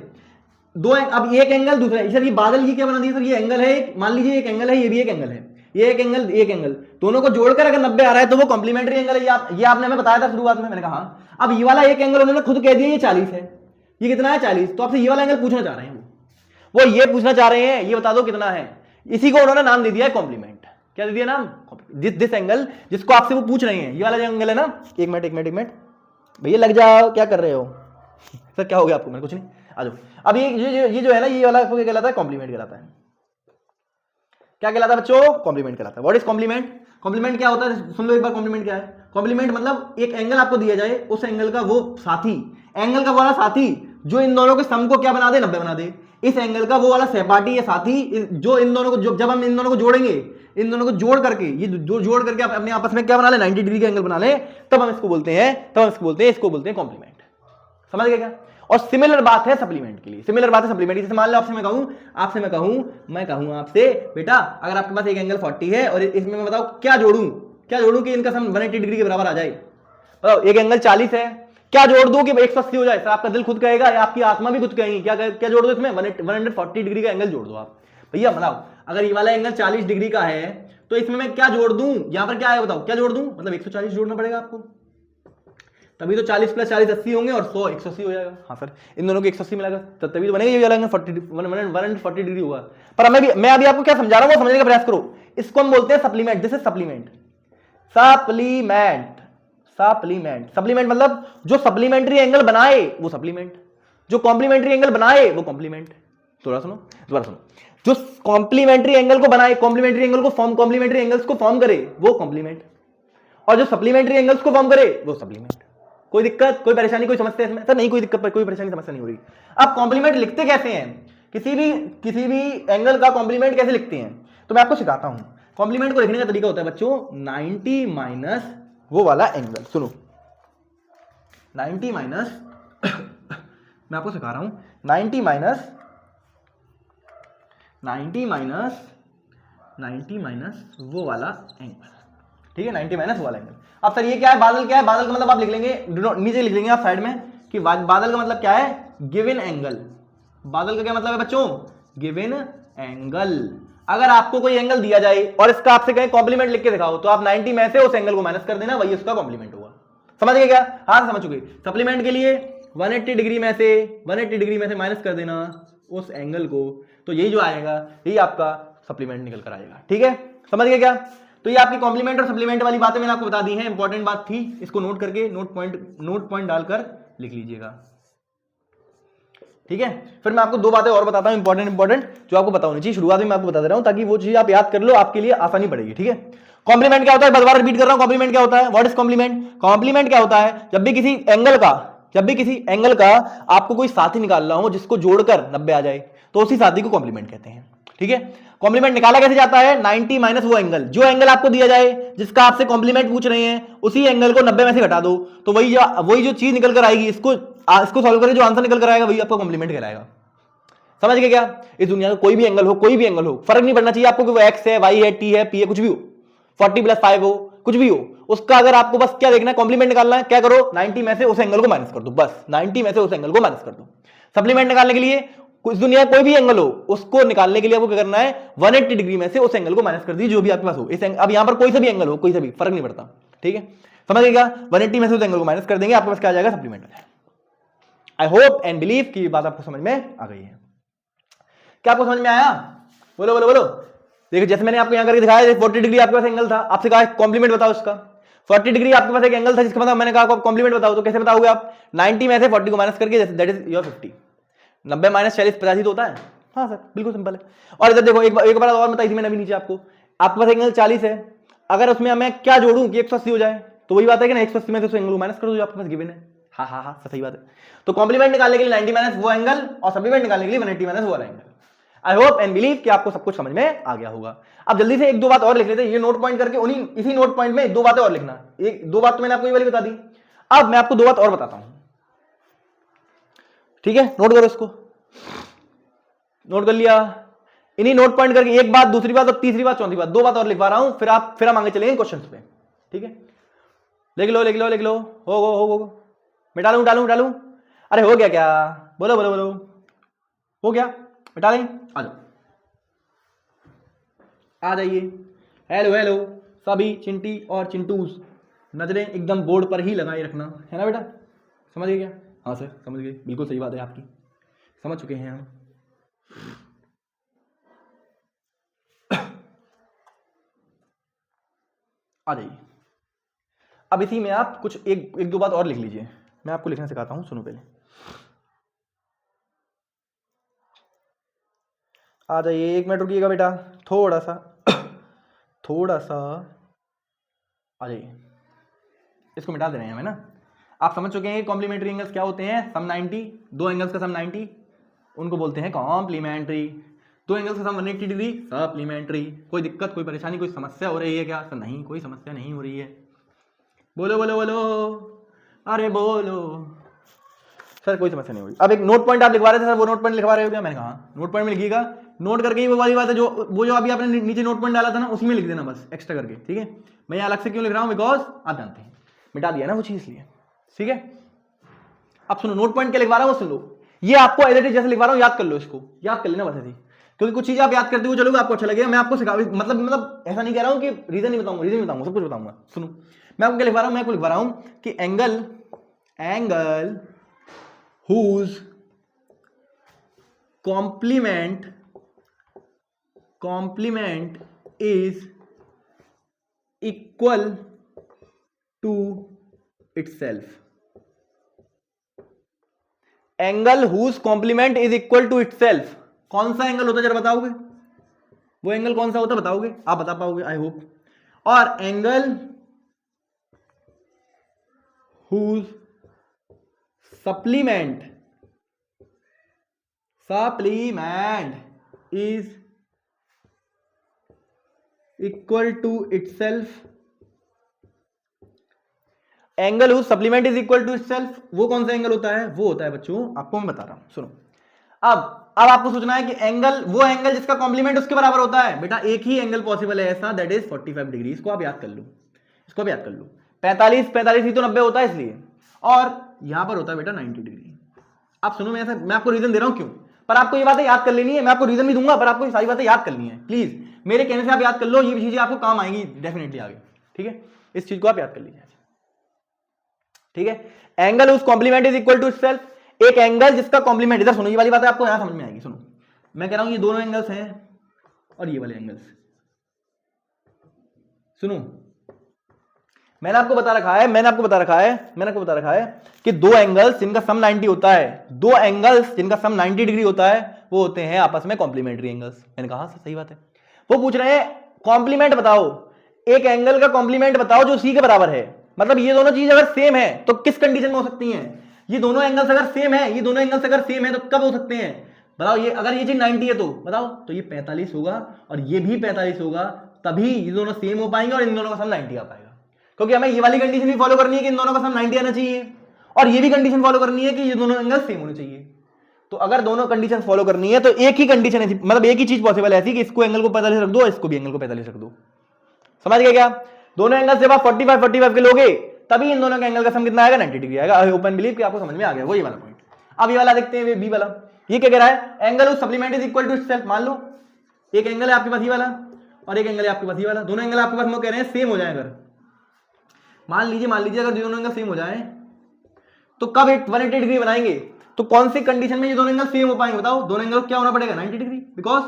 अब एक एंगल दूसरा, सर ये बादल की क्या बना दिया सर, ये एंगल है, मान लीजिए एक एंगल है, ये भी एक एंगल है, ये एक एंगल दोनों को जोड़कर अगर 90 आ रहा है तो वो कॉम्प्लीमेंट्री एंगल है। ये आपने हमें बताया था शुरुआत में, मैंने कहा अब ये वाला एक एंगल उन्होंने खुद कह दिया ये 40 है, ये कितना है 40, तो आपसे ये वाला एंगल पूछना चाह रहे हैं, वो ये पूछना चाह रहे हैं ये बता दो कितना है। इसी को उन्होंने नाम दे दिया है कॉम्प्लीमेंट। क्या दे दिया नाम, दिस एंगल जिसको आपसे वो पूछ रहे हैं, ये वाला जो एंगल है ना। एक मिनट भैया लग जाओ, क्या कर रहे हो सर, क्या हो गया आपको, मैं कुछ नहीं, आ जाओ। अब ये जो है ना, ये वाला क्या कहलाता है, कॉम्प्लीमेंट कहलाता है। क्या कहलाता है बच्चों, कॉम्प्लीमेंट कहलाता है। व्हाट इज कॉम्प्लीमेंट, कॉम्प्लीमेंट क्या होता है, सुन लो एक बार कॉम्प्लीमेंट क्या है। कॉम्प्लीमेंट मतलब एक एंगल आपको दिया जाए, उस एंगल का वो साथी, एंगल का वाला साथी जो इन दोनों के सम को क्या बना दे, 90 बना दे। इस एंगल का वो वाला सहपाठी या साथी जो इन दोनों को, जब हम इन दोनों को जोड़ेंगे, इन दोनों को जोड़ करके, ये जोड़ करके अपने आपस में क्या बना ले, 90 डिग्री का एंगल बना ले, तब हम इसको बोलते हैं इसको बोलते हैं कॉम्प्लीमेंट। समझ गए क्या। और सिमिलर बात है सप्लीमेंट के लिए, सिमिलर बात है सप्लीमेंट। जैसे मान लो आपसे मैं कहूं आपसे बेटा, अगर आपके पास एक एंगल 40 है और इसमें मैं बताऊं क्या जोड़ूं कि इनका सम 180 डिग्री के बराबर आ जाए। बताओ एक एंगल 40 है, क्या जोड़ दूं कि 180 हो जाए। सर आपका दिल खुद कहेगा या आपकी आत्मा भी खुद कहेगी, क्या जोड़ दो इसमें, 140 डिग्री का एंगल जोड़ दो आप। भैया बताओ अगर ये वाला एंगल 40 डिग्री का है तो इसमें मैं क्या जोड़ दूं, यहां पर क्या है बताओ, क्या जोड़ दूं, मतलब 140 जोड़ना पड़ेगा आपको, तभी तो 40 प्लस 40 80 होंगे और 100 180 हो जाएगा। हाँ सर इन दोनों को 180 मिलाकर तभी तो बनेगा ये वाला एंगल 140 डिग्री होगा। पर मैं अभी आपको क्या समझा रहा हूं वो समझने का प्रयास करो। इसको हम बोलते हैं सप्लीमेंट। दिस इज सप्लीमेंट मतलब जो सप्लीमेंट्री एंगल बनाए वो सप्लीमेंट, जो कॉम्प्लीमेंट्री एंगल बनाए वो कॉम्प्लीमेंट। दोबारा सुनो, जो कॉम्प्लीमेंट्री एंगल को बनाए, कॉम्प्लीमेंट्री एंगल को फॉर्म, कॉम्प्लीमेंट्री एंगल्स को फॉर्म करे वो कॉम्प्लीमेंट, और जो सप्लीमेंट्री एंगल्स को फॉर्म करे वो सप्लीमेंट। कोई दिक्कत, कोई परेशानी, कोई समस्या इसमें सर, नहीं कोई दिक्कत, कोई परेशानी समस्या नहीं हो रही। अब कॉम्प्लीमेंट लिखते कैसे हैं, किसी भी एंगल का कॉम्प्लीमेंट कैसे लिखते हैं, तो मैं आपको सिखाता हूं। कॉम्प्लीमेंट को लिखने का तरीका होता है बच्चों 90 माइनस वो वाला एंगल। सुनो 90 माइनस मैं आपको सिखा रहा हूं 90 माइनस वो वाला एंगल। ठीक है, 90 माइनस वो वाला एंगल। अब सर ये क्या है, बादल क्या है, बादल का मतलब आप लिख लेंगे, नीचे लिख लेंगे आप साइड में कि बादल का मतलब क्या है, गिवन एंगल। बादल का क्या मतलब है बच्चों, गिवन एंगल। अगर आपको कोई एंगल दिया जाए और इसका आपसे कहें कॉम्प्लीमेंट लिख के दिखाओ, तो आप 90 में से उस एंगल को माइनस कर देना, वही उसका कॉम्प्लीमेंट होगा। समझ गए क्या? हाँ समझ चुके। सप्लीमेंट के लिए 180 डिग्री में से माइनस कर देना उस एंगल को, तो यही जो आएगा यही आपका सप्लीमेंट निकल कर आएगा। ठीक है, समझ गए क्या? तो ये आपकी कॉम्प्लीमेंट और सप्लीमेंट वाली बातें मैंने आपको बता दी हैं, इंपॉर्टेंट बात थी, इसको नोट करके नोट पॉइंट डालकर लिख लीजिएगा। ठीक है, फिर मैं आपको दो बातें और बताता हूं इंपॉर्टेंट जो आपको पता होनी चाहिए, शुरुआत में मैं आपको बता दे रहा हूं ताकि वो चीज आप याद कर लो, आपके लिए आसानी पड़ेगी। ठीक है, कॉम्प्लीमेंट क्या होता है, बार रिपीट कर रहा हूं, कॉम्प्लीमेंट क्या होता है, व्हाट इज कॉम्प्लीमेंट? कॉम्प्लीमेंट क्या होता है, जब भी किसी एंगल का आपको कोई साथी निकालना हो जिसको जोड़कर 90 आ जाए, तो उसी साथी को कॉम्प्लीमेंट कहते हैं। ठीक है, कॉम्प्लीमेंट निकाला कैसे जाता है, 90 माइनस वो एंगल, जो एंगल आपको दिया जाए जिसका आपसे कॉम्प्लीमेंट पूछ रहे हैं, उसी एंगल को 90 में से घटा दो, तो वही जो चीज निकल कर आएगी, इसको सॉल्व करके जो आंसर निकल कर आएगा वही आपका कॉम्प्लीमेंट कहलाएगा। समझ गए क्या? इस दुनिया का कोई भी एंगल हो, फर्क नहीं पड़ना चाहिए आपको कि वो एक्स है, वाई है, टी है, पी है, कुछ भी हो, 40 + 5 हो, कुछ भी हो, उसका अगर आपको बस क्या देखना है, कॉम्प्लीमेंट निकालना है, क्या करो, 90 में से उस एंगल को माइनस कर दो, बस 90 में से उस एंगल को माइनस कर दो। सप्लीमेंट निकालने के लिए इस दुनिया कोई भी एंगल हो, उसको निकालने के लिए आपको क्या करना है, 180 डिग्री में से उस एंगल को माइनस कर दीजिए जो भी आपके पास हो। अब यहां पर कोई सा भी एंगल हो, कोई सा भी, फर्क नहीं पड़ता। ठीक है, समझ गए क्या? 180 में से उस एंगल को माइनस कर देंगे, आपके पास क्या आ जाएगा, supplement. I hope and believe कि ये बात आपको समझ में आ गई है। क्या आपको समझ में आया? बोलो बोलो बोलो। देखिए जैसे मैंने आपको यहां करके दिखाया, 40 डिग्री आपके पास एंगल था, आपसे कहा कॉम्प्लीमेंट बताओ उसका। 40 डिग्री आपके पास एक एंगल था जिसका मतलब मैंने कहा कॉम्प्लीमेंट बताओ, तो कैसे बताओगे आप, 90 में से 40 को माइनस करके, दैट इज योर 50। 90 माइनस 40 85 तो होता है। हाँ सर बिल्कुल सिंपल है। और इधर देखो एक बार और बताई थी मैंने अभी नीचे आपको, आपके पास एंगल 40 है, अगर उसमें मैं क्या जोड़ूं कि 180 हो जाए, तो वही बात है कि ना 180 में से उस एंगल को माइनस कर दो जो आपके पास गिवन है। हाँ सही बात है। तो कॉम्प्लीमेंट निकालने के लिए 90 माइनस वो एंगल और सप्लीमेंट निकालने के लिए 180 माइनस वो वाला angle. I hope and believe कि आपको सब कुछ समझ में आ गया होगा। अब जल्दी से एक दो बात और लिख लेते हैं, ये नोट पॉइंट करके उन्हीं इसी नोट पॉइंट में दो बातें और लिखना। एक दो बात तो मैंने आपको ये वाली बता दी, अब मैं आपको दो बात और बताता हूं। ठीक है, नोट करो इसको, नोट कर लिया, इन्हीं नोट पॉइंट करके एक बात, दूसरी बात और तीसरी बात, चौथी बात, दो बात और लिखवा रहा हूं, फिर हम आगे चलेंगे क्वेश्चंस पे। ठीक है, लिख लो, हो मिटा लूं, अरे हो गया क्या, बोलो हो गया, मिटा लें, आ जाइए। हेलो सभी चिंटी और चिंटूस, नजरें एकदम बोर्ड पर ही लगाए रखना, है ना बेटा, समझ गए क्या? हाँ सर समझ गए, बिल्कुल सही बात है आपकी, समझ चुके हैं हम। आ जाइए, अब इसी में आप कुछ एक दो बात और लिख लीजिए, मैं आपको लिखना सिखाता हूं, सुनो पहले। आ जाइए, 1 मिनट रुकिएगा बेटा, थोड़ा सा आ जाइए, इसको मिटा दे रहे हैं हमें ना। आप समझ चुके हैं कॉम्प्लीमेंट्री एंगल्स क्या होते हैं, सम 90, दो एंगल्स का सम 90 उनको बोलते हैं कॉम्प्लीमेंट्री, दो एंगल्स का सम 180 डिग्री सप्लीमेंट्री। कोई दिक्कत, कोई परेशानी, कोई समस्या हो रही है क्या? सर नहीं, कोई समस्या नहीं हो रही है, बोलो अरे बोलो सर, कोई समस्या नहीं हुई। अब एक नोट पॉइंट आप लिखवा रहे थे सर, वो नोट पॉइंट लिखवा रहे हो क्या? मैंने कहा नोट पॉइंट में लिखिएगा, नोट करके ही वो वाली बात है जो अभी आपने नीचे नोट पॉइंट डाला था ना, उसी में लिख देना बस एक्स्ट्रा करके। ठीक है, मैं यहाँ अलग से क्यों लिख रहा हूँ, बिकॉज आप जानते हैं मिटा दिया ना वो चीज, इसलिए। ठीक है, अब सुनो, नोट पॉइंट क्या लिखवा रहा हूँ सुन लो, ये आपको एज इट इज जैसे लिखवा रहा हूँ याद कर लो, इसको याद कर लेना बस ऐसे, क्योंकि कुछ चीजें आप याद करते हुए चलोगे आपको अच्छा लगेगा। मैं आपको सिखा मतलब ऐसा नहीं कह रहा हूँ कि रीजन नहीं बताऊंगा, रीजन बताऊंगा, सब कुछ बताऊंगा। सुनो मैं आपको क्या लिखवा रहा हूँ, मैं आपको लिखवा रहा हूँ कि angle whose complement is equal to itself, angle whose complement is equal to itself, कौन सा एंगल होता है जरा बताओगे, वो एंगल कौन सा होता है बताओगे, आप बता पाओगे आई होप। और angle whose supplement is equal to itself, angle whose supplement is equal to itself, वो कौन सा एंगल होता है? वो होता है बच्चों, आपको मैं बता रहा हूं, सुनो। अब आपको सोचना है कि एंगल, वो एंगल जिसका कॉम्प्लीमेंट उसके बराबर होता है। बेटा एक ही एंगल पॉसिबल है ऐसा, दैट इज 45 डिग्री, इसको आप याद कर लो। इसको भी याद कर लो। 45 ही तो 90 होता है इसलिए, और यहां पर होता है बेटा 90 डिग्री। आप सुनो, मैं आपको रीजन दे रहा हूं क्यों, पर आपको ये बातें याद कर लेनी है। मैं आपको रीजन भी दूंगा, पर आपको ये सारी बातें याद करनी है। प्लीज मेरे कहने से आप याद कर लो, ये चीजें आपको काम आएंगी डेफिनेटली आगे। ठीक है, इस चीज को आप याद कर लीजिए। ठीक है, angle whose complement is equal to itself. एक एंगल जिसका कॉम्प्लीमेंट, इधर सुनो, ये वाली बात आपको यहां समझ में आएगी। सुनो, मैं कह रहा हूं ये दोनों एंगल्स हैं और ये वाले एंगल्स। सुनो, मैंने आपको बता रखा है कि दो एंगल्स जिनका सम 90 होता है, दो एंगल्स जिनका सम 90 डिग्री होता है, वो होते हैं आपस में कॉम्प्लीमेंट्री एंगल्स। मैंने कहा सही बात है। वो पूछ रहे हैं कॉम्प्लीमेंट बताओ, एक एंगल का कॉम्प्लीमेंट बताओ जो सी के बराबर है। मतलब ये दोनों चीज अगर सेम है तो किस कंडीशन में हो सकती हैं? ये दोनों एंगल्स अगर सेम है, तो कब हो सकते हैं बताओ? ये अगर ये चीज 90 है तो बताओ, तो ये 45 होगा और ये भी 45 होगा, तभी ये दोनों सेम हो पाएंगे और इन दोनों का सम 90 आ पाएगा। क्योंकि हमें ये वाली कंडीशन भी फॉलो करनी है कि इन दोनों का सम 90 आना चाहिए, और ये भी कंडीशन फॉलो करनी है कि ये दोनों एंगल सेम होने चाहिए। तो अगर दोनों कंडीशन फॉलो करनी है तो एक ही कंडीशन है, मतलब एक ही चीज पॉसिबल है ऐसी कि इसको एंगल को 45 रख दो, इसको भी एंगल को 45 रख दो। समझ गए क्या? दोनों एंगल जब आप 45 के लोगे तभी इन दोनों के एंगल का सम कितना आएगा? 90 डिग्री आएगा। आई होप एंड बिलीव कि आपको समझ में आ गया वही वाला पॉइंट। अब ये वाला देखते हैं, बी वाला। ये क्या कह रहा है? Angle whose supplement is equal to itself. मान लो एक एंगल है आपके पास ये वाला और एक एंगल है आपके पास ये वाला। दोनों एंगल आपके पास कह रहे हैं सेम हो जाए। अगर मान लीजिए अगर दोनों एंगल सेम हो जाए तो कब 180 डिग्री बनाएंगे? तो कौन सी कंडीशन में ये दोनों एंगल सेम हो पाएंगे बताओ? दोनों एंगल क्या होना पड़ेगा? 90 डिग्री। बिकॉज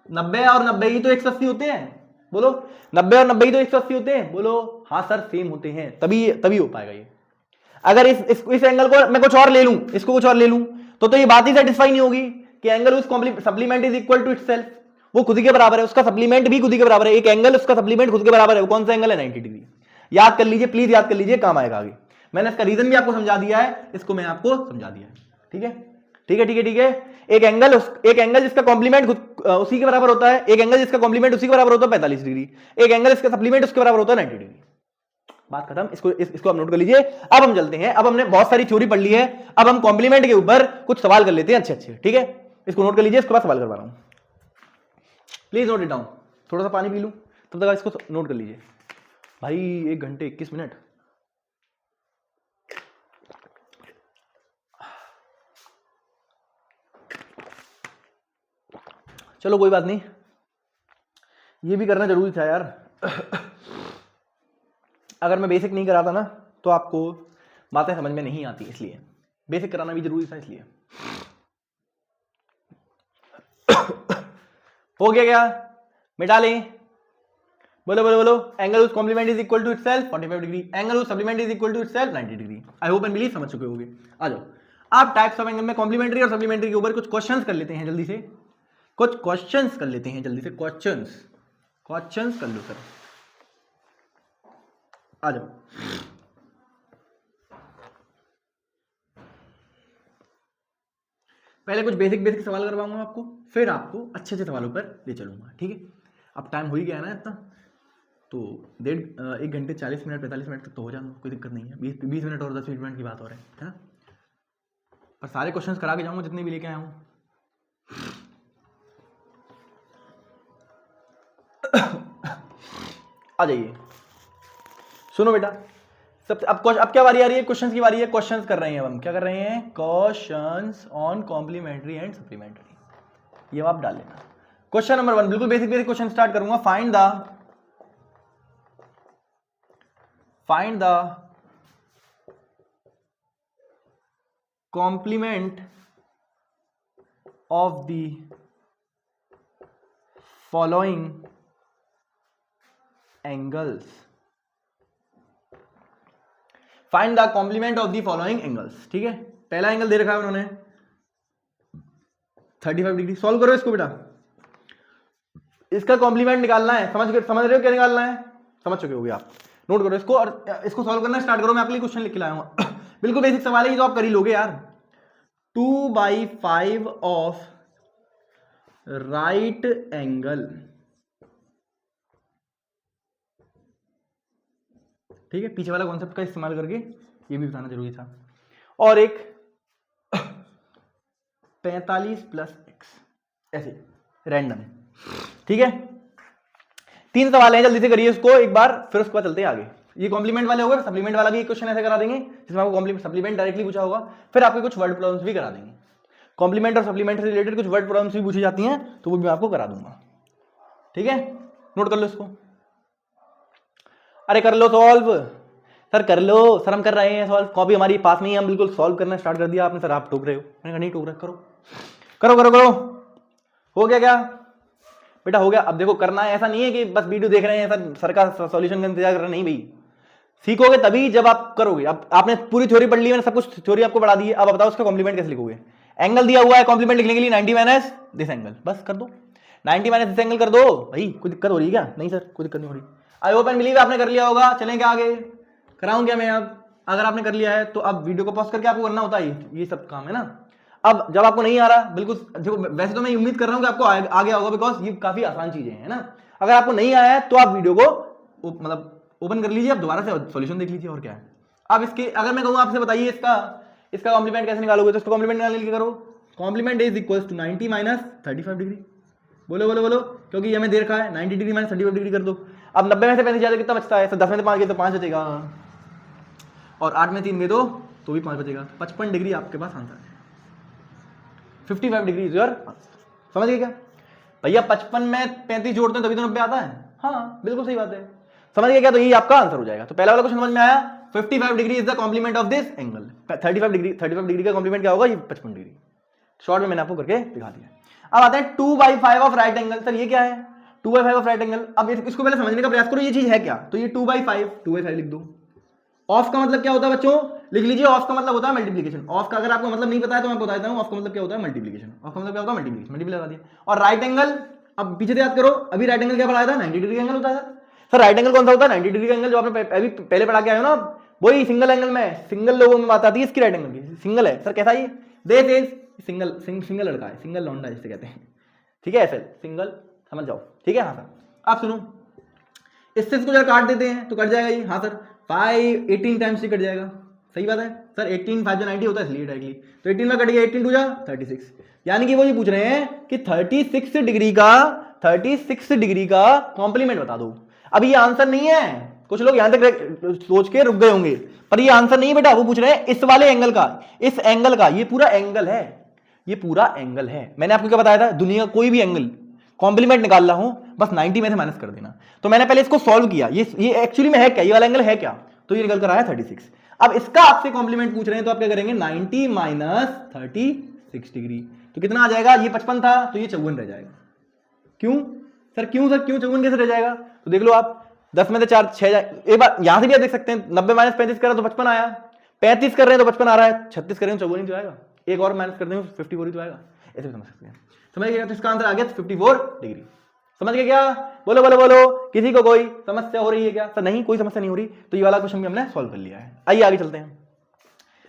90 और 90 ही तो 180 होते हैं। बोलो 90 और 90 ही तो 180 होते हैं। बोलो हाँ सर सेम होते हैं, तभी हो पाएगा ये। अगर इस एंगल को मैं कुछ और ले लूं, इसको कुछ और ले लूं, तो ये बात ही सेटिस्फाई नहीं होगी कि angle whose supplement is equal to itself. वो खुद ही के बराबर है, उसका सप्लीमेंट भी खुद ही के बराबर है। एक एंगल उसका सप्लीमेंट खुद के बराबर है। वो कौन सा एंगल है? 90 डिग्री। याद कर लीजिए, प्लीज याद कर लीजिए, काम आएगा आगे। मैंने इसका रीजन भी आपको समझा दिया है, इसको मैं आपको समझा दिया है। ठीक है। एक एंगल जिसका कॉम्प्लीमेंट उसी के बराबर होता है, एक एंगल जिसका कॉम्प्लीमेंट उसी के बराबर होता है 45 डिग्री, एक एंगल इसका सप्लीमेंट उसके बराबर होता है 90 डिग्री। बात खत्म। इसको आप नोट कर लीजिए। अब हम चलते हैं, अब हमने बहुत सारी थ्योरी पढ़ ली है, अब हम कॉम्प्लीमेंट के ऊपर कुछ सवाल कर लेते हैं अच्छे। ठीक है, इसको नोट कर लीजिए, इसके बाद सवाल करवा रहा हूं। Please note it down. थोड़ा सा पानी पी लूं तब तक इसको नोट कर लीजिए। भाई 1 घंटे 21 मिनट। चलो कोई बात नहीं, ये भी करना जरूरी था यार। अगर मैं बेसिक नहीं कराता ना तो आपको बातें समझ में नहीं आती, इसलिए बेसिक कराना भी जरूरी था। इसलिए हो गया क्या? मिटा लें। बोलो। Angle whose complement is equal to itself 45 degree, angle whose supplement is equal to itself 90 degree. I hope and believe समझ चुके होंगे। आ जाओ, आप टाइप्स ऑफ एंगल में कॉम्प्लीमेंट्री और सप्लीमेंट्री के ऊपर कुछ क्वेश्चंस कर लेते हैं जल्दी से। क्वेश्चंस कर लो सर। आ जाओ। पहले कुछ बेसिक सवाल करवाऊंगा आपको, फिर आपको अच्छे सवालों पर ले चलूंगा। ठीक है, अब टाइम हो ही गया ना इतना, तो 1 घंटे 40 मिनट 45 मिनट तक तो हो जाना, कोई दिक्कत नहीं है। 20 मिनट और 10 मिनट की बात हो रही है ना। पर सारे क्वेश्चंस करा के जाऊंगा जितने भी लेके आया हूं। आ जाइए, सुनो बेटा। अब क्या बारी आ रही है? क्वेश्चंस की बारी है। क्वेश्चंस कर रहे हैं हम। क्या कर रहे हैं? Questions on complementary and supplementary. ये आप डाल लेना। क्वेश्चन नंबर 1, बिल्कुल बेसिक क्वेश्चन स्टार्ट करूंगा। Find the complement of the following angles. Find the complement of the following angles. ठीक है, पहला एंगल दे रखा है उन्होंने 35 डिग्री। सॉल्व करो इसको बेटा, इसका कॉम्प्लीमेंट निकालना है। समझ रहे हो क्या निकालना है? समझ चुके होगे आप। नोट करो इसको और इसको सॉल्व करना स्टार्ट करो। मैं आपके लिए क्वेश्चन लिख के लाया हूं। बिल्कुल बेसिक सवाल है, ये तो आप कर ही लोगे यार। 2/5 ऑफ राइट एंगल। ठीक है, पीछे वाला कॉन्सेप्ट का इस्तेमाल करके ये भी बताना जरूरी था। और एक 45 + x, ऐसे रैंडम। ठीक है, 3 सवाल हैं, जल्दी से करिए इसको एक बार, फिर उसके बाद चलते हैं आगे। ये कॉम्प्लीमेंट वाले होगा, सप्लीमेंट वाला भी एक क्वेश्चन ऐसे करा देंगे जिसमें आपको कॉम्प्लीमेंट सप्लीमेंट डायरेक्टली पूछा होगा, फिर आपके कुछ वर्ड प्रॉब्लम्स भी करा देंगे। कॉम्प्लीमेंट और सप्लीमेंट से रिलेटेड कुछ वर्ड प्रॉब्लम्स भी पूछी जाती हैं, तो वो भी मैं आपको करा दूंगा। ठीक है, नोट कर लो इसको। अरे कर लो सॉल्व सर, कर लो सर, हम कर रहे हैं सॉल्व, कॉपी हमारी पास में ही, हम बिल्कुल सॉल्व करना स्टार्ट कर दिया आपने। सर आप टोक रहे हो, मैंने कहा नहीं टोक रहा, करो करो करो करो। हो गया क्या बेटा, हो गया। अब देखो करना है, ऐसा नहीं है कि बस वीडियो देख रहे हैं सर का सॉल्यूशन का इंतजार कर रहे हैं, नहीं भाई, सीखोगे तभी जब आप करोगे। अब आपने पूरी थ्योरी पढ़ ली, मैंने सब कुछ थ्योरी आपको पढ़ा दी है, अब बताओ उसका कॉम्प्लीमेंट कैसे लिखोगे। एंगल दिया हुआ है, कॉम्प्लीमेंट लिखने के लिए 90 माइनस दिस एंगल, बस कर दो 90 माइनस दिस एंगल कर दो। भाई कोई दिक्कत हो रही है क्या? नहीं सर कोई दिक्कत नहीं हो रही। आई होप एंड बिलीव आपने कर लिया होगा। चलें क्या आगे, कराऊं क्या मैं अब? अगर आपने कर लिया है तो अब वीडियो को पॉज करके आपको करना होता है, ये सब काम है ना। अब जब आपको नहीं आ रहा, बिल्कुल देखो, वैसे तो मैं उम्मीद कर रहा हूं कि आपको आ गया होगा, बिकॉज ये काफी आसान चीजें हैं ना। अगर आपको नहीं आया है तो आप वीडियो को मतलब ओपन कर लीजिए, आप दोबारा से सॉल्यूशन देख लीजिए, और क्या है। अब इसके अगर मैं कहूँ आपसे बताइए इसका कॉम्प्लीमेंट कैसे निकालोगे, तो इसको कॉम्प्लीमेंट निकालने के लिए करो, complement is equal to 90 minus 35 degree. बोलो बोलो बोलो, क्योंकि हमें दे रखा है 90 डिग्री माइनस 35 डिग्री कर दो। अब 90 में से 35 ज्यादा कितना बचता है? 10 में से 5 गए तो 5 बचेगा, और 8 में 3 गए तो भी 5 बचेगा। 55 डिग्री आपके पास आंसर है। 55 डिग्री इज योर आंसर। समझ गए क्या भैया? 55 में 35 जोड़ते हैं तभी तो 90 आता है। हाँ बिल्कुल सही बात है, समझ गए क्या? तो ये आपका आंसर हो जाएगा। तो पहला वाला क्वेश्चन समझ में आया, 55 degree is the complement of this angle. 35 degree का कॉम्प्लीमेंट क्या होगा? ये 55 डिग्री। शॉर्ट में मैंने आपको करके दिखा दिया। अब आते हैं 2/5 ऑफ राइट एंगल। सर ये क्या है? 2/5 ऑफ राइट एंगल। अब इसको पहले समझने का प्रयास करो, ये चीज है क्या। तो ये 2/5 लिख दो। ऑफ का मतलब क्या होता है बच्चों? लिख लीजिए, ऑफ का मतलब होता है मल्टीप्लिकेशन। ऑफ का अगर आपको मतलब नहीं पता है तो मैं बता देता हूं, ऑफ का मतलब क्या होता है? मल्टीप्लिकेशन। ऑफ का मतलब क्या होता है? मल्टीप्लिकेशन, मल्टीप्लाई लगा दिया। और राइट एंगल, अब पीछे से याद करो, अभी राइट एंगल क्या पढ़ाया था? 90 डिग्री एंगल होता है। सर राइट एंगल कौन सा होता है? 90 डिग्री का एंगल जो आपने अभी पहले पढ़ा के आए हो ना, वही सिंगल एंगल में, सिंगल लोगों में बात आती है इसकी, राइट एंगल की। सिंगल है सर, कैसा? ये दिस इज सिंगल लड़का है, सिंगल लौंडा जिसे कहते हैं। ठीक है, ऐसे सिंगल, समझ जाओ। ठीक है, हाँ सर। आप सुनो, इससे इसको जरा काट देते हैं तो कट जाएगा ये। हाँ सर, 5 18 टाइम्स से कट जाएगा। सही बात है सर, 18 5 90 होता है इसलिए डायरेक्टली, तो 18 में कट गया, 18 2 जा 36। यानी कि वो ये पूछ रहे हैं कि 36 डिग्री का कॉम्प्लीमेंट बता दो। अब ये आंसर नहीं है, कुछ लोग यहां तक सोच के रुक गए होंगे, पर ये आंसर नहीं बेटा। वो पूछ रहे हैं इस वाले एंगल का, इस एंगल का, ये पूरा एंगल है, ये पूरा एंगल है। मैंने आपको क्या बताया था? दुनिया का कोई भी एंगल कॉम्प्लीमेंट निकाल रहा हूं, बस 90 में से माइनस कर देना। तो मैंने पहले इसको सॉल्व किया, ये एक्चुअली में है क्या, ये वाला एंगल है क्या? तो ये निकल कर आया 36। अब इसका आपसे कॉम्प्लीमेंट पूछ रहे हैं तो आप क्या करेंगे? 90 माइनस 36 डिग्री, तो कितना आ जाएगा? ये 55 था तो ये 54 रह जाएगा। क्यों सर, क्यों 54 कैसे रह जाएगा? तो देख लो आप, 10 में से 4 6 एक बार यहां से भी आप देख सकते हैं, 90 माइनस 35 कर रहे हैं तो 55 आया, 35 कर रहे हैं तो 55 आ रहा है, 36 कर रहे हैं तो 54 तो आएगा, एक और माइनस कर देंगे 54 ही तो आएगा। ऐसे भी समझ सकते हैं। समझ गए? तो इसका आंसर आ गया 54 डिग्री। समझ गए क्या? बोलो बोलो बोलो, किसी को कोई समस्या हो रही है क्या? सर नहीं, कोई समस्या नहीं हो रही। तो ये वाला क्वेश्चन भी हमने सॉल्व कर लिया है। आइए आगे चलते हैं।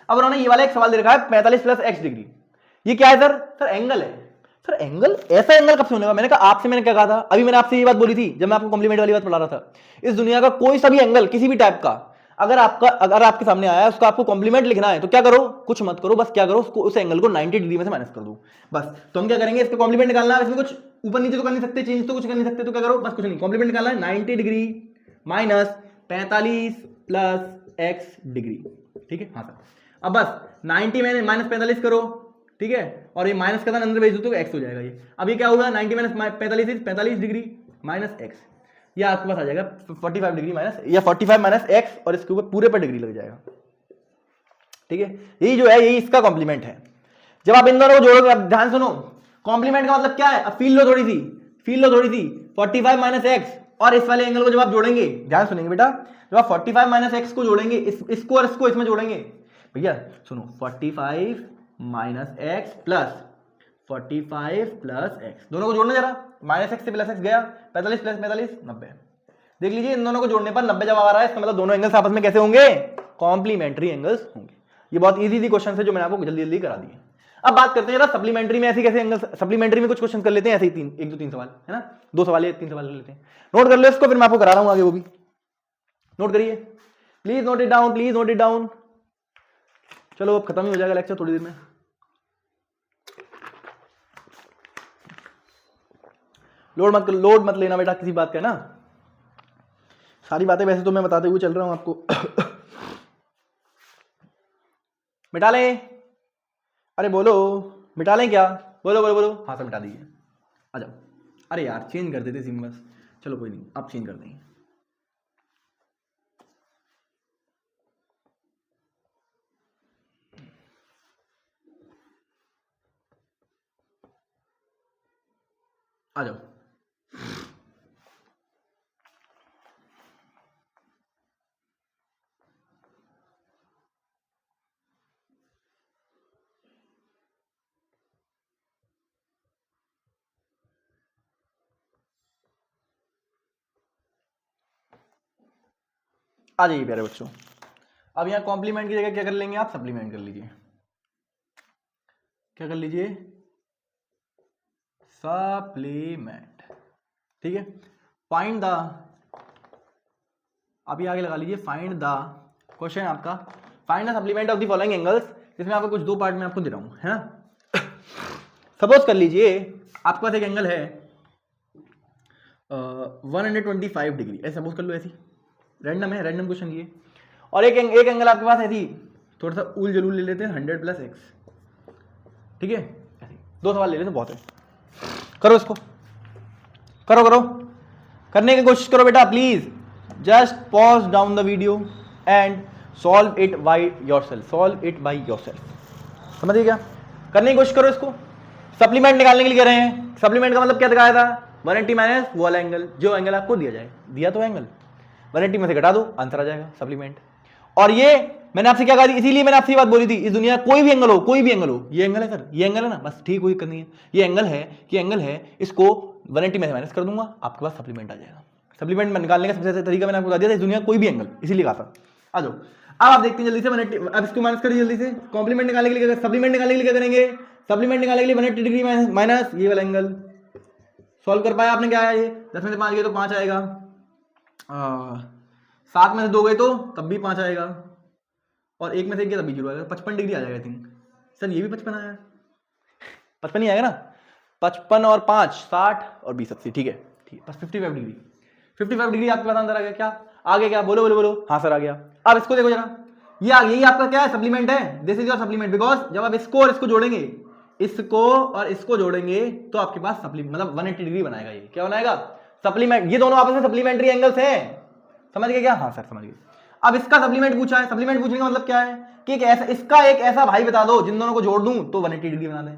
अब उन्होंने ये वाला एक सवाल दे रखा है 45 प्लस x डिग्री। ये क्या है सर? सर एंगल है। सर एंगल, ऐसा एंगल कब से होने का? मैंने कहा आपसे, मैंने क्या कहा था अभी? मैंने आपसे ये बात बोली थी जब मैं आपको कॉम्प्लीमेंट वाली बात पढ़ा रहा था। इस दुनिया का कोई सा भी एंगल किसी भी टाइप का अगर आपके सामने आया, उसका आपको कॉम्प्लीमेंट लिखना है तो क्या करो? कुछ मत करो, बस क्या करो, उसको, उस एंगल को 90 डिग्री में से माइनस कर दो बस। तो हम क्या करेंगे? इसका कॉम्प्लीमेंट निकालना है, इसमें कुछ ऊपर नीचे तो कर नहीं सकते, चेंज तो कुछ कर नहीं सकते, तो क्या करो? बस कुछ नहीं, कॉम्प्लीमेंट निकालना है 90 degree minus 45 plus x degree. ठीक है, हाँ सर। अब बस 90 में माइनस 45 करो, ठीक है, और ये माइनस का अंदर भेज दो तो x हो जाएगा ये। अब ये क्या होगा? 90 माइनस 45 डिग्री माइनस x, ये आपके पास आ जाएगा 45 डिग्री माइनस, या 45 माइनस x, और इसके ऊपर पूरे पर डिग्री लग जाएगा। ठीक है, यही जो है, यही इसका कॉम्प्लीमेंट है। जब आप इन दोनों को जोड़ोगे, अब ध्यान सुनो, कॉम्प्लीमेंट का मतलब क्या है? अब फील लो थोड़ी सी, 45 माइनस x और इस वाले एंगल को जब आप जोड़ेंगे, ध्यान सुनेंगे बेटा, जब आप 45 माइनस x को जोड़ेंगे, इसको और इसको इसमें जोड़ेंगे, भैया सुनो, 45 minus x plus 45 plus x, दोनों को जोड़ना जरा, माइनस x से प्लस x गया, 45 प्लस 45 90। देख लीजिए, इन दोनों को जोड़ने पर 90 जवाब आ रहा है। इसका मतलब दोनों एंगल्स आपस में कैसे होंगे? कॉम्प्लीमेंट्री एंगल्स होंगे। ये बहुत इजी क्वेश्चन है जो मैंने आपको जल्दी जल्दी करा दिए। अब बात करते हैं जरा सप्लीमेंट्री में ऐसे कैसे एंगल्स, सप्लीमेंट्री में कुछ क्वेश्चन कर लेते हैं ऐसे ही, 1 2 3 सवाल है ना, 2 सवाल या 3 सवाल कर लेते हैं। नोट कर लो इसको, फिर मैं आपको करा रहा हूं आगे, वो भी नोट करिए, please note it down, please note it down. चलो अब खत्म ही हो जाएगा लेक्चर थोड़ी देर में। लोड मत लेना बेटा किसी बात का ना। सारी बातें वैसे तो मैं बताते हुए चल रहा हूं आपको। मिटा लें? अरे बोलो, मिटा लें क्या? बोलो बोलो बोलो। हाँ सर मिटा दीजिए, आ जाओ। अरे यार चेंज कर देते सिम बस, चलो कोई नहीं, आप चेंज कर देंगे। आ जाओ। आ जाइए प्यारे बच्चों। अब यहाँ कॉम्प्लीमेंट की जगह क्या कर लेंगे आप? सप्लीमेंट कर लीजिए। क्या कर लीजिए? सप्लीमेंट। ठीक है। फाइंड द, आप ये आगे लगा लीजिए, फाइंड द, क्वेश्चन आपका find the supplement of the following angles, जिसमें आपको कुछ दो पार्ट में आपको दे रहा हूं, है ना। सपोज कर लीजिए आपके पास एक एंगल है 125 डिग्री, ऐसे सपोज कर लो, ऐसी रैंडम है, रैंडम क्वेश्चन ये। और एक एंगल आपके पास ऐसी, थोड़ा सा उल जलूल ले लेते हैं, 100 + x, ठीक है। दो सवाल ले लेते हैं, बहुत है। करो इसको, करो करो, करने की कोशिश करो बेटा please. Just pause down the video and solve it by yourself, solve it by yourself. समझिए क्या? करने की कोशिश करो इसको। सप्लीमेंट निकालने के लिए कह रहे हैं। सप्लीमेंट का मतलब क्या दिखाया था? 180 माइनस वो वाला एंगल, जो एंगल आपको दिया जाए, दिया तो एंगल 180 में से घटा दो, आंसर आ जाएगा, सप्लीमेंट। और ये मैंने आपसे क्या कहा थी, इसीलिए मैंने आपसे बात बोली थी, इस दुनिया कोई भी एंगल हो, कोई भी एंगल हो, ये एंगल है सर, ये एंगल है ना, बस ठीक, कोई दिक्कत नहीं है, ये एंगल है, ये एंगल है, इसको 180 में से माइनस कर दूंगा, आपके पास सप्लीमेंट आ जाएगा। सप्लीमेंट निकालने का सबसे अच्छा तरीका मैंने आपको बता दिया था, इस दुनिया कोई भी एंगल, इसीलिए कहा था। आ जाओ, अब आप देखते हैं जल्दी से 180, अब इसको माइनस करिए जल्दी से। कॉम्प्लीमेंट निकालने के लिए, सप्लीमेंट निकालने के लिए क्या करेंगे? सप्लीमेंट निकालने के लिए 180 डिग्री माइनस ये वाला एंगल। सॉल्व कर पाया आपने? क्या आया ये? 10 में से 5 गए तो 5 आएगा, 7 में से 2 गए तो तब भी 5 आएगा, और 1 में से 1 गया तब भी 0 आएगा, 55 डिग्री आ जाएगा। आई थिंक सर ये भी 55 आया, 55 ही आएगा ना, 55 और 5 60 और 20 80, ठीक है, ठीक है, बस 55 डिग्री, 55 डिग्री आपके पास अंदर आ गया। क्या आ गया? क्या बोलो बोलो बोलो। हाँ सर आ गया। अब इसको देखो जरा, ये आ गया, ये आपका क्या है? सप्लीमेंट है। This is your supplement, because जब आप इसको और इसको जोड़ेंगे, इसको और इसको जोड़ेंगे तो आपके पास सप्लीमेंट मतलब 180 डिग्री बनाएगा। ये क्या बनाएगा? सप्लीमेंट। ये दोनों आपस में सप्लीमेंट्री एंगल्स हैं, समझ गए क्या? हाँ सर समझ गए। अब इसका सप्लीमेंट पूछा है, सप्लीमेंट पूछने का मतलब क्या है कि एक ऐसा, इसका एक ऐसा भाई बता दो जिन दोनों को जोड़ दूं तो 180 डिग्री बना दें।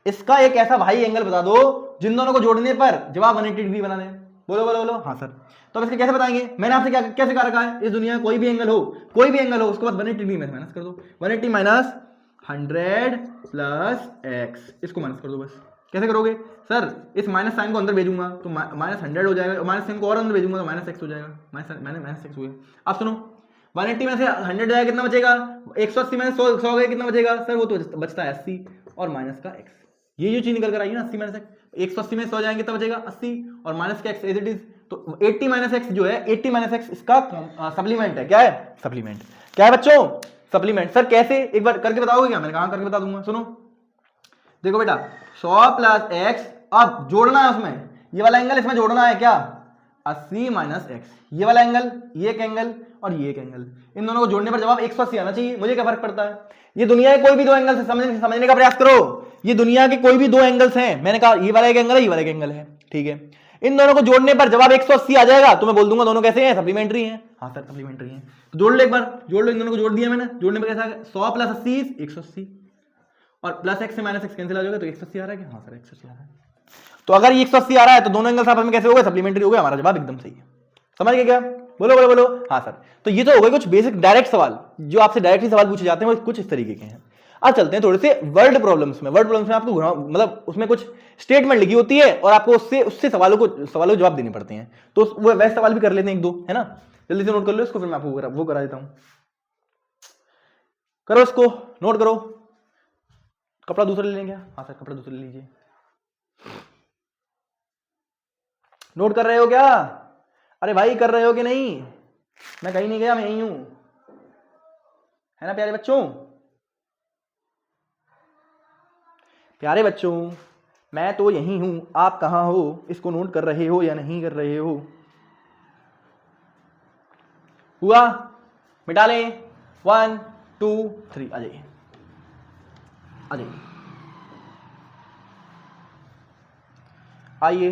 इसका एक ऐसा भाई एंगल बता दो जिन दोनों को जोड़ने पर जवाब 180 डिग्री बना दें। बोलो बोलो बोलो। हाँ सर। तो अब इसके कैसे बताएंगे? मैंने आपसे क्या कैसे कहा रखा है, इस दुनिया में कोई भी एंगल हो, कोई भी एंगल हो, उसके बाद 180 डिग्री में माइनस कर दो। 180 माइनस 100 प्लस x, इसको माइनस कर दो बस। कैसे करोगे सर? इस माइनस साइन को अंदर भेजूंगा तो माइनस 100 हो जाएगा, माइनस साइन को और अंदर भेजूंगा तो माइनस x हो जाएगा, माइनस x हो गया। अब सुनो, 180 में से 100 जाएगा, कितना बचेगा? 180 में 100 गए, कितना बचेगा सर? वो तो बचता है 80 और माइनस का x। ये जो चीज निकल कर आई ना, 80 माइनस x, 180 में 100 जाएंगे कितना बचेगा? 80 और माइनस का x एज इट इज। तो 80 माइनस x जो है, 80 माइनस x इसका सप्लीमेंट है। क्या है? सप्लीमेंट। क्या है बच्चों? सप्लीमेंट। सर कैसे? एक बार करके बताओगे क्या? मैंने कहा करके बता दूंगा। सुनो देखो बेटा, 100 प्लस x, अब जोड़ना है उसमें, ये वाला एंगल इसमें जोड़ना है क्या? 80 माइनस x, ये वाला एंगल, ये एक एंगल और ये एक एंगल, इन दोनों को जोड़ने पर जवाब 180 आना चाहिए। मुझे क्या फर्क पड़ता है? ये दुनिया के कोई भी दो एंगल से समझने का प्रयास करो। ये दुनिया के कोई भी दो एंगल्स हैं, मैंने कहा ये वाला एक एंगल है, ये वाला एक एंगल है, ठीक है। इन दोनों को जोड़ने पर जवाब 180 आ जाएगा, तो मैं बोल दूंगा दोनों कैसे हैं? सप्लीमेंट्री हैं। हाँ सर सप्लीमेंट्री हैं। तो जोड़ लो एक बार, जोड़ लो, इन दोनों को जोड़ दिया मैंने, जोड़ने पर कैसा आ गया? 100 प्लस 80 180, और प्लस x से माइनस x कैंसिल आ जाएगा तो 180 आ रहा है क्या? हाँ सर 180 आ रहा है। तो अगर ये 180 आ रहा है तो दोनों एंगल्स आपस में कैसे हो गए? सप्लीमेंट्री हो गए। हमारा जवाब एकदम सही है। समझ गए क्या? बोलो बोलो बोलो। हाँ सर। तो ये तो हो गए कुछ बेसिक डायरेक्ट सवाल, जो आपसे डायरेक्टली सवाल पूछे जाते हैं, वो कुछ इस तरीके के हैं। आज चलते हैं थोड़े से वर्ड प्रॉब्लम्स में। वर्ड प्रॉब्लम्स में आपको मतलब उसमें कुछ स्टेटमेंट लिखी होती है और आपको उससे सवालों को जवाब देने पड़ते हैं, तो वो वैसे सवाल भी कर लेते हैं एक दो, है ना। जल्दी से नोट कर लो इसको, फिर मैं आपको वो करा देता हूं। करो इसको, नोट करो। कपड़ा दूसरा ले लेंगे? हाँ सर कपड़ा दूसरा ले लीजिए। नोट कर रहे हो क्या? अरे भाई कर रहे हो कि नहीं? मैं कहीं नहीं गया, मैं यहीं हूं, है ना प्यारे बच्चों? प्यारे बच्चों मैं तो यहीं हूं, आप कहां हो? इसको नोट कर रहे हो या नहीं कर रहे हो? हुआ, मिटा लें, 1 2 3, आ जाइए आ जाइए, आइए।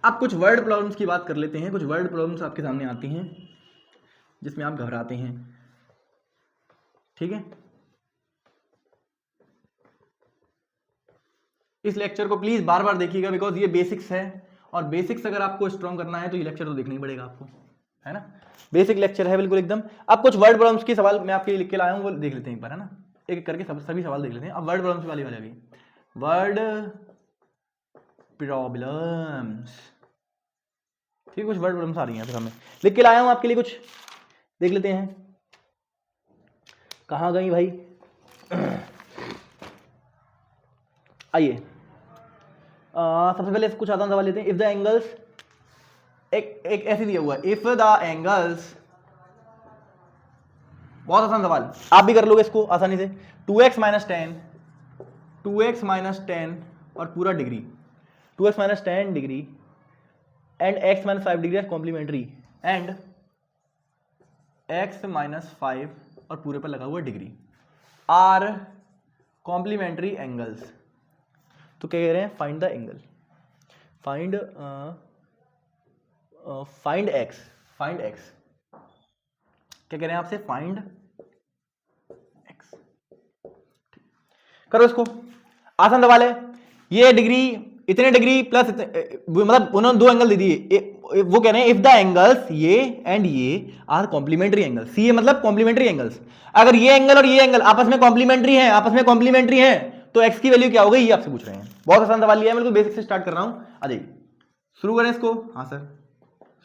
अब कुछ वर्ड प्रॉब्लम्स की बात कर लेते हैं। कुछ वर्ड प्रॉब्लम्स आपके सामने आती हैं जिसमें आप घबराते हैं, ठीक है। इस लेक्चर को प्लीज बार बार देखिएगा, बिकॉज ये बेसिक्स है, और बेसिक्स अगर आपको स्ट्रॉन्ग करना है तो ये लेक्चर तो देखना ही पड़ेगा आपको, है ना। बेसिक लेक्चर है बिल्कुल एकदम। अब कुछ वर्ड प्रॉब्लम्स के सवाल मैं आपके लिए लिख के लाया हूँ, वो देख लेते हैं एक बार, है ना। एक एक करके सभी सवाल देख लेते हैं। अब वर्ड प्रॉब्लम्स वाली वाली अभी वर्ड प्रॉब्लम्स, ठीक है। कुछ वर्ड प्रॉब्लम्स आ रही हैं फिर हमें लिख के लाया हूँ आपके लिए, कुछ देख लेते हैं। कहाँ गई भाई? आइए, सबसे पहले कुछ आसान सवाल लेते हैं। इफ द एंगल्स, एक ऐसे दिया हुआ है, इफ द एंगल्स, बहुत आसान सवाल, आप भी कर लोगे इसको आसानी से। 2x माइनस 10, 2x माइनस 10 और पूरा degree, 2x minus 10 degree and x minus 5 degree are complementary, and x minus 5 और पूरे पर लगा हुआ डिग्री आर कॉम्प्लीमेंट्री एंगल्स। तो क्या कह रहे हैं? Find the angle, find x, find x। क्या कह रहे हैं आपसे? Find x। करो इसको, आसान सवाल है ये। डिग्री, इतने डिग्री प्लस मतलब उन्होंने दो एंगल दे दिए। वो कह रहे हैं इफ द एंगल्स ये एंड ये आर कॉम्प्लीमेंट्री एंगल्स, सी मतलब कॉम्प्लीमेंट्री एंगल्स। अगर ये एंगल और ये एंगल आपस में कॉम्प्लीमेंट्री हैं, आपस में कॉम्प्लीमेंट्री हैं, तो x की वैल्यू क्या हो गई, ये आपसे पूछ रहे हैं। बहुत आसान सवाल लिया है, बिल्कुल बेसिक से स्टार्ट कर रहा हूं। आ जाइए, शुरू करें इसको। हाँ सर,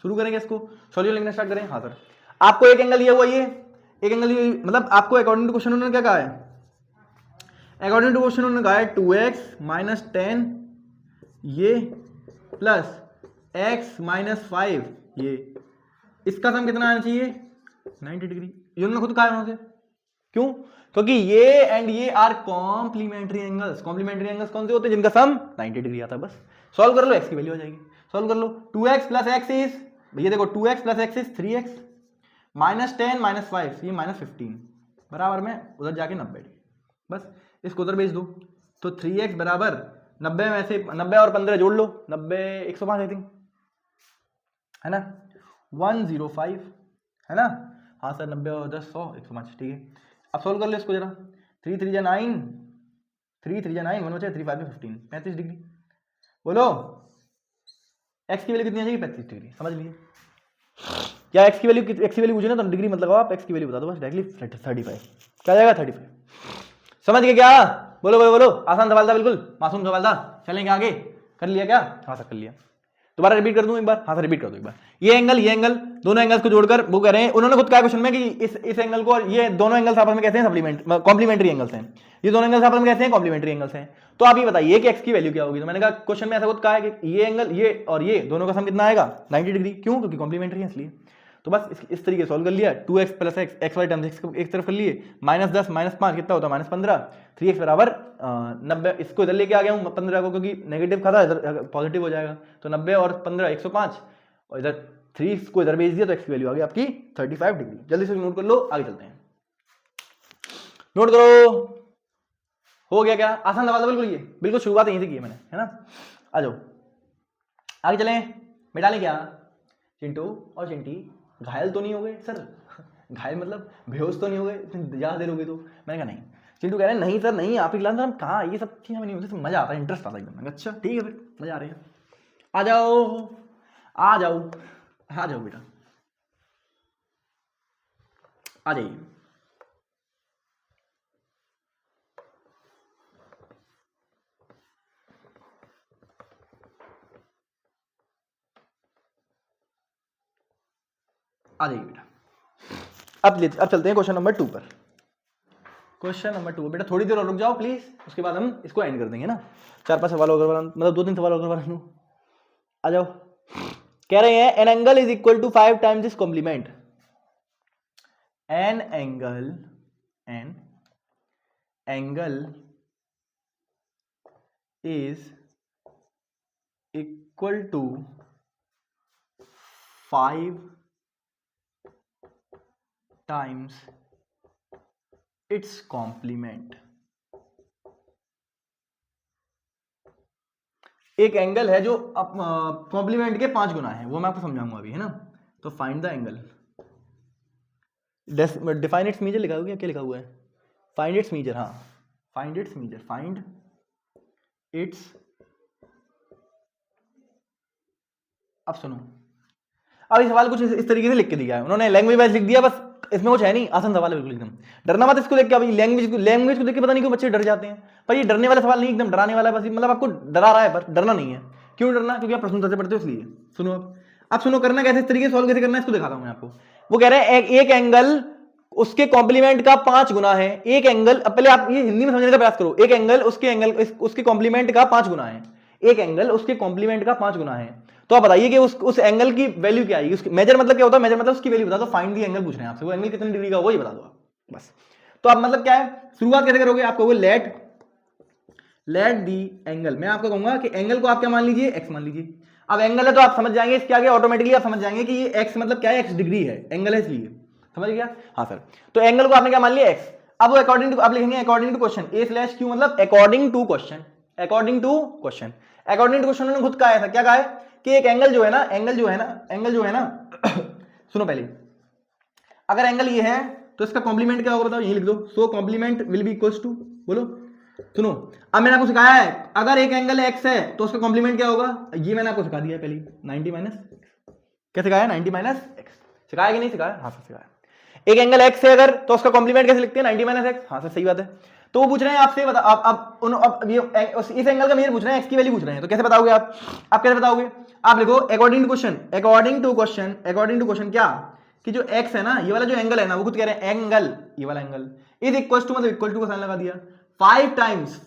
शुरू करेंगे इसको, सॉल्यूशन लिखना स्टार्ट करें। हाँ सर, आपको एक एंगल दिया हुआ, ये एक एंगल, मतलब आपको अकॉर्डिंग टू क्वेश्चन उन्होंने क्या कहा है? अकॉर्डिंग टू क्वेश्चन उन्होंने कहा है 2x माइनस 10 ये प्लस x माइनस 5 ये, इसका सम कितना आना चाहिए? 90 डिग्री। ये उन्होंने खुद कहा है वहां से। क्यों? क्योंकि ये एंड ये are complementary angles. Complementary angles कौन से होते हैं? जिनका सम 90 डिग्री आता है। बस सॉल्व कर लो, x की वैल्यू आ जाएगी। सॉल्व कर लो, 2x प्लस एक्स इज, भैया देखो 2x plus x is 3x, minus 10 minus 5 ये माइनस 15 बराबर में उधर जाके 90 डिग्री। बस इसको उधर भेज दो, तो 3x बराबर 90 में से 90 और 15 जोड़ लो, 90 105 आई थिंक, है ना, 105, है ना। हाँ सर, 90 और 10 100 105, ठीक है। अब सोल्व कर लो इसको जरा। 3 3 जा 9, 3 3 जा 9, 1 बचा 3 5 में 15, 35 डिग्री। बोलो x की वैल्यू कितनी आ जाएगी? 35 डिग्री। समझ लीजिए क्या x की वैल्यू पूछे ना तो डिग्री मत लगाओ आप, x की वैल्यू बता दो बस डायरेक्टली 35। क्या जाएगा? 35। समझ गए क्या? बोलो बोलो बोलो, आसान सवाल था, बिल्कुल मासूम सवाल था। चलेंगे आगे, कर लिया क्या? हाँ सर कर लिया। दोबारा रिपीट कर दूं एक बार? हाँ सर रिपीट कर दो एक बार। ये एंगल दोनों एंगल्स को जोड़कर वो कह रहे हैं, उन्होंने खुद कहा क्वेश्चन में कि इस एंगल को और ये दोनों एंगल्स आपस में कैसे हैं? सप्लीमेंट कॉम्प्लीमेंट्री एंगल्स हैं। ये दोनों एंगल्स आपस में कैसे हैं? कॉम्प्लीमेंट्री एंगल्स हैं। तो आप ये बताइए कि x की वैल्यू क्या होगी? तो मैंने कहा क्वेश्चन में ऐसा खुद कहा है कि ये एंगल ये और ये दोनों का सम कितना आएगा? 90 डिग्री। क्यों? क्योंकि कॉम्प्लीमेंट्री है इसलिए। तो बस इस तरीके सॉल्व कर लिया। 2x plus x, x y terms एक तरफ कर लिए, माइनस 10 माइनस 5 कितना होता है? माइनस 15। 3x बराबर 90, इसको इधर लेके आ गया हूँ 15 को, क्योंकि नेगेटिव था इधर पॉजिटिव हो जाएगा। तो 90 और 15 105, और इधर 3 को इधर भेज दिया तो x की वैल्यू आ गई आपकी 35 डिग्री। जल्दी से नोट कर लो, आगे चलते हैं। नोट करो, हो गया क्या? आसान सवाल था बिल्कुल, ये बिल्कुल शुरुआत यहीं से की है मैंने, है ना। आ जाओ आगे चलें। मिटा लें क्या? चिंटू और चिंटी घायल तो नहीं हो गए सर? घायल मतलब बेहोश तो नहीं हो गए ज्यादा देर हो गई तो? मैंने कहा नहीं। चिंटू कह रहे हैं नहीं सर नहीं, आप ही क्लास में कहाँ, ये सब चीज़ें नहीं होती, मजा आता है, इंटरेस्ट आता है एकदम। अच्छा ठीक है फिर, मजा आ रही है। आ जाओ आ जाओ आ जाओ बेटा, आ जाइए। आ जाइए बेटा। अब चलते हैं क्वेश्चन नंबर 2 पर। क्वेश्चन नंबर 2 बेटा, थोड़ी देर और रुक जाओ प्लीज, उसके बाद हम इसको एंड कर देंगे ना। 4-5 सवाल होकर, मतलब 2-3 सवाल होकर। आ जाओ। कह रहे हैं an angle is equal to 5 times this complement. An angle is equal to 5 times its complement. एक एंगल है जो कॉम्प्लीमेंट के 5 गुना है, वो मैं आपको समझाऊंगा अभी, है ना। तो find the angle, define its measure लिखा हुआ है, क्या लिखा हुआ है? फाइंड इट्स मेजर, हाँ find its measure, find its. अब सुनो, अब ये सवाल कुछ इस तरीके से लिख के दिया है उन्होंने, लैंग्वेज वाइज लिख दिया, बस इसमें कुछ है नहीं, आसान सवाल है बिल्कुल एकदम। डरना मत इसको देख के, अभी लैंग्वेज को देख के पता नहीं क्यों बच्चे डर जाते हैं, पर ये डरने वाला सवाल नहीं, एकदम डराने वाला है, बस मतलब आपको डरा रहा है, पर डरना नहीं है। क्यों डरना? क्योंकि आप प्रश्न से पढ़ते हो इसलिए। सुनो अब सुनो, करना कैसे, इस तरीके से सॉल्व कैसे करना है इसको दिखाता हूं मैं आपको। वो कह रहे हैं एक एंगल उसके कॉम्प्लीमेंट का 5 गुना है। एक एंगल, अब पहले आप ये हिंदी में समझने का प्रयास करो, एक एंगल उसके कॉम्प्लीमेंट का 5 गुना है। एक एंगल उसके कॉम्प्लीमेंट का 5 गुना है। तो आप बताइए कि उस एंगल की वैल्यू क्या आएगी? उसकी मेजर मतलब क्या होता है? मेजर मतलब उसकी वैल्यू बता दो, फाइंड दी एंगल पूछ रहे हैं आपसे, वो एंगल कितनी डिग्री का वो ही बता दो आप बस। तो आप मतलब क्या है, शुरुआत कैसे करोगे? आप कहोगे लेट दी एंगल, मैं आपको कहूंगा कि एंगल को आप क्या मान लीजिए? एक्स मान लीजिए। अब एंगल है तो आप समझ जाएंगे इसके आगे ऑटोमेटिकली, आप समझ जाएंगे कि ये एक्स मतलब क्या है, एक्स डिग्री है, एंगल है इसलिए, समझ गया? हाँ सर। तो एंगल को आपने क्या मान लिया? एक्स। अब वो अकॉर्डिंग टू, आप लिखेंगे अकॉर्डिंग टू क्वेश्चन, A/Q मतलब according to question, according to question. According to question उन्होंने खुद कहा था, क्या कहा है कि एक एंगल जो है ना सुनो पहले, अगर एंगल ये है तो इसका कॉम्प्लीमेंट क्या होगा बताओ, यही लिख दो। So complement will be equals to, बोलो। सुनो, अब मैंने आपको सिखाया है अगर एक एंगल एक्स है तो उसका कॉम्प्लीमेंट क्या होगा, ये मैंने आपको सिखा दिया पहले, 90 माइनस एक्स। क्या सिखाया? 90 माइनस एक्स। सिखाया कि नहीं सिखाया? हाँ सर सिखाया। एक एंगल एक्स है अगर तो उसका कॉम्प्लीमेंट कैसे लिखते हैं? 90 माइनस एक्स। हाँ सर सही बात है। तो वो पूछ रहे हैं आपसे, बता अब ये इस एंगल का मेजर पूछ रहे हैं, एक्स की वैल्यू पूछ रहे हैं, तो कैसे बताओगे आप कैसे बताओगे? आप लिखो according to question, according to question क्या, कि जो एक्स है ना, ये वाला जो एंगल है ना, वो खुद कह रहे हैं एंगल, ये वाला एंगल इज इक्वल टू, मतलब इक्वल टू का साइन लगा दिया, 5 टाइम्स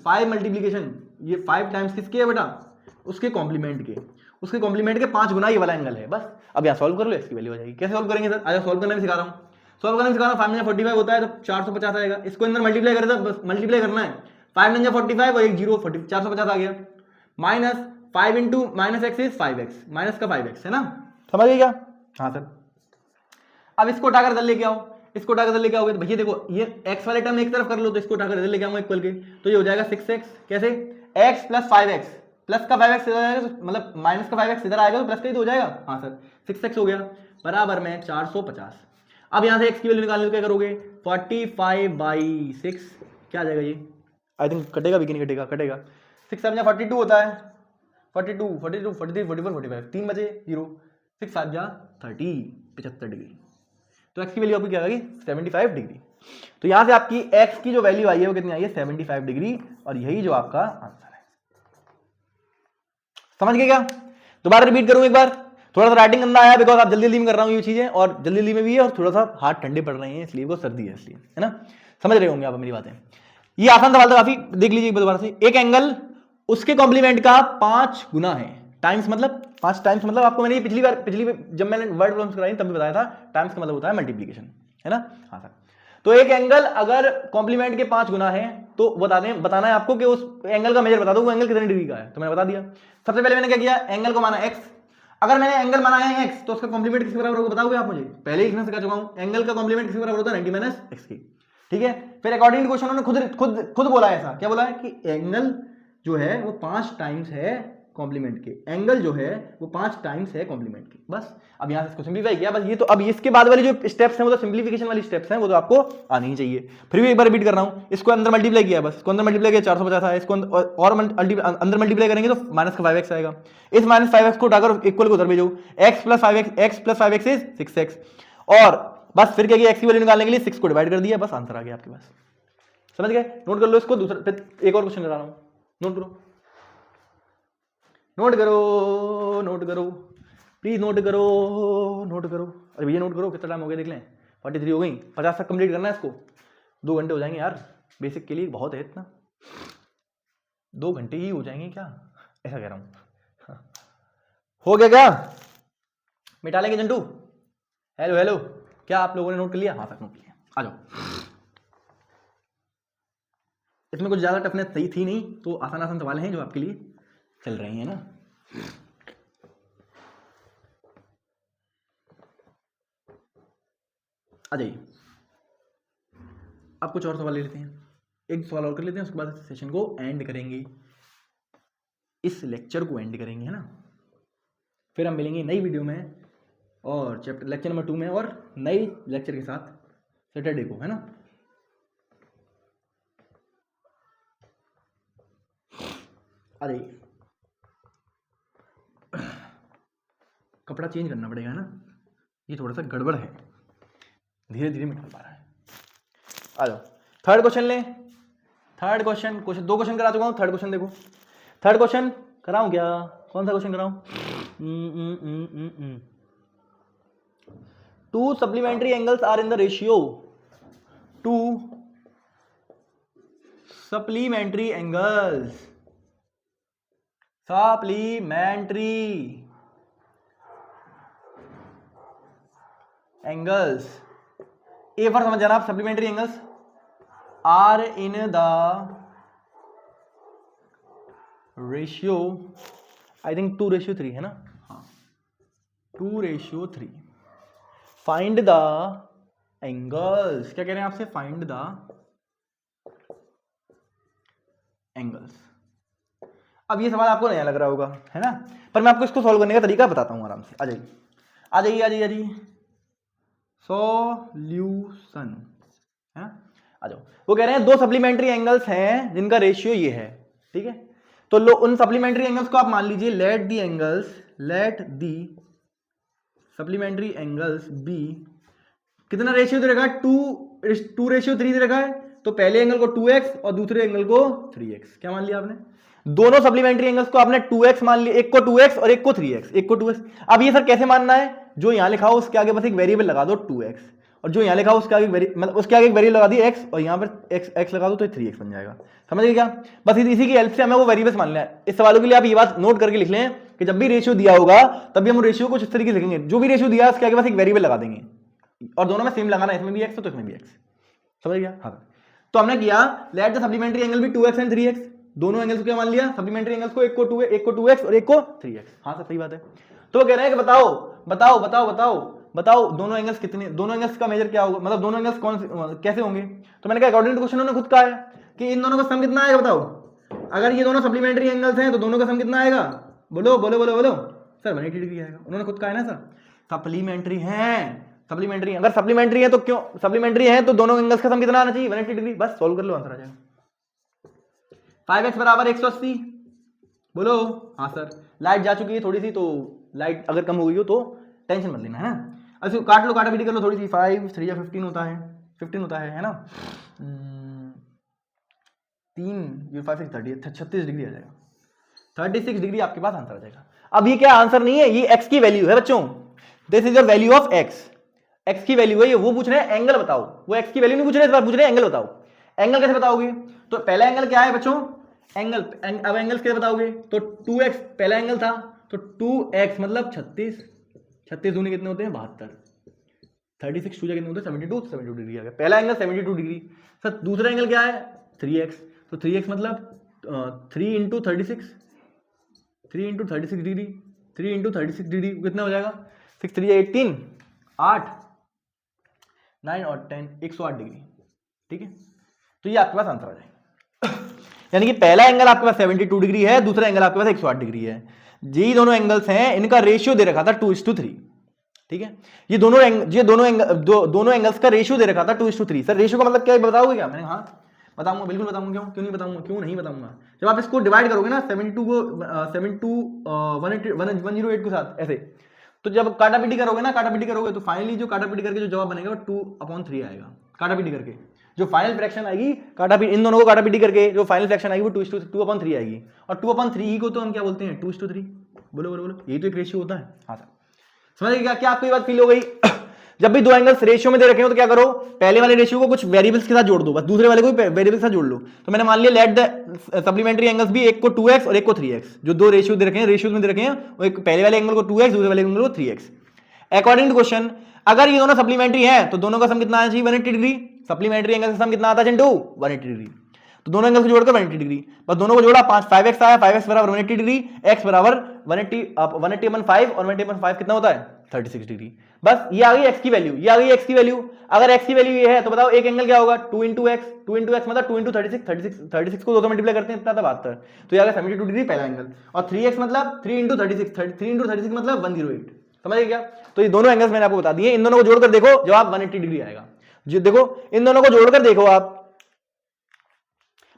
5 मल्टीप्लीकेशन, ये 5 टाइम्स किसके है बेटा? उसके कॉम्प्लीमेंट के, उसके कॉम्प्लीमेंट के 5 गुना ये वाला एंगल है बस। अब यहाँ सॉल्व कर लो, इसकी वैल्यू हो जाएगी। कैसे सॉल्व करेंगे सर? आज सॉल्व करना भी सिखा रहा हूँ, 5 में 45 होता है तो 450 आएगा, इसको अंदर मल्टीप्लाई कर, बस मल्टीप्लाई करना है, 5 9 45 और 1 0 450 आ गया, minus 5 into minus x is 5x, minus का 5x है ना, समझ गए क्या? हाँ सर। अब इसको उठाकर इधर लेके आओ, इसको उठाकर इधर लेके आओगे तो भैया देखो, ये x वाले टर्म एक तरफ कर लो, तो इसको उठाकर इधर लेके आऊंगा इक्वल के, तो ये हो जाएगा 6x। कैसे? x प्लस 5x, प्लस का 5x इधर आएगा तो मतलब माइनस का 5x इधर आएगा तो प्लस का ही तो हो जाएगा। हाँ सर, 6x हो गया बराबर में 450। अब यहाँ से x की वैल्यू निकालने क्या करोगे? 45/6 क्या आ जाएगा ये? आई थिंक कटेगा भी कि नहीं कटेगा? कटेगा। 6 7 42 होता है, 42 43 44 45, 3 बचे 0, 6 7 30, 75 डिग्री। तो x की वैल्यू आपकी क्या आएगी? 75 डिग्री। तो यहां से आपकी x की जो वैल्यू आई है वो कितनी आई है? 75 डिग्री, और यही जो आपका आंसर है। समझ गए क्या? दोबारा रिपीट करूं एक बार, थोड़ा सा राइटिंग गंदा आया बिकॉज आप जल्दी जल्दी में कर रहा हूं ये चीजें, और जल्दी जल्दी में भी है, और थोड़ा सा हाथ ठंडे पड़ रहे हैं इसलिए, वो सर्दी है इसलिए, है ना। समझ रहे होंगे आप मेरी बातें। ये आसान सवाल था काफी, देख लीजिए दोबारा से। एक एंगल उसके कॉम्प्लीमेंट का 5 गुना है, टाइम्स मतलब 5 टाइम्स मतलब आपको मैंने पिछली बार जब मैंने वर्ड प्रॉब्लम्स कराई तब भी बताया था, टाइम्स का मतलब होता है मल्टीप्लीकेशन, है ना। हाँ सर। तो एक एंगल अगर कॉम्प्लीमेंट के 5 गुना है तो बताना है आपको कि उस एंगल का मेजर बता दो, वो एंगल कितनी डिग्री का है, तो मैंने बता दिया। सबसे पहले मैंने क्या किया? एंगल को माना x। अगर मैंने एंगल माना है x तो उसका कॉम्प्लीमेंट किसके बराबर होगा बताओगे आप मुझे? पहले ही लिखना सिखा चुका हूं, एंगल का कॉम्प्लीमेंट किसके बराबर होता है? 90 माइनस x की। ठीक है, फिर अकॉर्डिंग टू क्वेश्चन उन्होंने खुद बोला है ऐसा, क्या बोला है कि एंगल जो है वो 5 टाइम्स है कॉम्प्लीमेंट के, एंगल जो है वो 5 टाइम्स है कॉम्प्लीमेंट के, बस। अब यहां से इसको सिंपलीफाई किया बस। ये तो अब इसके बाद वाली जो स्टेप्स हैं वो तो सिंपलीफिकेशन वाली स्टेप्स हैं, वो तो आपको आनी ही चाहिए। फिर भी एक बार रिपीट कर रहा हूं, इसको अंदर मल्टीप्लाई किया बस, इसको अंदर मल्टीप्लाई किया 450 आया, इसको और अंदर मल्टीप्लाई करेंगे तो माइनस का 5x आएगा। इस माइनस 5x को उठाकर इक्वल को उधर भेजो, x plus 5x is 6x, और बस फिर क्या किया? x की वैल्यू निकालने के लिए 6 को डिवाइड कर दिया, बस आंसर आ गया आपके पास। समझ गए? नोट कर लो इसको। दूसरा फिर एक और क्वेश्चन लगा रहा हूं, नोट करो नोट करो प्लीज, नोट करो। अरे भैया नोट करो, कितना टाइम हो गया देख लें, 43 हो गई, 50 तक कंप्लीट करना है इसको, 2 घंटे हो जाएंगे यार, बेसिक के लिए बहुत है इतना, 2 घंटे ही हो जाएंगे क्या, ऐसा कह रहा हूं। हो गया क्या? मिटा लेंगे जंटू? हेलो, क्या आप लोगों ने नोट कर लिया? हाँ सर नोट लिया, आ जाओ। इसमें कुछ ज्यादा टफनेस सही थी नहीं, तो आसान सवाल हैं जो आपके लिए चल रहे हैं ना। आ जाइए, अब कुछ और सवाल ले लेते हैं, एक सवाल और कर लेते हैं, उसके बाद सेशन को एंड करेंगे, इस लेक्चर को एंड करेंगे, है ना। फिर हम मिलेंगे नई वीडियो में और चैप्टर लेक्चर नंबर 2 में और नई लेक्चर के साथ सैटरडे को, है ना। आ जाइए, कपड़ा चेंज करना पड़ेगा ना, ये थोड़ा सा गड़बड़ है, धीरे धीरे मिटा पा रहा है। आ जाओ, थर्ड क्वेश्चन लें। थर्ड क्वेश्चन 2 क्वेश्चन करा चुका हूँ, थर्ड क्वेश्चन देखो। थर्ड क्वेश्चन कराऊं क्या, कौन सा क्वेश्चन कराऊं? 2 supplementary angles are in the ratio, 2 supplementary angles, supplementary angles, A for समझ जाना आप, supplementary angles are in the ratio, I think 2:3 है ना, हाँ 2:3। फाइंड द एंगल्स, क्या कह रहे हैं आपसे, फाइंड द एंगल्स। अब ये सवाल आपको नया लग रहा होगा, है ना, पर मैं आपको इसको सॉल्व करने का तरीका बताता हूं आराम से। आ जाइए आ जाइए आ जाइए आ जाइए, सॉल्यूशन है, आ जाओ। वो कह रहे हैं 2 सप्लीमेंट्री एंगल्स हैं जिनका रेशियो ये है, ठीक है। तो लो, उन सप्लीमेंट्री एंगल्स को आप मान लीजिए, let the supplementary angles be, कितना रेशियो दे रखा है, 2:3 दे रखा है, तो पहले एंगल को 2x और दूसरे एंगल को 3x, क्या मान लिया आपने, दोनों सप्लीमेंट्री एंगल्स को आपने 2x मान लिया, एक को 2x और एक को 3x, एक को 2x। अब ये सर कैसे मानना है, जो यहां लिखा हो उसके आगे बस एक वेरिएबल लगा दो 2x, और जो यहां लिखा हो उसके आगे मतलब उसके आगे एक वेरिएबल लगा दी x, और यहां पर x लगा दो तो 3x बन जाएगा। समझ गए क्या, बस इसी की हेल्प से हमें वो वेरिएबल्स मान लेना है। इस सवालों के लिए आप ये बात नोट करके लिख लें कि जब भी रेशियो दिया होगा तभी हम रेशियो को इस तरीके से लिखेंगे, जो भी रेशियो दिया है उसके आगे बस एक वेरिएबल लगा देंगे, और दोनों में सेम लगाना है, इसमें भी x तो इसमें भी x। समझ गया, हाँ। तो हमने किया, लेट द सप्लीमेंट्री एंगल भी 2x एंड 3x, दोनों एंगल्स को क्या मान लिया, सप्लीमेंट्री एंगल्स को, एक को 2x और एक को 3x। हाँ सर सही बात है। तो वो कह रहे हैं कि बताओ दोनों एंगल्स कितने, दोनों एंगल्स का मेजर क्या होगा, मतलब दोनों एंगल्स कैसे होंगे। तो मैंने कहा अकॉर्डिंग टू क्वेश्चन उन्होंने खुद कहा है कि इन दोनों का सम कितना आएगा, बताओ। अगर ये दोनों सप्लीमेंट्री एंगल्स हैं तो दोनों का सम कितना आएगा, बोलो सर 180 डिग्री आएगा, उन्होंने खुद कहा है ना सर, सप्लीमेंट्री अगर सप्लीमेंट्री है तो क्यों, सप्लीमेंट्री है तो दोनों एंगल्स का सम कितना आना चाहिए, 180 डिग्री। बस सॉल्व कर लो, आंसर आ जाएगा। 5x बराबर 180, बोलो। हाँ सर, लाइट जा चुकी है थोड़ी सी, तो लाइट अगर कम हो गई हो तो टेंशन मत लेना, है ना। अच्छा काट लो, काटापीटी कर लो थोड़ी सी, 5 3 या 15 होता है, 15 होता है ना, 3 5 6 30, 36 डिग्री आ जाएगा, 36 डिग्री आपके पास आंसर आ जाएगा। अब ये क्या आंसर नहीं है, ये x की वैल्यू है बच्चों, this is your value of x की वैल्यू है ये। वो पूछ रहे हैं एंगल बताओ, वो x की वैल्यू नहीं पूछ रहे, इस बार पूछ रहे हैं एंगल बताओ। एंगल कैसे बताओगे, तो पहला एंगल क्या है बच्चों, एंगल। अब एंगल्स कैसे बताओगे, तो 2x पहला एंगल था, तो 2x मतलब 36 दूनी कितने होते हैं, 72, 36 टू कितने होते हैं, 72 डिग्री आ गया, पहला एंगल 72 डिग्री। सर दूसरा एंगल क्या है, 3x, तो 3x मतलब 3 इंटू 36 डिग्री, 3 इंटू 36 डिग्री कितना हो जाएगा, 6 3 18, 8 9 और 10, 108 डिग्री, ठीक है। तो ये आपके पास आंसर आ जाएगा। यानी कि पहला एंगल आपके पास 72 डिग्री है, दूसरा एंगल आपके पास 108 डिग्री है। ये दोनों एंगल्स हैं, इनका रेशियो दे रखा था 2:3, ठीक है। ये दोनों एंगल्स का रेशियो दे रखा था 2:3। सर रेशियो का मतलब क्या है बताओगे क्या, मैंने हाँ बताऊंगा, बिल्कुल बताऊंगा, क्यों नहीं बताऊंगा, क्यों नहीं बताऊंगा। जब आप इसको डिवाइड करोगे ना 72 को 108 के साथ ऐसे, तो जब काटापीटी करोगे तो फाइनली जो काटापीटी करके जो जवाब बनेगा वो 2/3 आएगा। काटापीटी करके जो फाइनल फ्रैक्शन आएगी, काटापीटी इन दोनों को काटापीटी करके जो फाइनल फ्रैक्शन आएगी वो 2/3 आएगी, और 2/3 को तो हम क्या बोलते हैं, 2:3। बोलो यही तो एक रेशियो होता है। हाँ सर समझ गए क्या आपको ये बात फील हो गई। जब भी दो एंगल्स रेशियो में दे रखे हो तो क्या करो, पहले वाले रेशियो को कुछ वेरिएबल्स के साथ जोड़ दो, बस दूसरे वाले को भी वेरिएबल के साथ जोड़ लो। तो मैंने मान लिया लेट द सप्लीमेंट्री एंगल्स भी, एक को 2x और एक को 3x, जो दो रेशियो दे रखे हैं, रेशियोज में दे रखे हैं, वो एक पहले वाले एंगल को 2x, दूसरे वाले एंगल को 3x। अकॉर्डिंग टू क्वेश्चन अगर ये दोनों सप्लीमेंट्री हैं तो दोनों का सम कितना आना चाहिए, 180 डिग्री। सप्लीमेंट्री एंगल का सम कितना आता है चिंटू, 180 डिग्री। तो दोनों एंगल को जोड़कर 180 डिग्री, बस दोनों को जोड़ा 5x आया, 5x बराबर 180 डिग्री, x बराबर 180 180/5 और 180/5 कितना होता है 36 डिग्री। बस ये आ गई एक्स की वैल्यू, ये आ गई एक्स की वैल्यू। अगर एक्स की वैल्यू ये है तो बताओ एक एंगल क्या होगा, 2 इंटू एक्स, 2 इंटू एक्स मतलब 2 इंटू 36 को 2 से मल्टीप्लाई करते हैं इतना था 72, तो ये आ गया 72 डिग्री पहला एंगल। और 3x मतलब 3 इंटू 36, 3 इंटू 36 मतलब 108, समझ गए क्या? तो ये दोनों एंगल्स मैंने आपको बता दिए, इन दोनों को जोड़कर देखो जवाब 180 डिग्री आएगा। जो देखो इन दोनों को जोड़कर देखो आप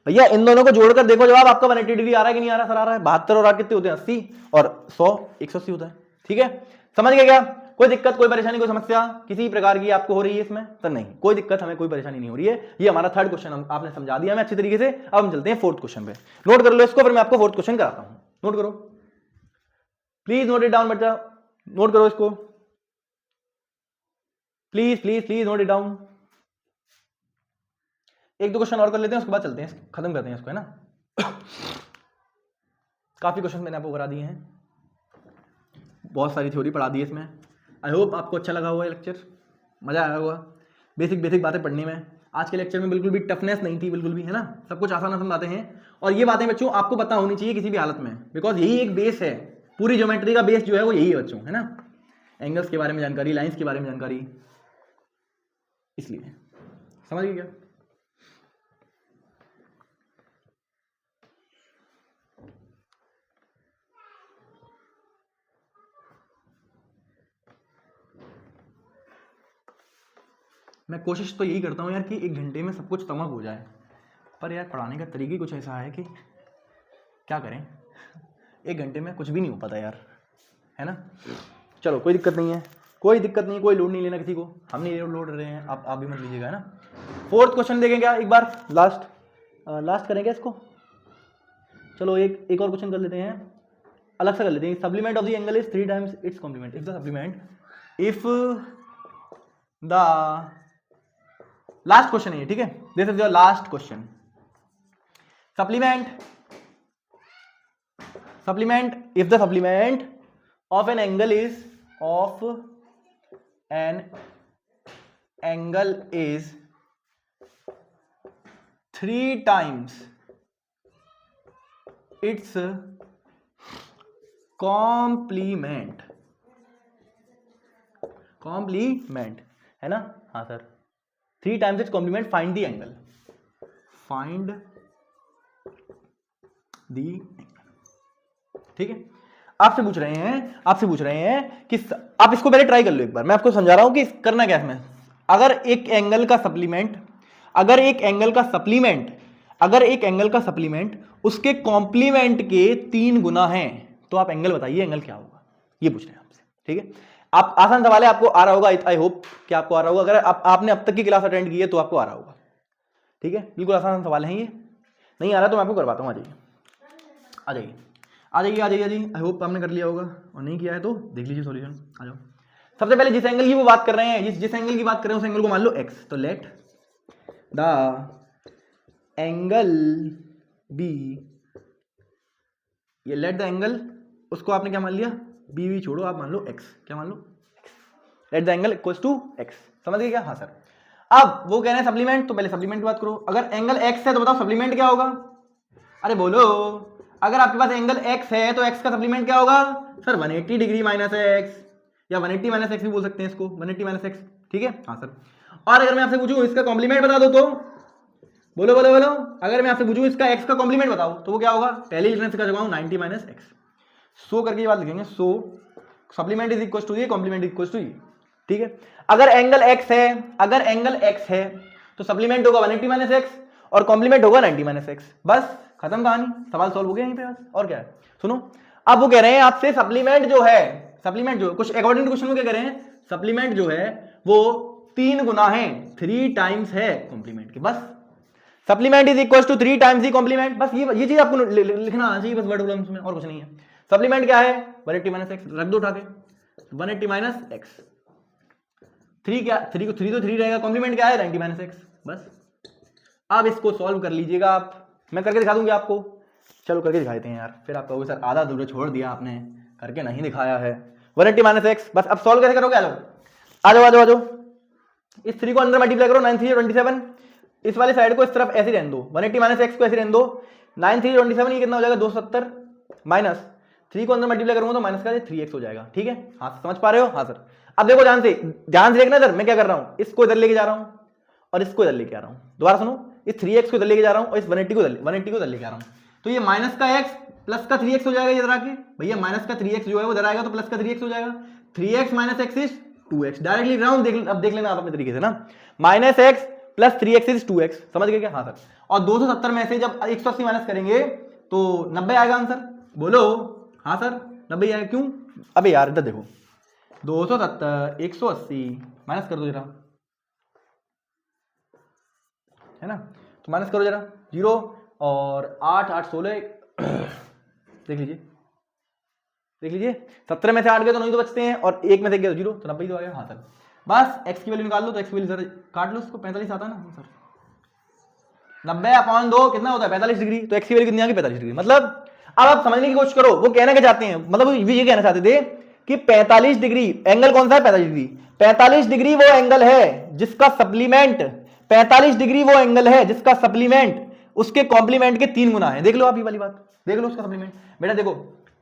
भैया, इन दोनों को जोड़कर देखो जवाब आपका 180 डिग्री आ रहा है कि नहीं आ रहा? सर आ रहा है। 72 और 8 कितने होते हैं? 80 और 100 180 होता है। ठीक है, समझ गए क्या? कोई दिक्कत, कोई परेशानी, कोई समस्या किसी प्रकार की आपको हो रही है इसमें? सर नहीं, कोई दिक्कत, हमें कोई परेशानी नहीं हो रही है। ये हमारा थर्ड क्वेश्चन आपने समझा दिया हमें अच्छी तरीके से। अब हम चलते हैं फोर्थ क्वेश्चन पे। नोट कर लो इसको, फिर मैं आपको फोर्थ क्वेश्चन कराता हूं। नोट करो प्लीज, नोट इट डाउन बच्चा, नोट करो इसको please please please, note it down. एक दो क्वेश्चन और कर लेते हैं, उसके बाद चलते हैं, खत्म करते हैं इसको, है ना। काफी क्वेश्चन मैंने आपको करा दिए हैं, बहुत सारी थ्योरी पढ़ा दी है इसमें। आई होप आपको अच्छा लगा होगा ये लेक्चर, मजा आया होगा बेसिक बेसिक बातें पढ़ने में। आज के लेक्चर में बिल्कुल भी टफनेस नहीं थी, बिल्कुल भी, है ना। सब कुछ आसान आसान बातें हैं, और ये बातें बच्चों आपको पता होनी चाहिए किसी भी हालत में, बिकॉज यही एक बेस है। पूरी ज्योमेट्री का बेस जो है वो यही है बच्चों, है ना। एंगल्स के बारे में जानकारी, लाइंस के बारे में जानकारी, इसलिए समझ गए क्या? मैं कोशिश तो यही करता हूँ यार कि 1 घंटे में सब कुछ तमक हो जाए, पर यार पढ़ाने का तरीका कुछ ऐसा है कि क्या करें, 1 घंटे में कुछ भी नहीं हो पाता यार, है ना। चलो कोई दिक्कत नहीं है, कोई दिक्कत नहीं, कोई लोड नहीं लेना किसी को, हम नहीं लोड रहे हैं, आप भी मत लीजिएगा, है ना। फोर्थ क्वेश्चन देखें क्या एक बार, लास्ट करेंगे इसको। चलो एक और क्वेश्चन कर लेते हैं, अलग से कर लेते हैं। Supplement of the angle is 3 times its complement if the supplement, if the last question है ये, ठीक है। This is your last question. Supplement if the supplement of an angle is 3 times its complement, है ना। हाँ sir, 3 times its complement, find the angle, ठीक है। आपसे पूछ रहे हैं कि आप इसको पहले ट्राई कर लो एक बार, मैं आपको समझा रहा हूं कि करना क्या है इसमें। अगर एक एंगल का सप्लीमेंट उसके कॉम्प्लीमेंट के 3 गुना है, तो आप एंगल बताइए, एंगल क्या होगा, ये पूछ रहे हैं आपसे, ठीक है। आप आसान सवाल है, आपको आ रहा होगा, आई होप कि आपको आ रहा होगा। अगर आपने अब तक की क्लास अटेंड की है तो आपको आ रहा होगा, ठीक है। बिल्कुल आसान सवाल है ये, नहीं आ रहा तो मैं आपको करवाता हूँ। आ जाइए। आई होप आपने कर लिया होगा, और नहीं किया है तो देख लीजिए सॉल्यूशन। आ जाओ। सबसे पहले जिस एंगल की वो बात कर रहे हैं, जिस एंगल की बात कर रहे हैं उस एंगल को मान लो x, तो लेट द एंगल बी, ये लेट द एंगल, उसको आपने क्या मान लिया, बी छोड़ो, आप मान लो x, क्या मान लो, let the angle equals to x, समझ गए क्या? हाँ सर। अब वो कह रहे हैं सप्लीमेंट, तो पहले सप्लीमेंट की बात करो। अगर एंगल x है तो बताओ सप्लीमेंट क्या होगा, अरे बोलो। अगर आपके पास एंगल x है तो x का सप्लीमेंट क्या होगा सर, 180 डिग्री माइनस x, या 180 माइनस x भी बोल सकते हैं इसको, 180 माइनस x, ठीक है। हाँ सर। और अगर मैं आपसे पूछूं इसका कॉम्प्लीमेंट बता दो, तो बोलो, अगर मैं आपसे पूछूं इसका x का कॉम्प्लीमेंट बताओ तो वो क्या होगा, पहले लिखने से कर चुका हूं 90 माइनस x, सो करके ये बात लिखेंगे, सो सप्लीमेंट इज इक्वल टू ये, कॉम्प्लीमेंट इज इक्वल टू ये, ठीक है। अगर एंगल x है तो सप्लीमेंट होगा 180 माइनस x और कॉम्प्लीमेंट होगा 90 माइनस x, बस खत्म कहानी, सवाल सॉल्व हो गया यहीं पे, बस और क्या है। सुनो, अब वो कह रहे हैं आपसे सप्लीमेंट जो कुछ अकॉर्डिंग टू क्वेश्चन में क्या कह रहे हैं, सप्लीमेंट जो है वो 3 गुना है, 3 टाइम्स है कॉम्प्लीमेंट के, बस supplement is equal to 3 times ही कॉम्प्लीमेंट, बस ये चीज आपको लिखना आना चाहिए, बस वर्ड प्रॉब्लम्स में, और कुछ नहीं है। सप्लीमेंट क्या है, 180 माइनस x, रख दो उठा के, 180 माइनस x, 3 क्या, 3 को 3 तो 3 रहेगा, कॉम्प्लीमेंट क्या है 90 माइनस x, बस। अब इसको सॉल्व कर लीजिएगा आप, मैं करके दिखा दूंगी आपको, चलो करके दिखाते हैं यार, फिर आप कहोगे सर आधा दूर छोड़ दिया आपने, करके नहीं दिखाया है। 180 माइनस x, बस अब सॉल्व कैसे करोगे, आ जाओ। इस 3 को अंदर मल्टीप्लाई करो, 9 3 27, इस वाली साइड को इस तरफ ऐसे रहने दो, 180 माइनस x को ऐसे रहने दो, 9 3 27, ये कितना हो जाएगा 270 माइनस 3 को अंदर मल्टीप्लाई करूंगा तो माइनस का 3x हो जाएगा। ठीक है, हाँ समझ पा रहे हो? हाँ सर। अब देखो ध्यान से देखना इधर, मैं क्या कर रहा हूं, इसको इधर लेके जा रहा हूं और इसको इधर लेके आ रहा हूं। दोबारा सुनो, इस 3x को इधर लेके जा रहा हूं और इस 180 को इधर लेके आ रहा हूं। तो ये माइनस का x प्लस का 3x हो जाएगा इधर आके। भैया माइनस का 3x जो है वो इधर आएगा तो प्लस का 3x हो जाएगा। 3x minus x is 2x। Directly लिख रहा हूं, अब देख लेना आप अपने तरीके से ना। Minus x plus 3x is 2x। समझ गए क्या? हाँ सर। और 270 में से जब 180 माइनस करेंगे तो 90 आएगा आंसर। बोलो हाँ सर, 90 आएगा। क्यों? अबे यार इधर देखो, 270 180 माइनस कर दो जरा, है ना? तो माइनस करो जरा, 0 और 8 8 16 देख लीजिए 17 में से 8 गए तो नहीं तो बचते हैं और 1 में से गए तो 0, तो 90 तो आ गया। हाँ सर, बस x की वैल्यू निकाल लो। तो x की वैल्यू सर काट लो उसको, 45 आता है ना सर। 90/2 कितना होता है? 45 डिग्री। तो x की वैल्यू कितनी आ गई? 45 डिग्री। मतलब अब आप समझने की कोशिश करो, वो कहना क्या चाहते हैं, मतलब ये कहना चाहते थे कि 45 डिग्री एंगल कौन सा है? 45 डिग्री। 45 डिग्री वो एंगल है जिसका सप्लीमेंट 45 डिग्री वो एंगल है जिसका सप्लीमेंट उसके कॉम्प्लीमेंट के 3 गुना है। देख लो आप ये वाली बात, देख लो उसका सप्लीमेंट। बेटा देखो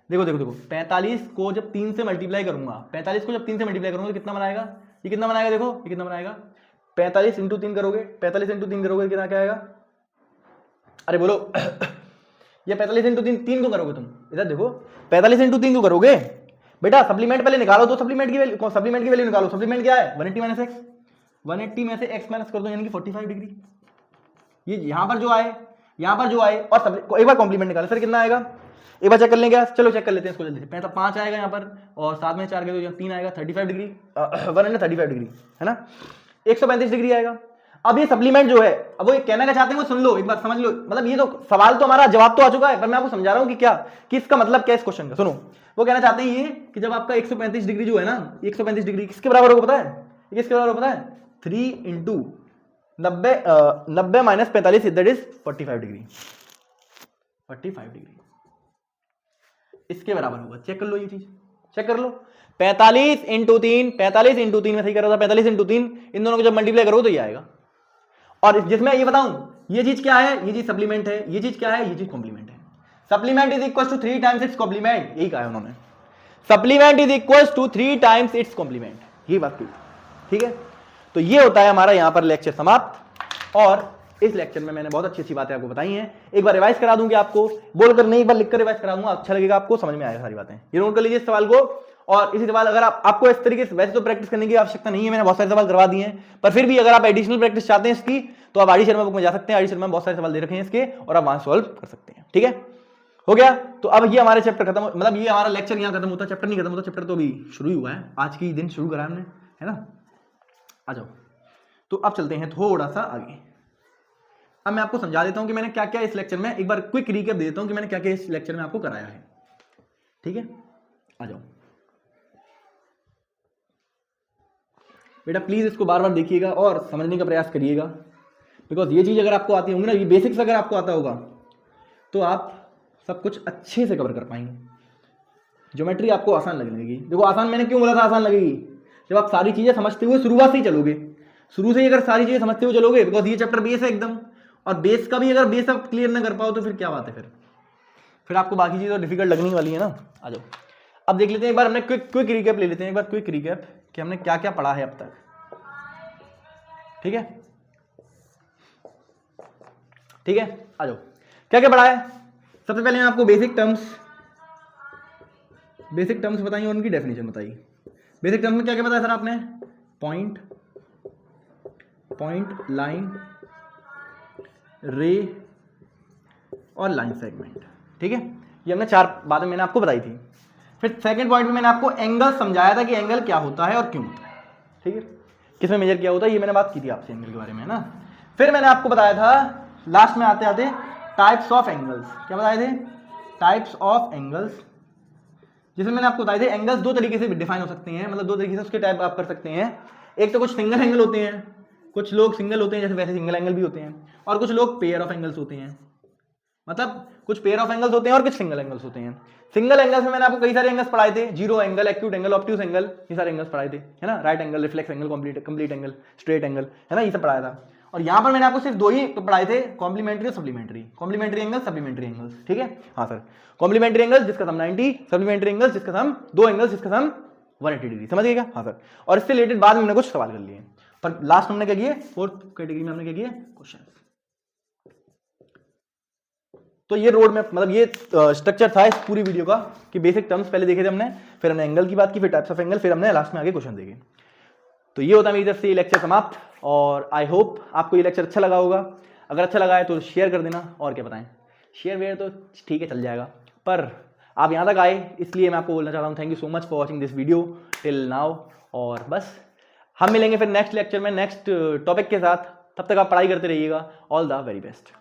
45 को जब 3 से मल्टीप्लाई करूंगा, 45 को जब 3 से मल्टीप्लाई करूंगा तो कितना बनाएगा? ये कितना बनाएगा? देखो ये कितना बनाएगा? 45 इंटू 3 करोगे, 45 इंटू 3 करोगे कितना क्या आएगा? अरे बोलो ये 45 इंटू 3 क्यों करोगे तुम? इधर देखो 45 इंटू 3 क्यों करोगे? बेटा सप्लीमेंट पहले निकालो, तो सप्लीमेंट की वैल्यू निकालो। सप्लीमेंट क्या है? 180 माइनस एक्स। 180 में से x माइनस कर दो यानी कि 45 डिग्री। ये यहां पर जो आए और एक बार कॉम्प्लीमेंट निकाले सर कितना आएगा? एक बार चेक कर लेंगे, चलो चेक कर लेते हैं इसको जल्दी से। 5 आएगा यहाँ पर और 7 में 4 गए तो यहाँ 3 आएगा, 35 डिग्री 135 डिग्री, है ना? 135 डिग्री आएगा। अब ये सप्लीमेंट जो है, अब वो ये कहना क्या चाहते हैं वो सुन लो, एक बार समझ लो। मतलब ये तो सवाल तो हमारा जवाब तो आ चुका है, पर मैं आपको समझा रहा हूँ कि क्या, कि इसका मतलब क्या है इस क्वेश्चन का। सुनो, वो कहना चाहते हैं ये कि जब आपका 135 डिग्री जो है ना, 135 डिग्री किसके बराबर होगा पता है? किसके बराबर पता है? 3 into 90 minus 45 that is 45 degree. 45 degree इसके बराबर होगा। चेक कर लो, ये चीज चेक कर लो। 45 इंटू 3 में सही कर रहा था, 45 इंटू 3 इन दोनों को जब मल्टीप्लाई करो तो ये आएगा। और जिसमें ये बताऊं ये चीज क्या है? ये चीज सप्लीमेंट है। ये चीज क्या है? ये चीज कॉम्प्लीमेंट है। Supplement is equal to 3 times its complement, यही कहा है उन्होंने। Supplement is equal to 3 times its complement, ये बात ठीक है। तो ये होता है हमारा यहाँ पर लेक्चर समाप्त। और इस लेक्चर में मैंने बहुत अच्छी अच्छी बातें आपको बताई हैं। एक बार रिवाइज करा दूंगी आपको, बोलकर नहीं, एक बार लिखकर रिवाइज करा दूंगा, अच्छा लगेगा आपको, समझ में आएगा सारी बातें। ये नोट कर लीजिए इस सवाल को। और इसी सवाल अगर आपको इस तरीके से, वैसे तो प्रैक्टिस करने की आवश्यकता नहीं है, मैंने बहुत सारे सवाल करवा दिए हैं, पर फिर भी अगर आप एडिशनल प्रैक्टिस चाहते हैं इसकी तो आप आरडी शर्मा बुक में जा सकते हैं। आरडी शर्मा में बहुत सारे सवाल दे रखे हैं इसके और आप वहां सॉल्व कर सकते हैं। ठीक है, हो गया। तो अब ये हमारे चैप्टर खत्म, मतलब ये हमारा लेक्चर यहाँ खत्म होता है, चैप्टर नहीं खत्म होता, चैप्टर तो अभी शुरू ही हुआ है, आज की दिन शुरू करा हमने, है ना? आ जाओ, तो अब चलते हैं थोड़ा सा आगे। अब मैं आपको समझा देता हूं कि मैंने क्या क्या इस लेक्चर में, एक बार क्विक रिकैप दे देता हूं कि मैंने क्या क्या इस लेक्चर में आपको कराया है। ठीक है, आ जाओ बेटा, प्लीज इसको बार बार देखिएगा और समझने का प्रयास करिएगा, बिकॉज ये चीज अगर आपको आती होंगी ना, ये बेसिक्स अगर आपको आता होगा तो आप सब कुछ अच्छे से कवर कर पाएंगे। ज्योमेट्री आपको आसान लगने लगेगी। देखो आसान मैंने क्यों बोला था आसान लगेगी? जब आप सारी चीजें समझते हुए शुरुआत से ही चलोगे, शुरू से ही अगर सारी चीजें समझते हुए चलोगे, बिकॉज ये चैप्टर बेस है एकदम, और बेस का भी अगर बेस आप क्लियर ना कर पाओ तो फिर क्या बात है, फिर आपको बाकी चीजें डिफिकल्ट लगने वाली है ना। आ जाओ, अब देख लेते हैं एक बार, हमने क्विक रिकैप ले लेते हैं, एक बार क्विक रिकैप कि हमने क्या क्या पढ़ा है अब तक। ठीक है, ठीक है, आ जाओ, क्या क्या पढ़ा है। सबसे पहले मैं आपको बेसिक टर्म्स बताइए और उनकी डेफिनेशन बताइए। बेसिक टर्म्स में क्या क्या बताया सर आपने? पॉइंट, लाइन, रे और लाइन सेगमेंट। ठीक है, ये हमने 4 बातें मैंने आपको बताई थी। फिर सेकंड पॉइंट में मैंने आपको एंगल समझाया था कि एंगल क्या होता है और क्यों होता है। ठीक है, किसमें मेजर किया होता है, ये मैंने बात की थी आपसे एंगल के बारे में ना। फिर मैंने आपको बताया था लास्ट में आते आते टाइप्स ऑफ एंगल्स। क्या बताए थे? टाइप्स ऑफ एंगल्स, जिसमें मैंने आपको बताए थे एंगल्स 2 तरीके से डिफाइन हो सकते हैं, मतलब 2 तरीके से उसके टाइप आप कर सकते हैं। एक तो कुछ सिंगल एंगल होते हैं, कुछ लोग सिंगल होते हैं, जैसे वैसे सिंगल एंगल भी होते हैं, और कुछ लोग पेयर ऑफ एंगल्स होते हैं, मतलब कुछ पेयर ऑफ एंगल्स होते हैं और कुछ सिंगल एंगल्स होते हैं। सिंगल एंगल्स में मैंने आपको कई सारे एंगल्स पढ़ाए थे, zero angle, acute angle, obtuse angle, ये सारे एंगल्स पढ़ाए थे, है ना? Right angle, reflex angle, complete angle, straight angle, है ना? ये सब पढ़ाया था। और यहां पर मैंने आपको सिर्फ दो ही पढ़ाए थे, कॉम्प्लीमेंट्री और supplementary, complementary angle, supplementary angles, ठीक है। हाँ सर, कॉम्प्लीमेंट्री एंगल जिसका सम 90, सप्लीमेंट्री एंगल जिसका सम दो एंगल्स जिसका सम 180 डिग्री, समझ गए क्या? हाँ सर, और इससे रिलेटेड बाद में हमने कुछ सवाल कर लिए, पर लास्ट हमने क्या किए, फोर्थ कैटेगरी में हमने क्या किया, क्वेश्चन। तो ये रोड मैप, मतलब ये स्ट्रक्चर था इस पूरी वीडियो का कि बेसिक टर्म्स पहले देखे थे हमने, फिर हमने एंगल की बात की, फिर टाइप्स ऑफ एंगल, फिर हमने लास्ट में आगे क्वेश्चन देखे। तो ये होता है मेरी तरफ से ये लेक्चर समाप्त, और आई होप आपको ये लेक्चर अच्छा लगा होगा। अगर अच्छा लगा है तो शेयर कर देना, और क्या बताएं, शेयर वेयर तो ठीक है चल जाएगा, पर आप यहाँ तक आए इसलिए मैं आपको बोलना चाहता हूँ thank you so much for watching this video till now. और बस हम मिलेंगे फिर नेक्स्ट लेक्चर में नेक्स्ट टॉपिक के साथ, तब तक आप पढ़ाई करते रहिएगा। All the very best.